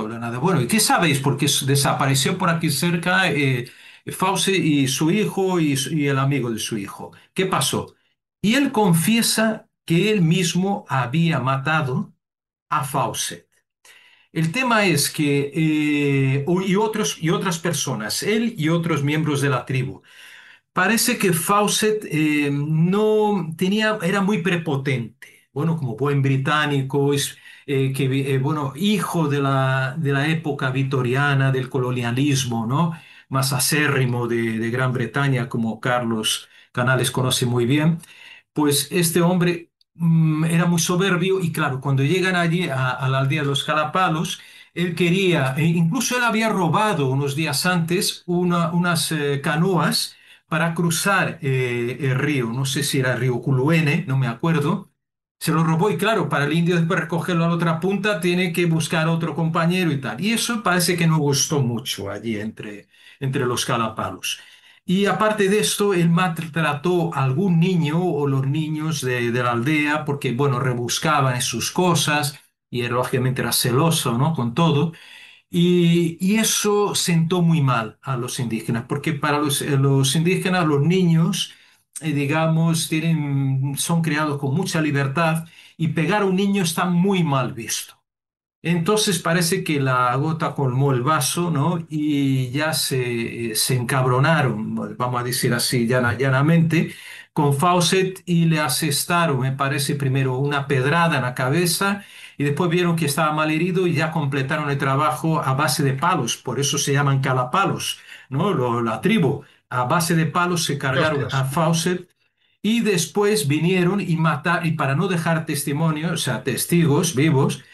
Leonardo, bueno, ¿y qué sabéis? Porque desapareció por aquí cerca Fawcett y su hijo y el amigo de su hijo. ¿Qué pasó? Y él confiesa que él mismo había matado a Fawcett. El tema es que, y otras personas, él y otros miembros de la tribu, parece que Fawcett era muy prepotente, bueno, como buen británico, hijo de la época victoriana, del colonialismo, ¿no? Más acérrimo de Gran Bretaña, como Carlos Canales conoce muy bien. Pues este hombre era muy soberbio y claro, cuando llegan allí a la aldea de los Calapalos, él quería, incluso él había robado unos días antes unas canoas para cruzar el río, no sé si era el río Culuene, no me acuerdo. Se lo robó y claro, para el indio después recogerlo a la otra punta tiene que buscar otro compañero y tal. Y eso parece que no gustó mucho allí entre los Calapalos. Y aparte de esto, él maltrató a algún niño o los niños de la aldea porque, bueno, rebuscaban en sus cosas y él, lógicamente era celoso, ¿no? Con todo. Y eso sentó muy mal a los indígenas, porque para los indígenas, los niños, digamos, son criados con mucha libertad y pegar a un niño está muy mal visto. Entonces parece que la gota colmó el vaso, ¿no? Y ya se encabronaron, vamos a decir así llanamente, con Fawcett y le asestaron, me parece, primero una pedrada en la cabeza y después vieron que estaba mal herido y ya completaron el trabajo a base de palos, por eso se llaman calapalos, ¿no? La tribu, a base de palos se cargaron a Hostias. Fawcett y después vinieron y mataron, y para no dejar testimonio, o sea, testigos vivos,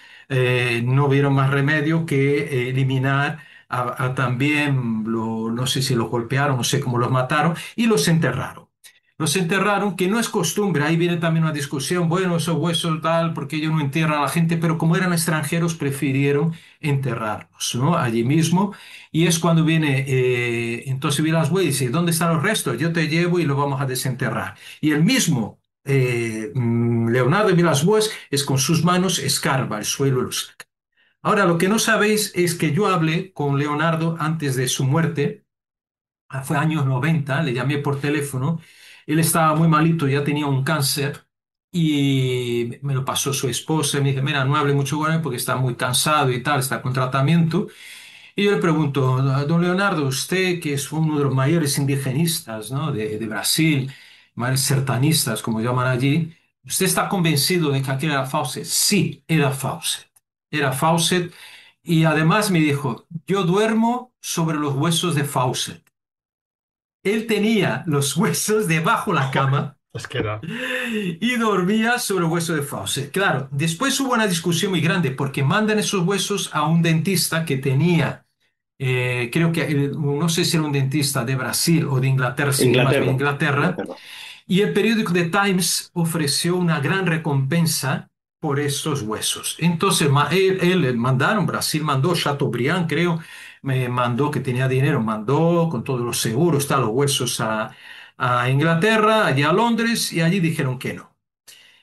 no vieron más remedio que eliminar también, no sé si los golpearon, no sé cómo los mataron, y los enterraron. Los enterraron, que no es costumbre, ahí viene también una discusión, bueno, esos huesos tal, porque ellos no entierran a la gente, pero como eran extranjeros, prefirieron enterrarlos, ¿no? Allí mismo. Y es cuando viene, entonces Villas-Boas dice, ¿dónde están los restos? Yo te llevo y los vamos a desenterrar. Y el mismo Leonardo de Villas-Boas es con sus manos escarba el suelo y lo saca. Ahora, lo que no sabéis es que yo hablé con Leonardo antes de su muerte, fue años 90, le llamé por teléfono, él estaba muy malito, ya tenía un cáncer y me lo pasó su esposa y me dice, mira, no hable mucho con él porque está muy cansado y tal, está con tratamiento. Y yo le pregunto, don Leonardo, usted que es uno de los mayores indigenistas, ¿no? de Brasil, mayores sertanistas, como llaman allí, ¿usted está convencido de que aquel era Fawcett? Sí, era Fawcett. Era Fawcett. Y además me dijo, yo duermo sobre los huesos de Fawcett. Él tenía los huesos debajo de la cama Es que era. y dormía sobre el hueso de Fawcett. Claro, después hubo una discusión muy grande porque mandan esos huesos a un dentista que tenía, creo que, no sé si era un dentista de Brasil o de Inglaterra, sí, más bien Inglaterra. Inglaterra, Inglaterra. y el periódico The Times ofreció una gran recompensa por estos huesos. Entonces, él mandaron, Brasil mandó, Chateaubriand, creo, me mandó que tenía dinero, mandó con todos los seguros, los huesos a Inglaterra, allá a Londres, y allí dijeron que no.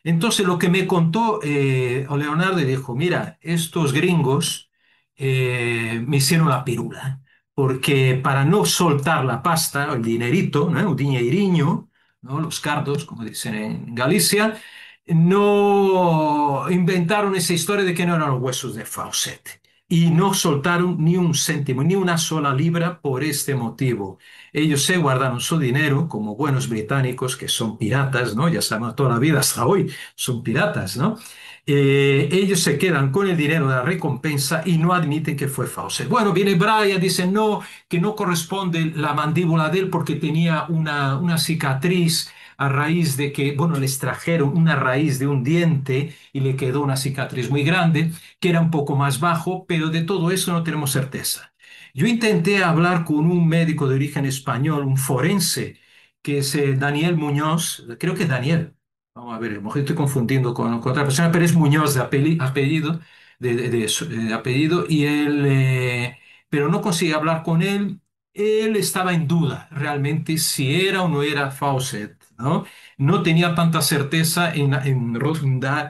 Entonces, lo que me contó Leonardo dijo, mira, estos gringos me hicieron la pirula, porque para no soltar la pasta, el dinerito, ¿no? El dinheiriño, ¿no? Los cardos, como dicen en Galicia, no inventaron esa historia de que no eran los huesos de Fawcett. Y no soltaron ni un céntimo, ni una sola libra por este motivo. Ellos se guardaron su dinero como buenos británicos que son piratas, ¿no? Ya sabemos toda la vida hasta hoy son piratas, ¿no? Ellos se quedan con el dinero de la recompensa y no admiten que fue Fawcett. Bueno, viene Brian, dice no, que no corresponde la mandíbula de él porque tenía una cicatriz a raíz de que, bueno, le extrajeron una raíz de un diente y le quedó una cicatriz muy grande, que era un poco más bajo, pero de todo eso no tenemos certeza. Yo intenté hablar con un médico de origen español, un forense, que es Daniel Muñoz, creo que es Daniel. Vamos a ver, a lo mejor estoy confundiendo con otra persona, pero es Muñoz de apellido, de apellido, y él, pero no conseguí hablar con él. Él estaba en duda realmente si era o no era Fawcett, ¿no? No tenía tanta certeza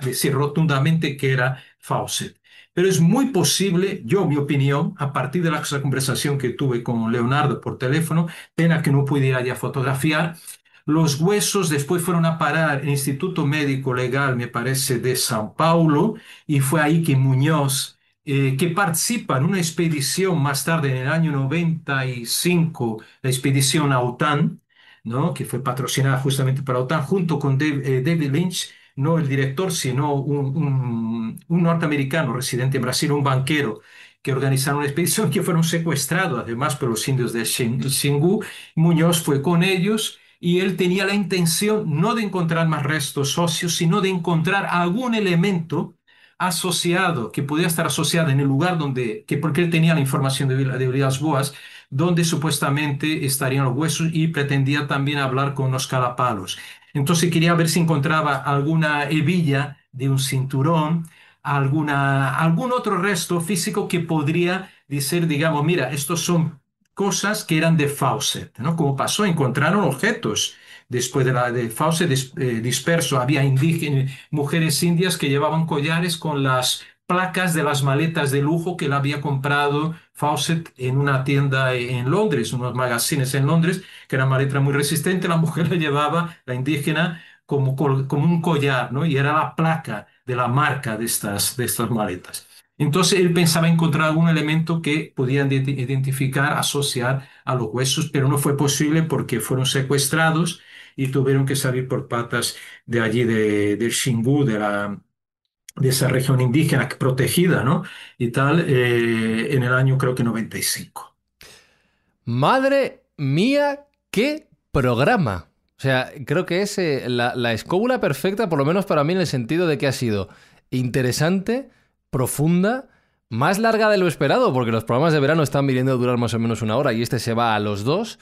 decir rotundamente que era Fawcett. Pero es muy posible, yo, mi opinión, a partir de la conversación que tuve con Leonardo por teléfono, pena que no pudiera ya fotografiar, los huesos después fueron a parar al Instituto Médico Legal, me parece, de Sao Paulo, y fue ahí que Muñoz, que participa en una expedición más tarde, en el año 95, la expedición a OTAN, ¿no? Que fue patrocinada justamente para OTAN, junto con David Lynch, no el director, sino un norteamericano residente en Brasil, un banquero, que organizaron una expedición que fueron secuestrados, además, por los indios de Xingu. Muñoz fue con ellos y él tenía la intención no de encontrar más restos óseos, sino de encontrar algún elemento asociado, que podía estar asociado en el lugar donde, que porque él tenía la información de Villas-Boas, donde supuestamente estarían los huesos y pretendía también hablar con los calapalos. Entonces quería ver si encontraba alguna hebilla de un cinturón, algún otro resto físico que podría decir, digamos, mira, estos son cosas que eran de Fawcett, ¿no? Como pasó, encontraron objetos. Después de Fawcett disperso, había mujeres indias que llevaban collares con las placas de las maletas de lujo que él había comprado Fawcett en una tienda en Londres, unos magazines en Londres, que era maleta muy resistente. La mujer le llevaba, la indígena, como un collar, ¿no? Y era la placa de la marca de estas maletas. Entonces él pensaba encontrar algún elemento que podían identificar, asociar a los huesos, pero no fue posible porque fueron secuestrados y tuvieron que salir por patas de allí, del Xingu, de esa región indígena protegida, ¿no? Y tal, en el año creo que 95. Madre mía, qué programa. O sea, creo que es la escóbula perfecta, por lo menos para mí, en el sentido de que ha sido interesante, profunda, más larga de lo esperado, porque los programas de verano están viniendo a durar más o menos 1 hora y este se va a los 2.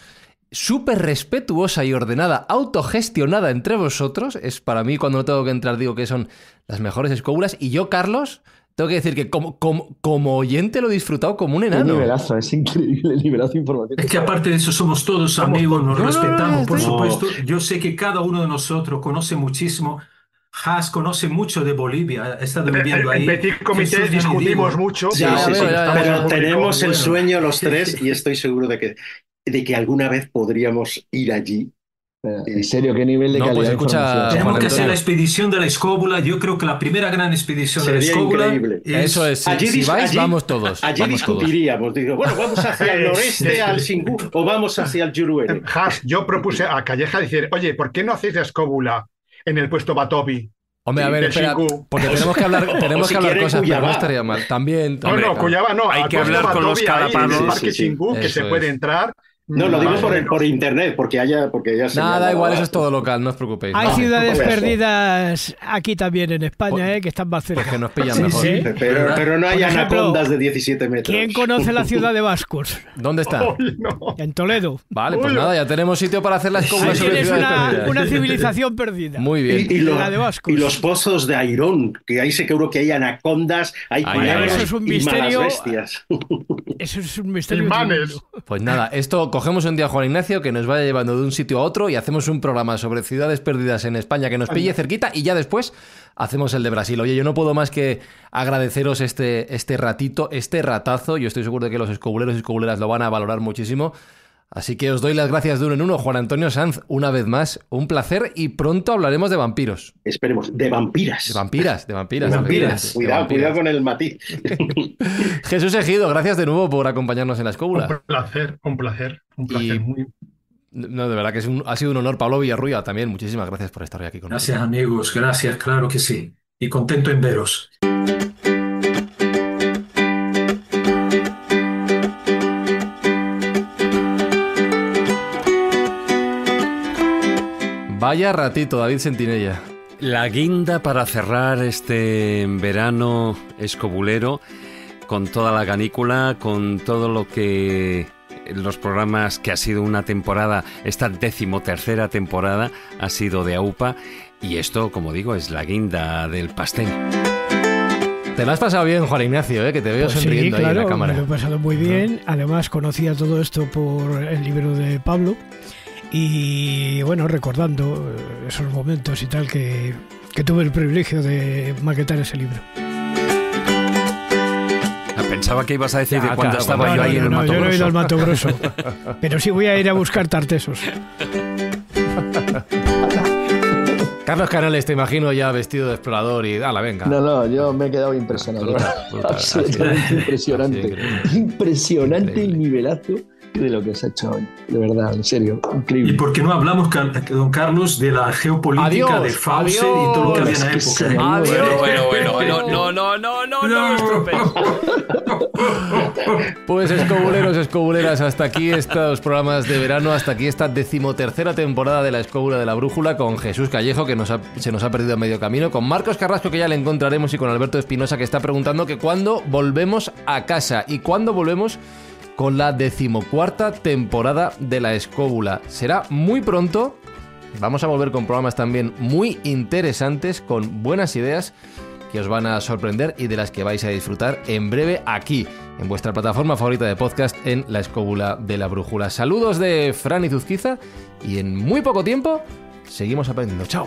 Súper respetuosa y ordenada, autogestionada entre vosotros. Es para mí, cuando no tengo que entrar, digo que son las mejores escóbulas. Y yo, Carlos, tengo que decir que como oyente lo he disfrutado como un enano. Un nivelazo, es increíble el nivelazo informativo. Es que aparte de eso somos todos amigos, nos respetamos, por supuesto. Yo sé que cada uno de nosotros conoce muchísimo. Haas conoce mucho de Bolivia, ha estado viviendo ahí. En Petit Comité discutimos mucho. Pero tenemos el sueño los tres y estoy seguro de que alguna vez podríamos ir allí. En serio, ¿qué nivel de calidad de información? Tenemos que hacer la expedición de la escóbula. Yo creo que la primera gran expedición de la escóbula eso es, si vais, vamos todos. Allí discutiríamos. Digo, bueno, vamos hacia el noreste, al Xingu, o vamos hacia el Juruene. Haas, yo propuse a Calleja decir, oye, ¿por qué no hacéis la escóbula en el puesto Batobi? Hombre, a ver, espera, porque tenemos que hablar cosas, pero no estaría mal. También. No, Cuyaba no. Hay que hablar con los carapalos. El parque Xingu, que se puede entrar. No, lo digo por internet, porque ya se... Nada, igual eso es todo local, no os preocupéis. Hay ciudades perdidas aquí también en España, que están más cerca. Porque nos pillan mejor. Sí. Pero no hay anacondas de 17 metros. ¿Quién conoce la ciudad de Vascos? ¿Dónde está? En Toledo. Vale, pues nada, ya tenemos sitio para hacer la escóbula sobre ciudades perdidas. Una civilización perdida. Muy bien. La de Vascos. Y los pozos de Airón, que ahí seguro que hay anacondas, hay eso es un misterio. Bestias. Eso es un misterio. Pues nada, esto cogemos un día a Juan Ignacio que nos vaya llevando de un sitio a otro y hacemos un programa sobre ciudades perdidas en España que nos pille cerquita y ya después hacemos el de Brasil. Oye, yo no puedo más que agradeceros este ratito, este ratazo. Yo estoy seguro de que los escobuleros y escobuleras lo van a valorar muchísimo. Así que os doy las gracias de uno en uno. Juan Antonio Sanz, una vez más, un placer y pronto hablaremos de vampiros. Esperemos, de vampiras. De vampiras. Cuidado con el matiz. Jesús Ejido, gracias de nuevo por acompañarnos en la escóbula. Un placer. No, de verdad que ha sido un honor. Pablo Villarruya también, muchísimas gracias por estar hoy aquí con nosotros. Gracias, amigos, gracias, claro que sí. Y contento en veros. Vaya ratito, David Sentinella. La guinda para cerrar este verano escobulero con toda la canícula, con todo lo que los programas que ha sido una temporada, esta 13ª temporada ha sido de AUPA y esto, como digo, es la guinda del pastel. Te lo has pasado bien, Juan Ignacio, que te veo sonriendo ahí en la cámara. Me lo he pasado muy bien. Además, conocía todo esto por el libro de Pablo. Y bueno, recordando esos momentos y tal que tuve el privilegio de maquetar ese libro. Pensaba que ibas a decir de cuando estaba yo ahí en el Mato Grosso. Yo no he ido al Mato Grosso, pero sí voy a ir a buscar tartesos. Carlos Canales, te imagino ya vestido de explorador y ¡hala, venga! No, yo me he quedado impresionado. Absolutamente impresionante. Impresionante el nivelazo de lo que se ha hecho hoy. De verdad, en serio, increíble. ¿Y por qué no hablamos, don Carlos, de la geopolítica de Faucet y todo lo que había en la época? Bueno, no estropees. Pues escobuleras, hasta aquí estos programas de verano, hasta aquí esta 13ª temporada de la Escóbula de la Brújula con Jesús Callejo, que se nos ha perdido a medio camino, con Marcos Carrasco, que ya le encontraremos, y con Alberto Espinosa, que está preguntando que cuándo volvemos a casa y cuándo volvemos con la 14ª temporada de la Escóbula. Será muy pronto. Vamos a volver con programas también muy interesantes, con buenas ideas que os van a sorprender y de las que vais a disfrutar en breve aquí, en vuestra plataforma favorita de podcast, en la Escóbula de la Brújula. Saludos de Fran Izuzquiza y en muy poco tiempo seguimos aprendiendo. ¡Chao!